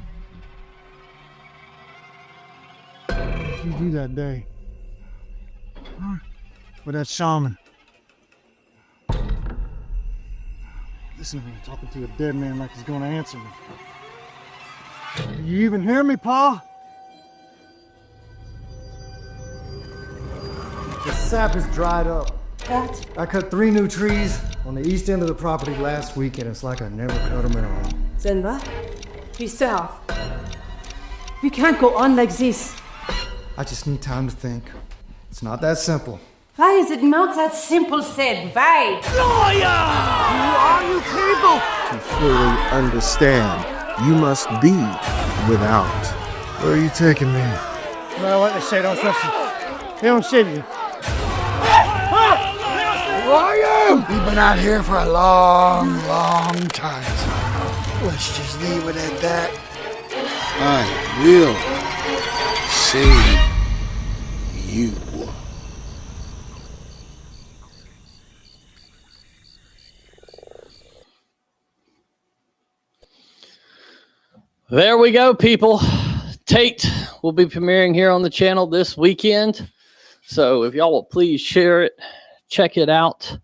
What did you do that day? With that shaman? Listen to me, I'm talking to a dead man like he's gonna answer me. Do you even hear me, Pa? The sap is dried up. What? I cut 3 new trees on the east end of the property last week, and it's like I never cut them at all. Then what? Reserve. We can't go on like this. I just need time to think. It's not that simple. Why is it not that simple said? Why? Who are you people? To fully understand, you must be without. Where are you taking me? No matter what they say, don't trust them. They don't save you. Who are you? We've been out here for a long, long time. So let's just leave it at that. I will save you. There we go, people. Tate will be premiering here on the channel this weekend. So if y'all will please share it, check it out.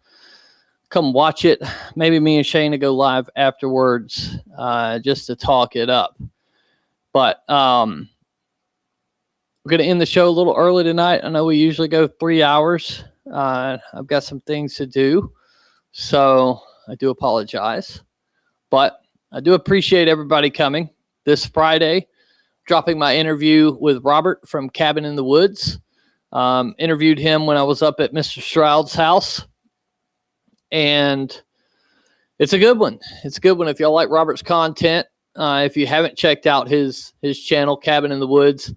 come watch it. Maybe me and Shane to go live afterwards, just to talk it up. But we're going to end the show a little early tonight. I know we usually go 3 hours. I've got some things to do, so I do apologize. But I do appreciate everybody coming. This Friday, dropping my interview with Robert from Cabin in the Woods. Interviewed him when I was up at Mr. Stroud's house. And it's a good one. It's a good one if y'all like Robert's content. If you haven't checked out his channel, Cabin in the Woods,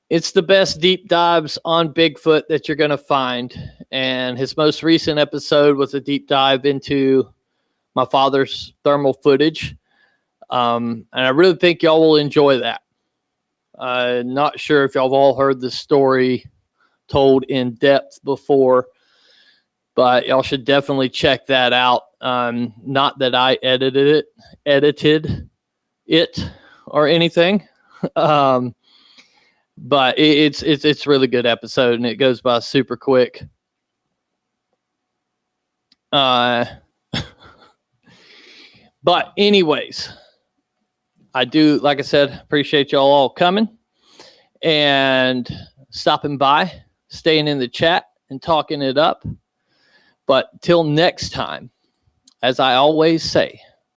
it's the best deep dives on Bigfoot that you're going to find. And his most recent episode was a deep dive into my father's thermal footage. And I really think y'all will enjoy that. Not sure if y'all have all heard the story told in depth before, but y'all should definitely check that out. Not that I edited it or anything. But it's a really good episode, and it goes by super quick. But anyways, I do, like I said, appreciate y'all all coming and stopping by, staying in the chat and talking it up. But till next time, as I always say,